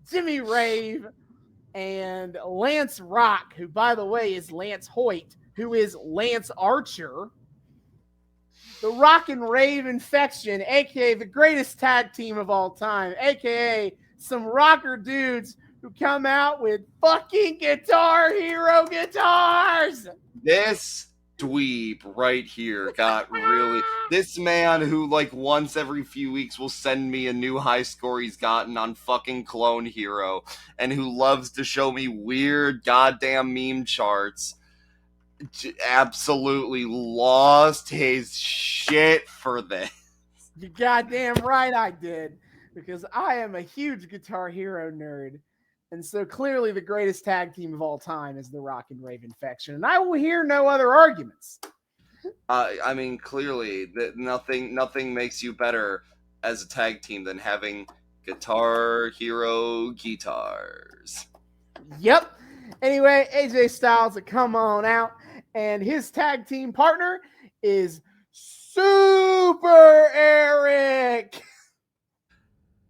Jimmy Rave and Lance Rock, who by the way is Lance Hoyt, who is Lance Archer. The Rock and Rave infection, aka the greatest tag team of all time, aka some rocker dudes who come out with fucking Guitar Hero guitars. This dweeb right here got really. This man who like once every few weeks will send me a new high score he's gotten on fucking Clone Hero, and who loves to show me weird goddamn meme charts, absolutely lost his shit for this. You goddamn right I did, because I am a huge Guitar Hero nerd. And so clearly the greatest tag team of all time is the Rock and Rave infection. And I will hear no other arguments. I mean, clearly that nothing makes you better as a tag team than having Guitar Hero guitars. Yep. Anyway, AJ Styles will come on out, and his tag team partner is Super Eric.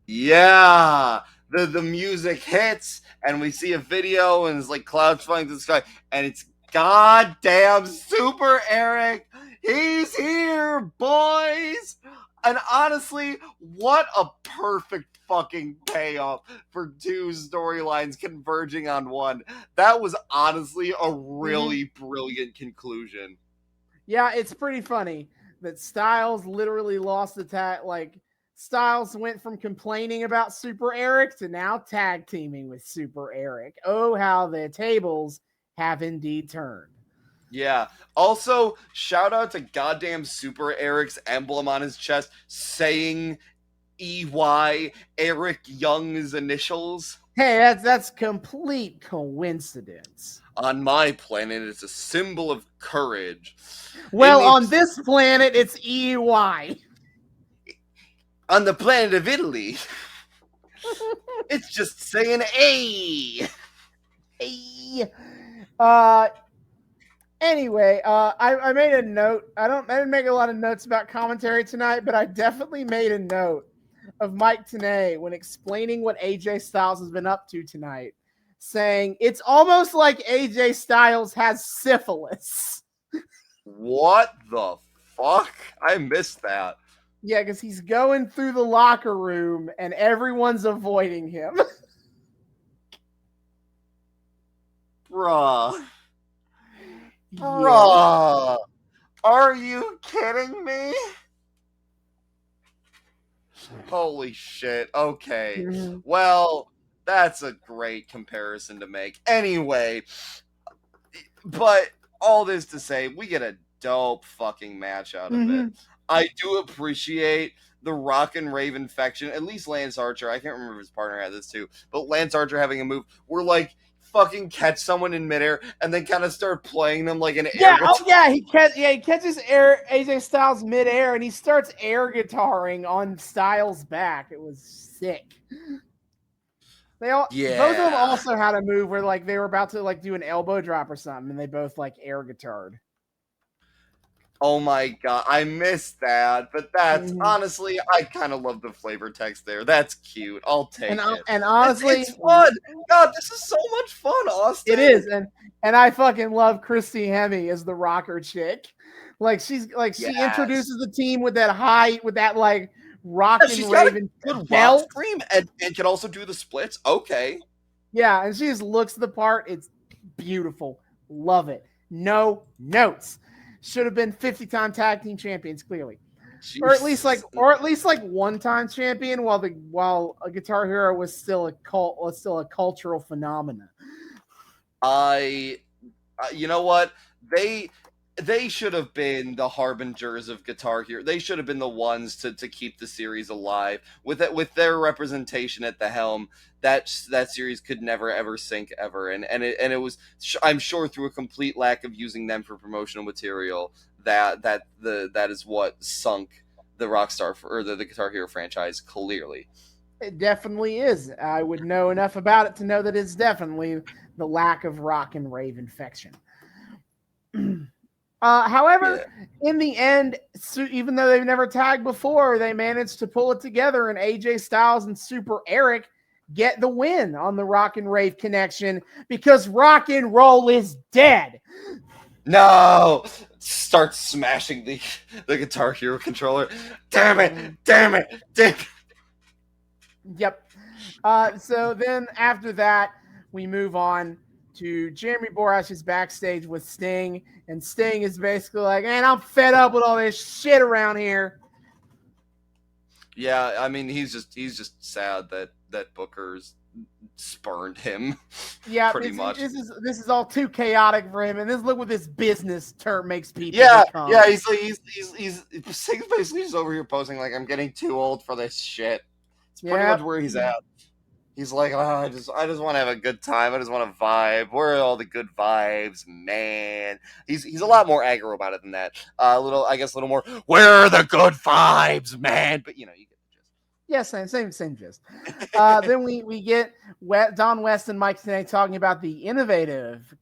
Yeah. The music hits, and we see a video, and it's like clouds flying through the sky, and it's goddamn Super Eric. He's here, boys. And honestly, what a perfect fucking payoff for 2 storylines converging on one. That was honestly a really brilliant conclusion. Yeah, it's pretty funny that Styles literally lost the tag. Like, Styles went from complaining about Super Eric to now tag teaming with Super Eric. Oh, how the tables have indeed turned. Yeah. Also, shout out to goddamn Super Eric's emblem on his chest saying EY, Eric Young's initials. Hey, that's complete coincidence. On my planet, it's a symbol of courage. Well, on this planet, it's EY. On the planet of Italy, It's just saying "a." Hey. Anyway, I made a note. I didn't make a lot of notes about commentary tonight, but I definitely made a note of Mike Tenay when explaining what AJ Styles has been up to tonight, saying it's almost like AJ Styles has syphilis. What the fuck? I missed that. Yeah, because he's going through the locker room and everyone's avoiding him. Bruh. Yeah. Bruh. Are you kidding me? Holy shit. Okay. Mhm. Well, that's a great comparison to make. Anyway, but all this to say, we get a dope fucking match out of it. I do appreciate the Rock and Raven faction, at least Lance Archer. I can't remember if his partner had this too, but Lance Archer having a move where like fucking catch someone in midair and then kind of start playing them like an air guitar. He catches AJ Styles midair and he starts air guitaring on Styles' back. It was sick. Both of them also had a move where like they were about to like do an elbow drop or something, and they both like air guitared. Oh my god, I missed that, but that's honestly, I kind of love the flavor text there. That's cute. I'll take it. And honestly, it's fun. God, this is so much fun, Austin. It is, and I fucking love Christy Hemme as the rocker chick. Like she introduces the team with that like rock and Raven good belt scream and can also do the splits. Okay. Yeah, and she just looks the part. It's beautiful. Love it. No notes. Should have been 50-time tag team champions, clearly. Jeez. Or at least like one-time champion while a Guitar Hero was still a cultural phenomenon. You know what? They should have been the harbingers of Guitar Hero. They should have been the ones to keep the series alive. With their representation at the helm, that series could never ever sink ever. And it was, I'm sure, through a complete lack of using them for promotional material that is what sunk the Rockstar or the Guitar Hero franchise clearly. It definitely is. I would know enough about it to know that it's definitely the lack of Rock and Raven infection. However, in the end, even though they've never tagged before, they managed to pull it together, and AJ Styles and Super Eric get the win on the Rock and Rave connection because rock and roll is dead. No! Start smashing the Guitar Hero controller. Damn it! Yep. So then after that, we move on to Jeremy Borash is backstage with Sting, and Sting is basically like, man, I'm fed up with all this shit around here. Yeah, I mean, he's just sad that Booker's spurned him. Yeah, pretty much. This is all too chaotic for him, and look what this business term makes people. Become. Yeah, he's Sting's basically just over here posing like, I'm getting too old for this shit. It's pretty much where he's at. He's like, oh, I just want to have a good time. I just want to vibe. Where are all the good vibes, man? He's a lot more aggro about it than that. A little more. Where are the good vibes, man? But you get the gist. Yeah, same gist. Then we get Don West and Mike Tenay talking about the innovative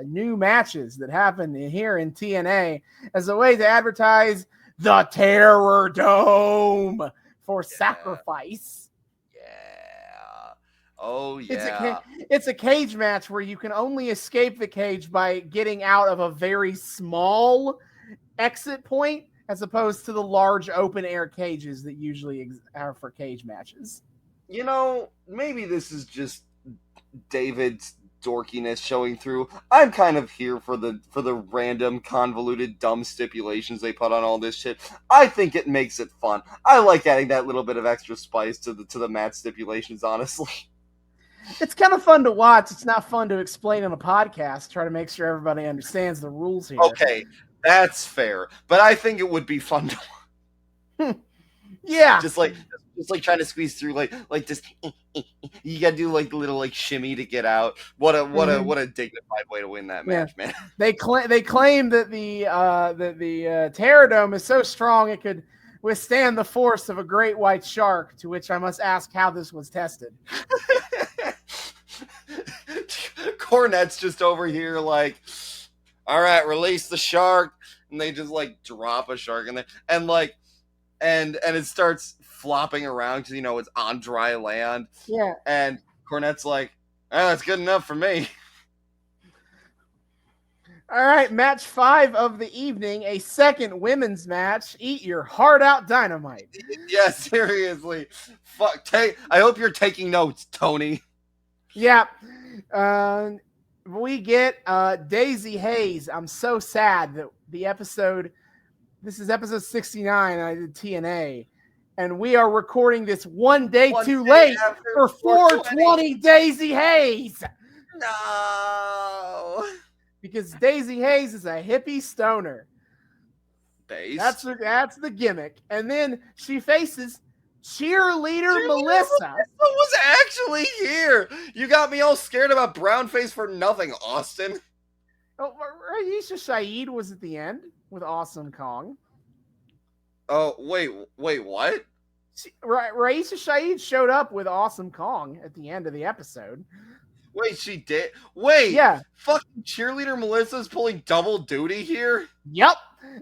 new matches that happen here in TNA as a way to advertise the Terror Dome for Sacrifice. Oh, yeah. It's a cage match where you can only escape the cage by getting out of a very small exit point as opposed to the large open air cages that usually are for cage matches. Maybe this is just David's dorkiness showing through. I'm kind of here for the random, convoluted, dumb stipulations they put on all this shit. I think it makes it fun. I like adding that little bit of extra spice to the match stipulations, honestly. It's kind of fun to watch. It's not fun to explain on a podcast. Try to make sure everybody understands the rules here. Okay, that's fair. But I think it would be fun to yeah. Just like trying to squeeze through like just you gotta do like the little like shimmy to get out. What a dignified way to win that match, man. They claim that the Terror Dome is so strong it could withstand the force of a great white shark, to which I must ask how this was tested. Cornette's just over here like, all right, release the shark. And they just like drop a shark in there. And like, and it starts flopping around because, it's on dry land. Yeah. And Cornette's like, that's good enough for me. All right, match 5 of the evening, a second women's match. Eat your heart out, Dynamite. Yeah, seriously. Fuck. I hope you're taking notes, Tony. Yeah. We get Daisy Hayes. I'm so sad that this is episode 69, I did TNA, and we are recording this one day too late for 420 Daisy Hayes. No. Because Daisy Hayes is a hippie stoner. That's the gimmick. And then she faces cheerleader Melissa. Was actually here. You got me all scared about brownface for nothing, Austin. Oh, Raisha Shaheed was at the end with Awesome Kong. Oh, wait, what? Raisha Shaheed showed up with Awesome Kong at the end of the episode. Wait, she did? Wait, yeah. Fucking cheerleader Melissa's pulling double duty here? Yep.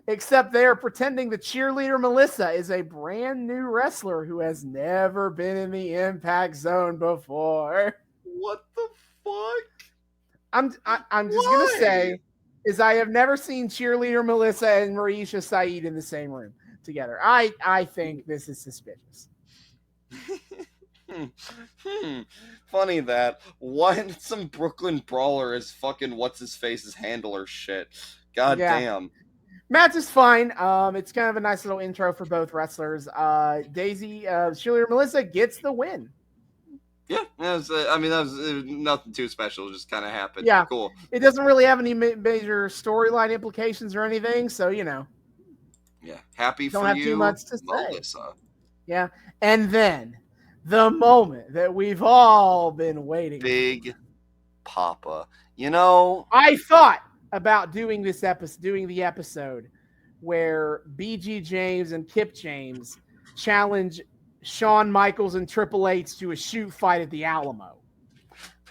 Except they are pretending the cheerleader Melissa is a brand new wrestler who has never been in the Impact Zone before. What the fuck? I'm just going to say is I have never seen cheerleader Melissa and Marisha Saeed in the same room together. I think this is suspicious. Funny that some Brooklyn brawler is fucking what's-his-face's handler shit. God damn. Match is fine. It's kind of a nice little intro for both wrestlers. Cheerleader Melissa gets the win. Yeah, that was nothing too special. It just kind of happened. Yeah, cool. It doesn't really have any major storyline implications or anything, so Yeah, happy for you. Don't have too much to say. Melissa. Yeah, and then the moment that we've all been waiting. Big Papa. I thought about doing the episode where BG James and Kip James challenge Shawn Michaels and Triple H to a shoot fight at the Alamo.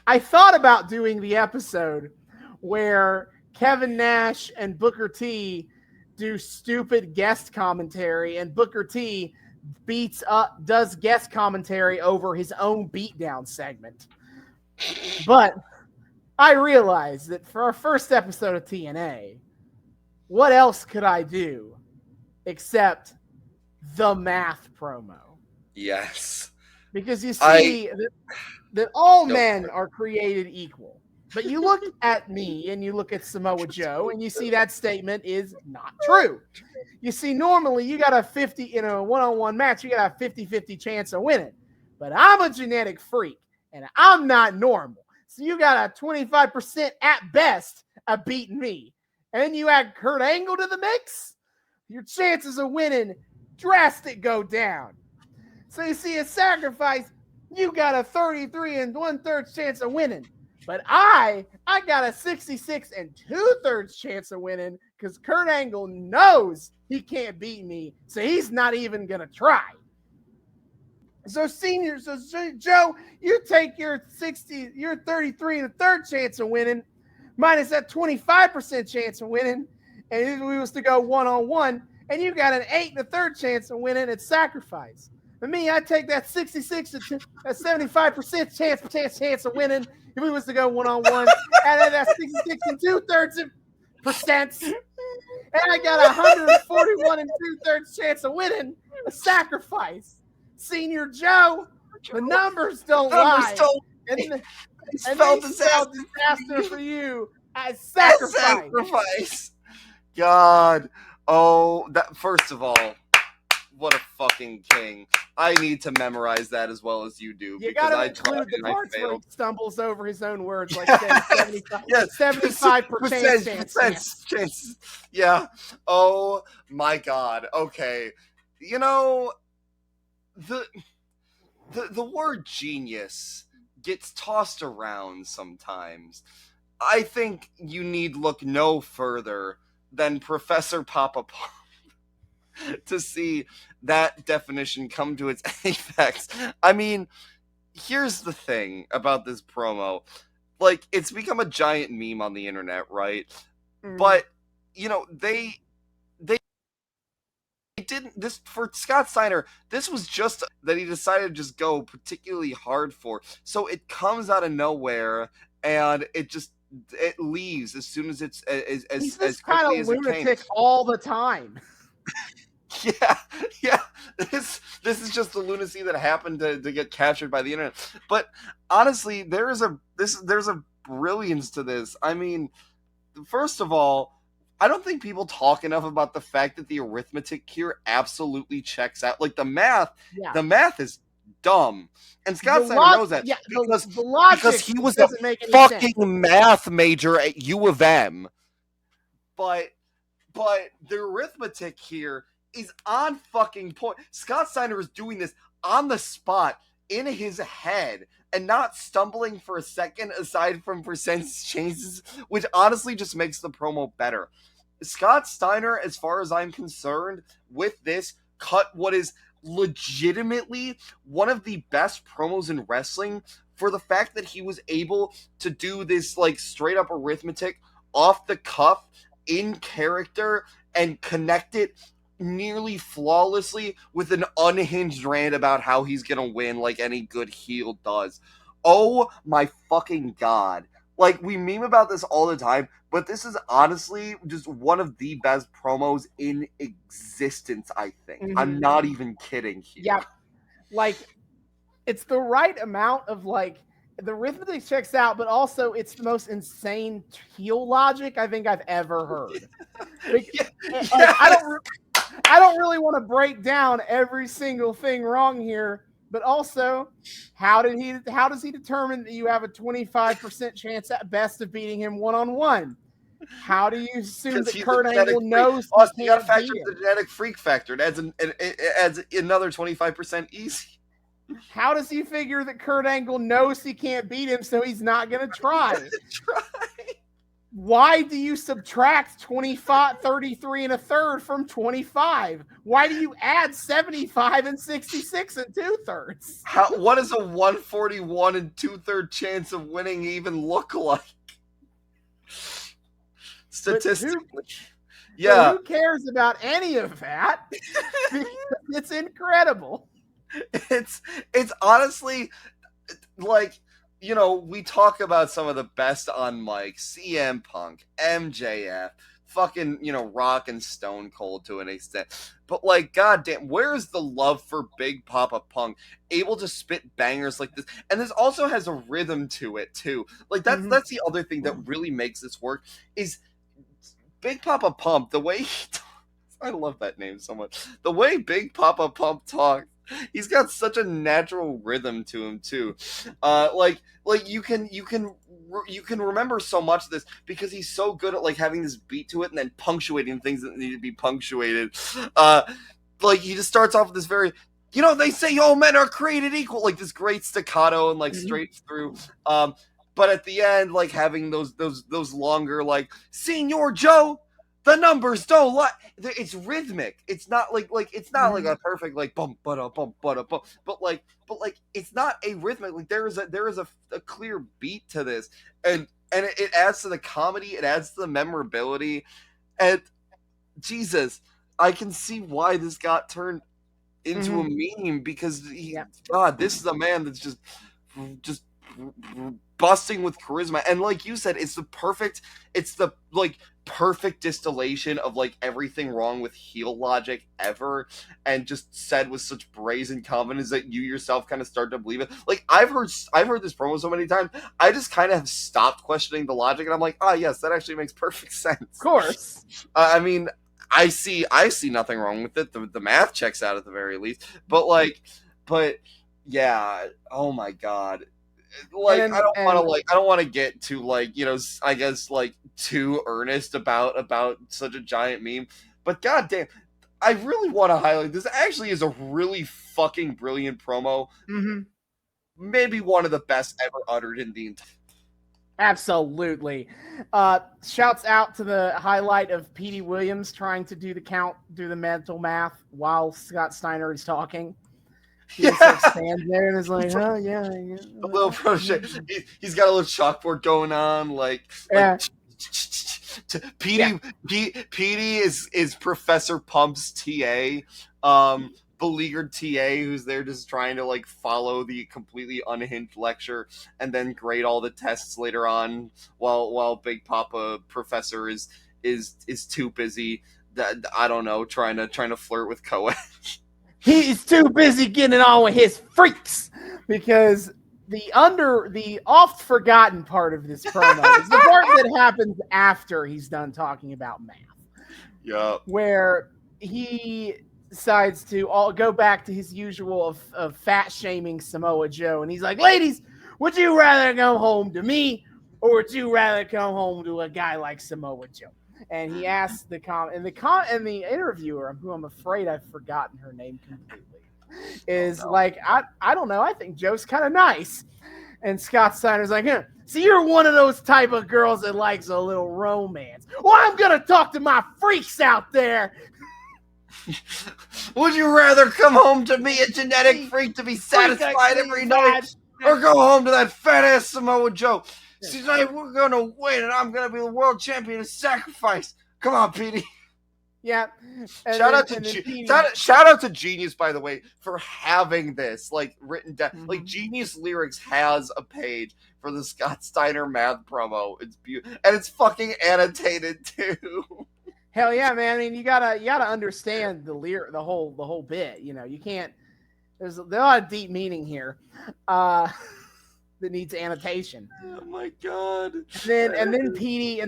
I thought about doing the episode where Kevin Nash and Booker T do stupid guest commentary, and Booker T does guest commentary over his own beatdown segment. But I realized that for our first episode of TNA, what else could I do except the math promo? Yes. Because you see that all men are created equal. But you look at me and you look at Samoa Joe and you see that statement is not true. You see, normally you got in a one-on-one match, you got a 50-50 chance of winning. But I'm a genetic freak and I'm not normal. So you got a 25% at best of beating me. And then you add Kurt Angle to the mix, your chances of winning drastic go down. So you see, a sacrifice, you got a 33 1/3 chance of winning. But I got a 66 2/3 chance of winning because Kurt Angle knows he can't beat me, so he's not even going to try. So Joe, you take your 33 1/3 chance of winning, minus that 25% chance of winning, and if we was to go one-on-one, and you got an 8 1/3 chance of winning at sacrifice. For me, I take that 66 to 75% chance of winning if we was to go one-on-one, and then that 66 2/3%, and I got 141 2/3 chance of winning a sacrifice. Senior Joe, the numbers don't lie. And they spelled disaster for you as sacrifice. God. Oh, first of all, what a fucking king. I need to memorize that as well as you do. You got to include the parts where he stumbles over his own words, like 75% chance. Yeah. Oh, my God. Okay. The word genius gets tossed around sometimes. I think you need look no further than Professor Papa Pump. to see that definition come to its apex. I mean, here's the thing about this promo. Like, it's become a giant meme on the internet, right? But, you know, they didn't, this, for Scott Steiner, this was just that he decided to just go particularly hard for. So it comes out of nowhere, and it leaves as soon as it's He's as this kind quickly of as it came. lunatic all the time. Yeah. This is just the lunacy that happened to get captured by the internet. But honestly, there's a brilliance to this. I mean, first of all, I don't think people talk enough about the fact that the arithmetic here absolutely checks out. Like, the math is dumb, and Scott Steiner knows that because he was a fucking math major at U of M. But the arithmetic here is on fucking point. Scott Steiner is doing this on the spot in his head and not stumbling for a second aside from percentage changes, which honestly just makes the promo better. Scott Steiner, as far as I'm concerned, with this, cut what is legitimately one of the best promos in wrestling for the fact that he was able to do this, like, straight up arithmetic off the cuff in character and connect it nearly flawlessly with an unhinged rant about how he's gonna win like any good heel does. Oh my fucking god. Like, we meme about this all the time, but this is honestly just one of the best promos in existence, I think. I'm not even kidding here. Yeah. Like, it's the right amount of, like, the arithmetic checks out, but also it's the most insane heel logic I think I've ever heard. Like, I don't really want to break down every single thing wrong here, but also, how does he determine that you have a 25% chance at best of beating him one-on-one? How do you assume that Kurt Angle knows you got to factor in the genetic freak factor? It adds another 25% easy. How does he figure that Kurt Angle knows he can't beat him, so he's not going to try? Why do you subtract 33 and a third from 25? Why do you add 75 and 66 and 2/3? What does a 141 and 2/3 chance of winning even look like? Statistically. Yeah. Who cares about any of that? It's incredible. It's honestly, like, you know, we talk about some of the best on mic, CM Punk, MJF, fucking, you know, Rock and Stone Cold to an extent. But, like, goddamn, where is the love for Big Papa Punk, able to spit bangers like this? And this also has a rhythm to it, too. Like, that's the other thing that really makes this work, is Big Papa Pump, the way he talks. I love that name so much. The way Big Papa Pump talks, he's got such a natural rhythm to him too. Like you can remember so much of this because he's so good at, like, having this beat to it and then punctuating things that need to be punctuated. Like, he just starts off with this very, you know, they say all men are created equal, like this great staccato and, like, straight through. But at the end, like, having those longer, like, Senor Joe, the numbers don't lie. It's rhythmic. It's not like it's not like a perfect, like, bump, bump, bump, bump, bump. But like it's not a rhythmic. Like, there is a clear beat to this, and it adds to the comedy. It adds to the memorability, and Jesus, I can see why this got turned into a meme, because God, this is a man that's just busting with charisma, and like you said, it's the perfect distillation of, like, everything wrong with heel logic ever, and just said with such brazen confidence that you yourself kind of start to believe it. Like, I've heard this promo so many times, I just kind of have stopped questioning the logic, and I'm like, yes, that actually makes perfect sense. Of course. I mean, I see nothing wrong with it. The math checks out at the very least, but yeah, oh my god. Like, I don't want to get too, like, you know, I guess, like, too earnest about such a giant meme, but goddamn, I really want to highlight this. Actually is a really fucking brilliant promo. Maybe one of the best ever uttered in the entire. Absolutely. Shouts out to the highlight of Petey Williams trying to do the mental math while Scott Steiner is talking. He just like stands there and is like, "Oh yeah." A little protege. He's got a little chalkboard going on, like Petey is Professor Pump's TA, beleaguered TA who's there just trying to like follow the completely unhinged lecture and then grade all the tests later on while Big Papa Professor is too busy. I don't know, trying to flirt with Coed. He's too busy getting on with his freaks because the oft forgotten part of this promo is the part that happens after he's done talking about math. Yeah. Where he decides to go back to his usual of fat shaming Samoa Joe, and he's like, "Ladies, would you rather go home to me, or would you rather come home to a guy like Samoa Joe?" And he asked the interviewer, who I'm afraid I've forgotten her name completely, is like, I don't know, I think Joe's kind of nice. And Scott Steiner's like, so you're one of those type of girls that likes a little romance. Well, I'm going to talk to my freaks out there. Would you rather come home to me, a genetic freak, to be satisfied every night, or go home to that fat-ass Samoa Joe? Tonight we're going to win, and I'm going to be the world champion of sacrifice. Come on, Petey. Yeah. Shout out to Genius, by the way, for having this like written down. Mm-hmm. Like Genius Lyrics has a page for the Scott Steiner math promo. It's beautiful, and it's fucking annotated too. Hell yeah, man! I mean, you gotta understand the whole bit. You know, you can't. There's a lot of deep meaning here. That needs annotation. Oh my god! And then Petey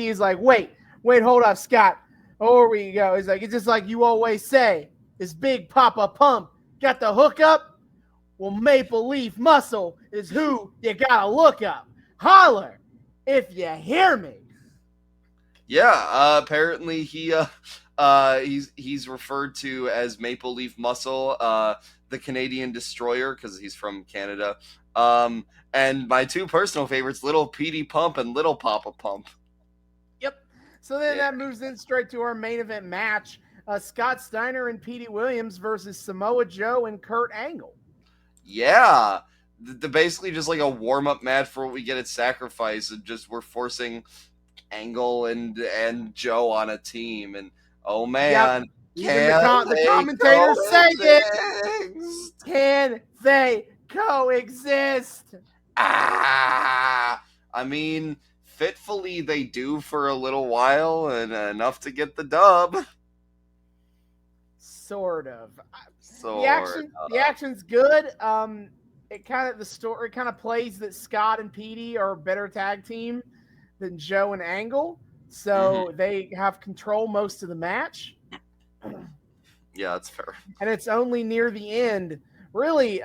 is like, wait, hold up, Scott. Over we go. He's like, it's just like you always say. Is Big Papa Pump got the hookup? Well, Maple Leaf Muscle is who you gotta look up. Holler if you hear me. Yeah, apparently he's referred to as Maple Leaf Muscle, the Canadian Destroyer, because he's from Canada. And my two personal favorites, Little Petey Pump and Little Papa Pump. Yep. So then that moves in straight to our main event match. Scott Steiner and Petey Williams versus Samoa Joe and Kurt Angle. Yeah. The basically just like a warm-up match for what we get at Sacrifice. And just we're forcing Angle and Joe on a team. And, oh, man. Yep. The commentators say it. Can they coexist? I mean, fitfully they do for a little while, and enough to get the dub. Sort of. The action's good. The story kind of plays that Scott and Petey are a better tag team than Joe and Angle, so they have control most of the match. Yeah, that's fair. And it's only near the end, really.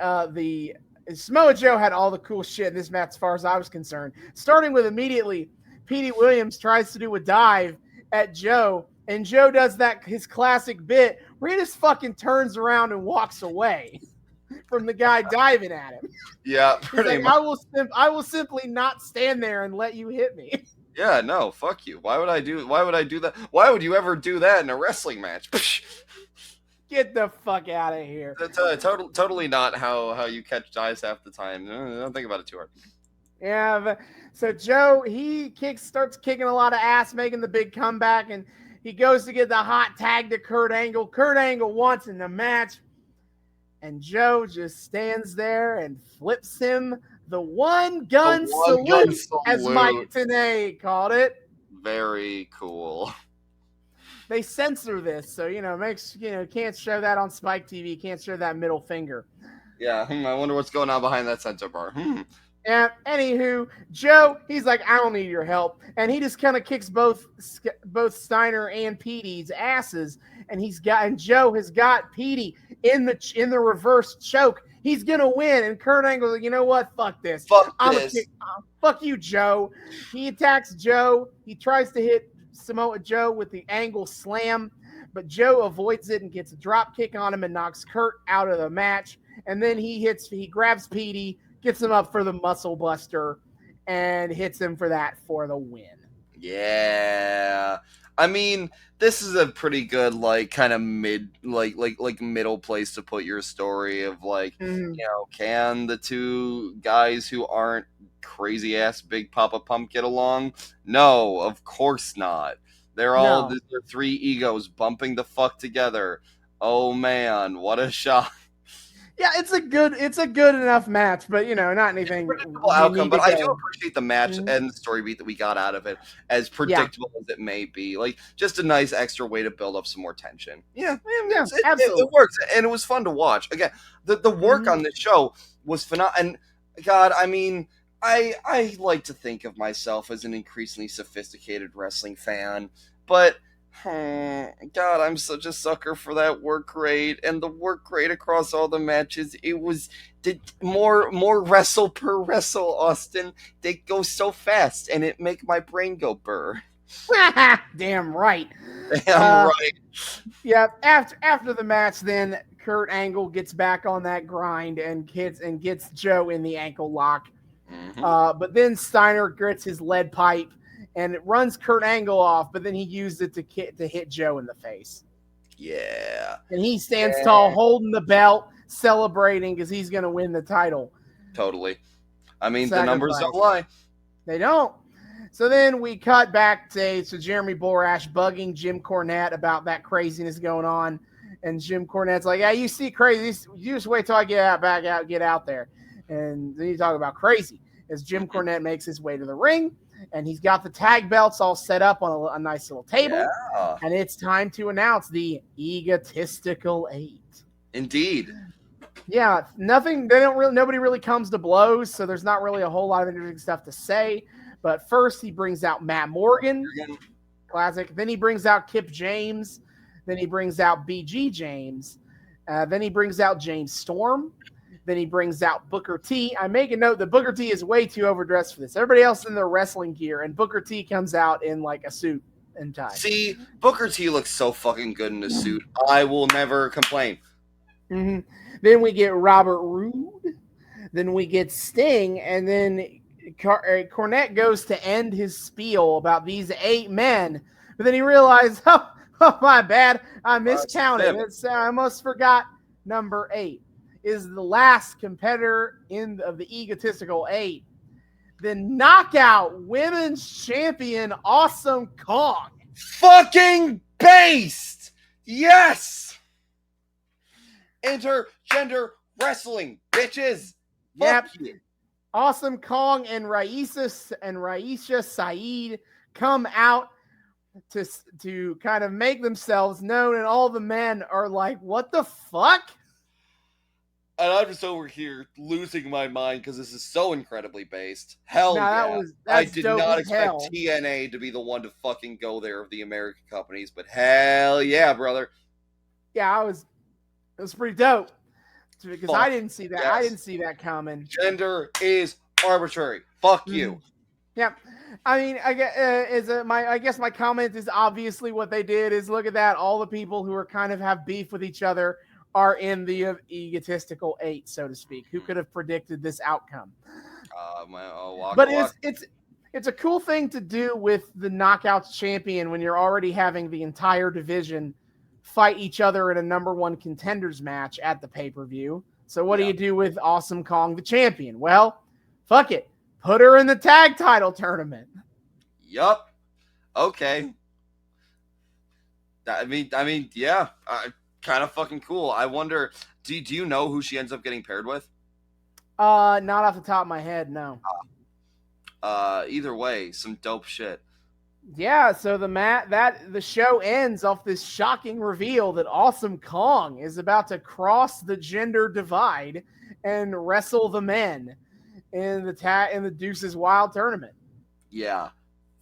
Samoa Joe had all the cool shit in this match as far as I was concerned. Starting with immediately, Petey Williams tries to do a dive at Joe, and Joe does his classic bit where he just fucking turns around and walks away from the guy diving at him. Yeah, pretty much. I will simply not stand there and let you hit me. Yeah, no, fuck you. Why would I do that? Why would you ever do that in a wrestling match? Get the fuck out of here. That's totally not how you catch dives half the time. Don't think about it too hard. Yeah, so Joe, he starts kicking a lot of ass, making the big comeback, and he goes to get the hot tag to Kurt Angle. Kurt Angle wants in the match, and Joe just stands there and flips him the one-gun salute, as Mike TNA called it. Very cool. They censor this, so can't show that on Spike TV. Can't show that middle finger. Yeah, I wonder what's going on behind that censor bar. And anywho, Joe, he's like, I don't need your help, and he just kind of kicks both Steiner and Petey's asses, and Joe has got Petey in the reverse choke. He's gonna win, and Kurt Angle's like, you know what? Fuck this. Fuck you, Joe. He attacks Joe. He tries to hit Samoa Joe with the Angle slam, but Joe avoids it and gets a drop kick on him and knocks Kurt out of the match. And then he grabs Petey, gets him up for the muscle buster, and hits him for the win. Yeah. I mean, this is a pretty good, like, kind of middle place to put your story of, like, can the two guys who aren't crazy ass Big Papa Pump get along? No, of course not. They're three egos bumping the fuck together. Oh man, what a shock. Yeah, it's a good enough match, but not anything. Predictable outcome, but I do appreciate the match and the story beat that we got out of it, as predictable as it may be. Like, just a nice extra way to build up some more tension. Absolutely. It works, and it was fun to watch. Again, the work on this show was phenomenal. And God, I mean, I like to think of myself as an increasingly sophisticated wrestling fan, but God, I'm such a sucker for that work rate, and the work rate across all the matches. It was more wrestle per wrestle, Austin. They go so fast, and it make my brain go burr. Damn right. Damn right. Yeah. After the match, then Kurt Angle gets back on that grind and gets Joe in the ankle lock. But then Steiner grits his lead pipe. And it runs Kurt Angle off, but then he used it to hit Joe in the face. Yeah. And he stands tall, holding the belt, celebrating because he's going to win the title. Totally. I mean, the numbers don't lie. They don't. So then we cut back to Jeremy Borash bugging Jim Cornette about that craziness going on. And Jim Cornette's like, yeah, you see crazy. You just wait till I get out there. And then you talk about crazy. As Jim Cornette makes his way to the ring. And he's got the tag belts all set up on a nice little table. Yeah. And it's time to announce the Egotistical 8. Indeed. Yeah, nobody really comes to blows, so there's not really a whole lot of interesting stuff to say. But first he brings out Matt Morgan. Classic. Then he brings out Kip James. Then he brings out BG James. Then he brings out James Storm. Then he brings out Booker T. I make a note that Booker T is way too overdressed for this. Everybody else in their wrestling gear, and Booker T comes out in like a suit and tie. See, Booker T looks so fucking good in a suit. I will never complain. Mm-hmm. Then we get Robert Roode. Then we get Sting, and then Cornette goes to end his spiel about these 8 men. But then he realized, oh my bad, I miscounted. I almost forgot number 8. Is the last competitor of the Egotistical 8, the Knockout Women's Champion Awesome Kong. Fucking based! Yes! Intergender wrestling, bitches! Yep. Awesome Kong and Raisha Saeed come out to kind of make themselves known, and all the men are like, what the fuck? And I'm just over here losing my mind because this is so incredibly based. Hell yeah. I did not expect TNA to be the one to fucking go there of the American companies, but hell yeah, brother. Yeah, it was pretty dope. Because I didn't see that. Yes. I didn't see that coming. Gender is arbitrary. Fuck you. Yeah. I mean, I guess my comment is obviously what they did is look at that. All the people who are kind of have beef with each other are in the Egotistical 8, so to speak. Who could have predicted this outcome? It's a cool thing to do with the Knockouts champion when you're already having the entire division fight each other in a number 1 contenders match at the pay-per-view. So what do you do with Awesome Kong, the champion? Well, fuck it. Put her in the tag title tournament. Yup. Okay. I mean, yeah. Kind of fucking cool. I wonder, do you know who she ends up getting paired with? Not off the top of my head, no. Either way, some dope shit. Yeah, so the show ends off this shocking reveal that Awesome Kong is about to cross the gender divide and wrestle the men in the Deuces Wild tournament. Yeah.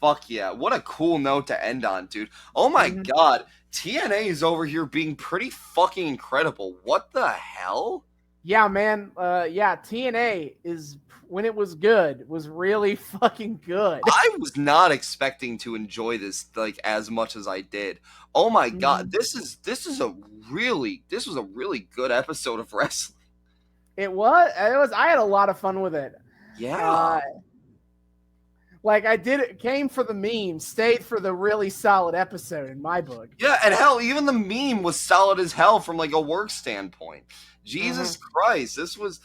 Fuck yeah. What a cool note to end on, dude. Oh my god. TNA is over here being pretty fucking incredible. What the hell? Yeah, man. TNA is, when it was good, was really fucking good. I was not expecting to enjoy this like as much as I did. Oh my god, this was a really good episode of wrestling. It was. I had a lot of fun with it. Yeah. Like came for the meme, stayed for the really solid episode in my book. Yeah, and hell, even the meme was solid as hell from like a work standpoint. Jesus Christ, this was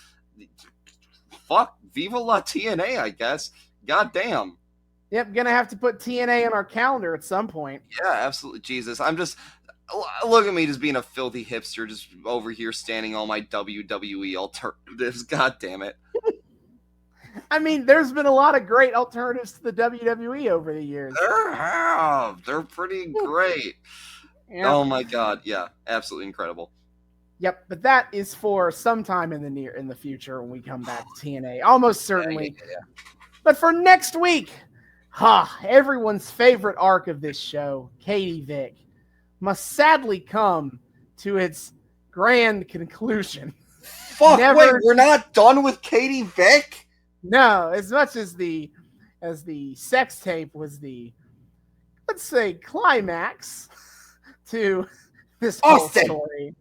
fuck Viva La TNA, I guess. God damn. Yep, gonna have to put TNA on our calendar at some point. Yeah, absolutely. Jesus, I'm just look at me just being a filthy hipster, just over here standing all my WWE alternatives. God damn it. I mean, there's been a lot of great alternatives to the WWE over the years. They're pretty great. Yep. Oh my god, yeah, absolutely incredible. Yep, but that is for sometime in the future when we come back to TNA, almost certainly. Yeah. But for next week, everyone's favorite arc of this show, Katie Vick, must sadly come to its grand conclusion. Fuck, wait, we're not done with Katie Vick? No, as much as the sex tape was the, let's say, climax to this whole story,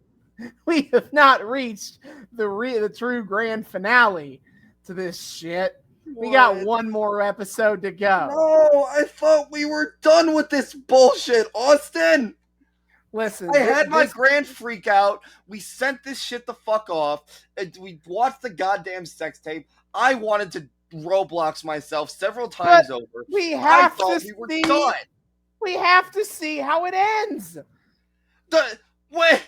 we have not reached the true grand finale to this shit. We got one more episode to go. No, I thought we were done with this bullshit, Austin. Listen, I had my grand freak out. We sent this shit the fuck off. And we watched the goddamn sex tape. I wanted to Roblox myself several times over. We have to see. We have to see how it ends. What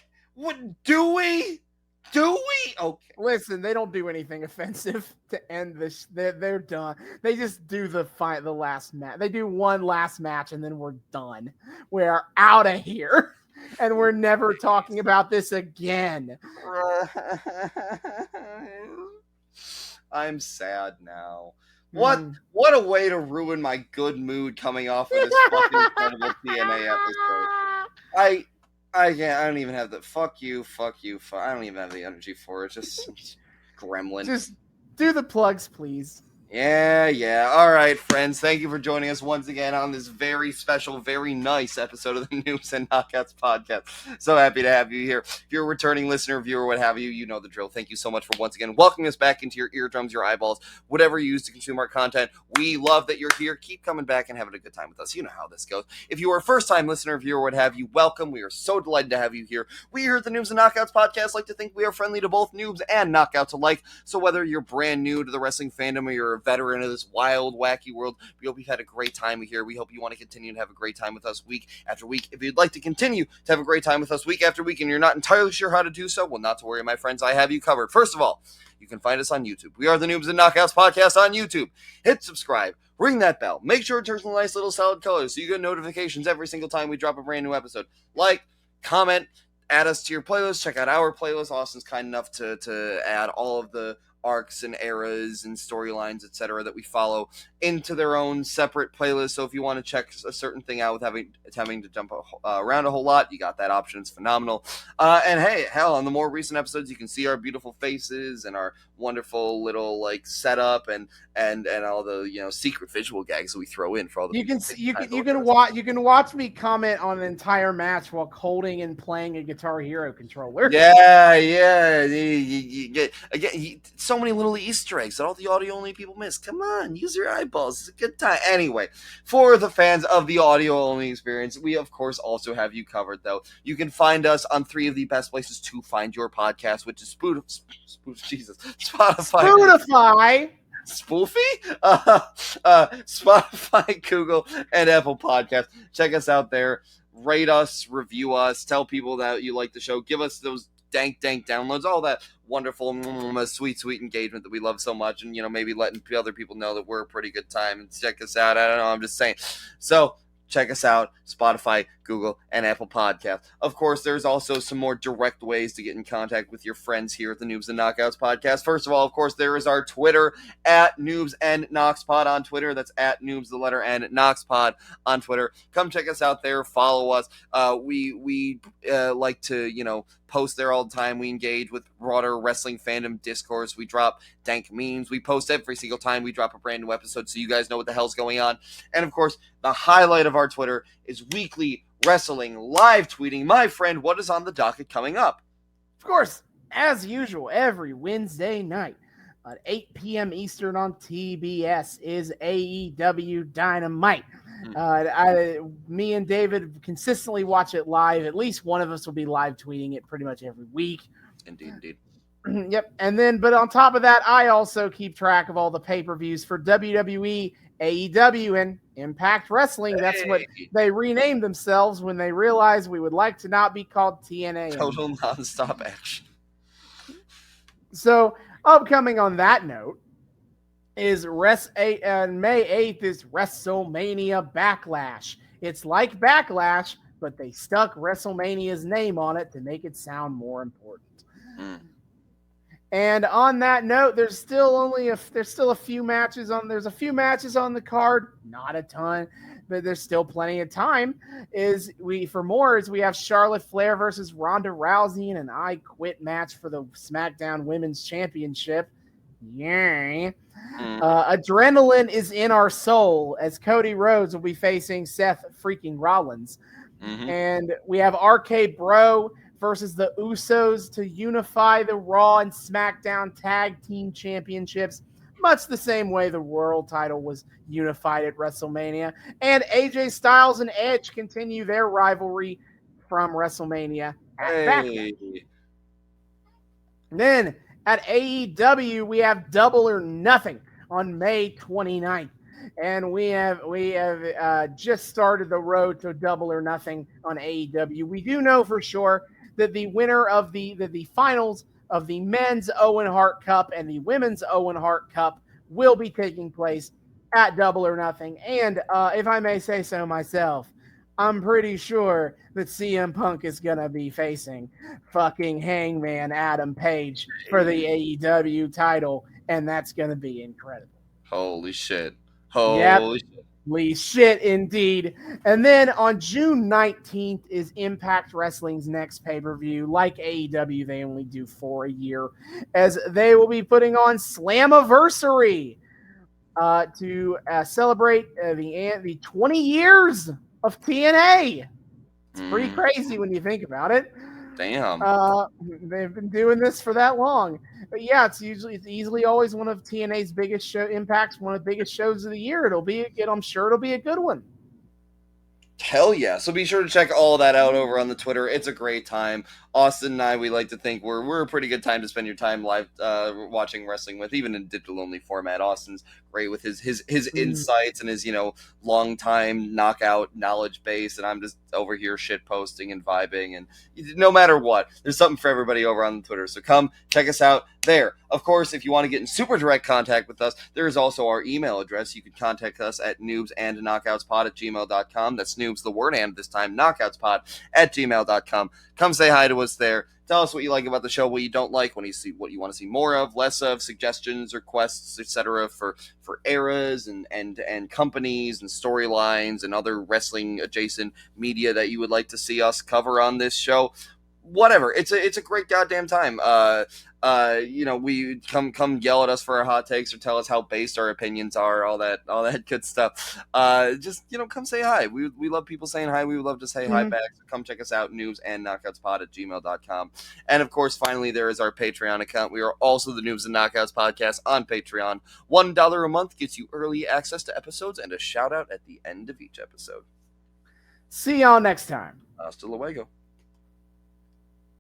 do we? Do we? Okay. Listen, they don't do anything offensive to end this. They're done. They just do the last match. They do one last match and then we're done. We're out of here. And we're never talking about this again. I'm sad now. What a way to ruin my good mood coming off of this fucking incredible TNA episode. I don't even have the fuck you. I don't even have the energy for it. Just gremlin. Just do the plugs, please. Yeah. All right, friends. Thank you for joining us once again on this very special, very nice episode of the Noobs and Knockouts Podcast. So happy to have you here. If you're a returning listener, viewer, what have you, you know the drill. Thank you so much for once again welcoming us back into your eardrums, your eyeballs, whatever you use to consume our content. We love that you're here. Keep coming back and having a good time with us. You know how this goes. If you are a first-time listener, viewer, what have you, welcome. We are so delighted to have you here. We here at the Noobs and Knockouts Podcast like to think we are friendly to both noobs and knockouts alike. So whether you're brand new to the wrestling fandom or you're a veteran of this wild, wacky world, we hope you've had a great time here. We hope you want to continue to have a great time with us week after week. If you'd like to continue to have a great time with us week after week and you're not entirely sure how to do so, well, not to worry, my friends, I have you covered. First of all, you can find us on YouTube. We are the Noobs and Knockouts Podcast on YouTube. Hit subscribe. Ring that bell. Make sure it turns the nice little solid colors so you get notifications every single time we drop a brand new episode. Like, comment, add us to your playlist. Check out our playlist. Austin's kind enough to add all of the arcs and eras and storylines, etc., that we follow into their own separate playlist. So if you want to check a certain thing out without having to jump around a whole lot, you got that option. It's phenomenal. And hey, hell, on the more recent episodes, you can see our beautiful faces and our wonderful little like setup and all the secret visual gags that we throw in for all the. You can watch me comment on an entire match while holding and playing a Guitar Hero controller. Yeah. You get again. So many little Easter eggs that all the audio only people miss. Come on, use your eyeballs. It's a good time. Anyway, for the fans of the audio only experience, we of course also have you covered. Though you can find us on 3 of the best places to find your podcast, which is Spotify. Spotify, Google, and Apple Podcasts. Check us out there. Rate us, review us, tell people that you like the show. Give us those dank downloads, all that wonderful, sweet engagement that we love so much, and maybe letting other people know that we're a pretty good time and check us out. I don't know, I'm just saying. So check us out, Spotify, Google, and Apple Podcasts. Of course, there's also some more direct ways to get in contact with your friends here at the Noobs and Knockouts Podcast. First of all, of course, there is our Twitter, at Noobs and Knoxpod on Twitter. That's at Noobs, the letter N, Knoxpod on Twitter. Come check us out there. Follow us. We like to, post there all the time. We engage with broader wrestling fandom discourse. We drop dank memes. We post every single time we drop a brand new episode so you guys know what the hell's going on. And, of course, the highlight of our Twitter is weekly wrestling live tweeting. My friend, what is on the docket coming up? Of course, as usual, every Wednesday night, at 8 p.m. Eastern on TBS is AEW Dynamite. Me and David consistently watch it live. At least one of us will be live tweeting it pretty much every week. Indeed. Yep. And then, but on top of that, I also keep track of all the pay-per-views for WWE, AEW, and Impact Wrestling. That's what they renamed themselves when they realized we would like to not be called TNA. Total Nonstop Action. So, upcoming on that note is May 8th is WrestleMania Backlash. It's like Backlash, but they stuck WrestleMania's name on it to make it sound more important. And on that note, there's still a few matches on. There's a few matches on the card, not a ton, but there's still plenty of time. We have Charlotte Flair versus Ronda Rousey in an I Quit match for the SmackDown Women's Championship. Yay! Adrenaline is in our soul as Cody Rhodes will be facing Seth freaking Rollins, and we have RK Bro versus the Usos to unify the Raw and SmackDown Tag Team Championships, much the same way the world title was unified at WrestleMania. And AJ Styles and Edge continue their rivalry from WrestleMania at Backlash. Then at AEW, we have Double or Nothing on May 29th. And we have just started the road to Double or Nothing on AEW. We do know for sure that the winner of the finals of the men's Owen Hart Cup and the women's Owen Hart Cup will be taking place at Double or Nothing. And if I may say so myself, I'm pretty sure that CM Punk is going to be facing fucking Hangman Adam Page for the AEW title, and that's going to be incredible. Holy shit. Holy shit, indeed. And then on June 19th is Impact Wrestling's next pay-per-view. Like AEW, they only do 4 a year, as they will be putting on Slammiversary to celebrate the 20 years of TNA. It's pretty crazy when you think about it. Damn. They've been doing this for that long. But yeah, it's easily always one of TNA's biggest show Impact's one of the biggest shows of the year. I'm sure it'll be a good one. Hell yeah. So be sure to check all that out over on the Twitter. It's a great time. Austin and I, we like to think we're a pretty good time to spend your time live watching wrestling with, even in digital only format. Austin's great with his insights and his, long time knockout knowledge base, and I'm just over here shit posting and vibing, and no matter what, there's something for everybody over on the Twitter. So come check us out there. Of course, if you want to get in super direct contact with us, there is also our email address. You can contact us at noobsandknockoutspod@gmail.com. That's noobs, the word and this time, knockoutspod@gmail.com. Come say hi to us there. Tell us what you like about the show, what you don't like, what you want to see more of, less of, suggestions, requests, etc. for eras and companies and storylines and other wrestling adjacent media that you would like to see us cover on this show. Whatever. It's a great goddamn time. We come yell at us for our hot takes or tell us how based our opinions are, all that good stuff. Just come say hi. We love people saying hi. We would love to say hi back. So come check us out, noobsandknockoutspod@gmail.com. And of course, finally, there is our Patreon account. We are also the Noobs and Knockouts Podcast on Patreon. $1 a month gets you early access to episodes and a shout out at the end of each episode. See y'all next time. Hasta luego.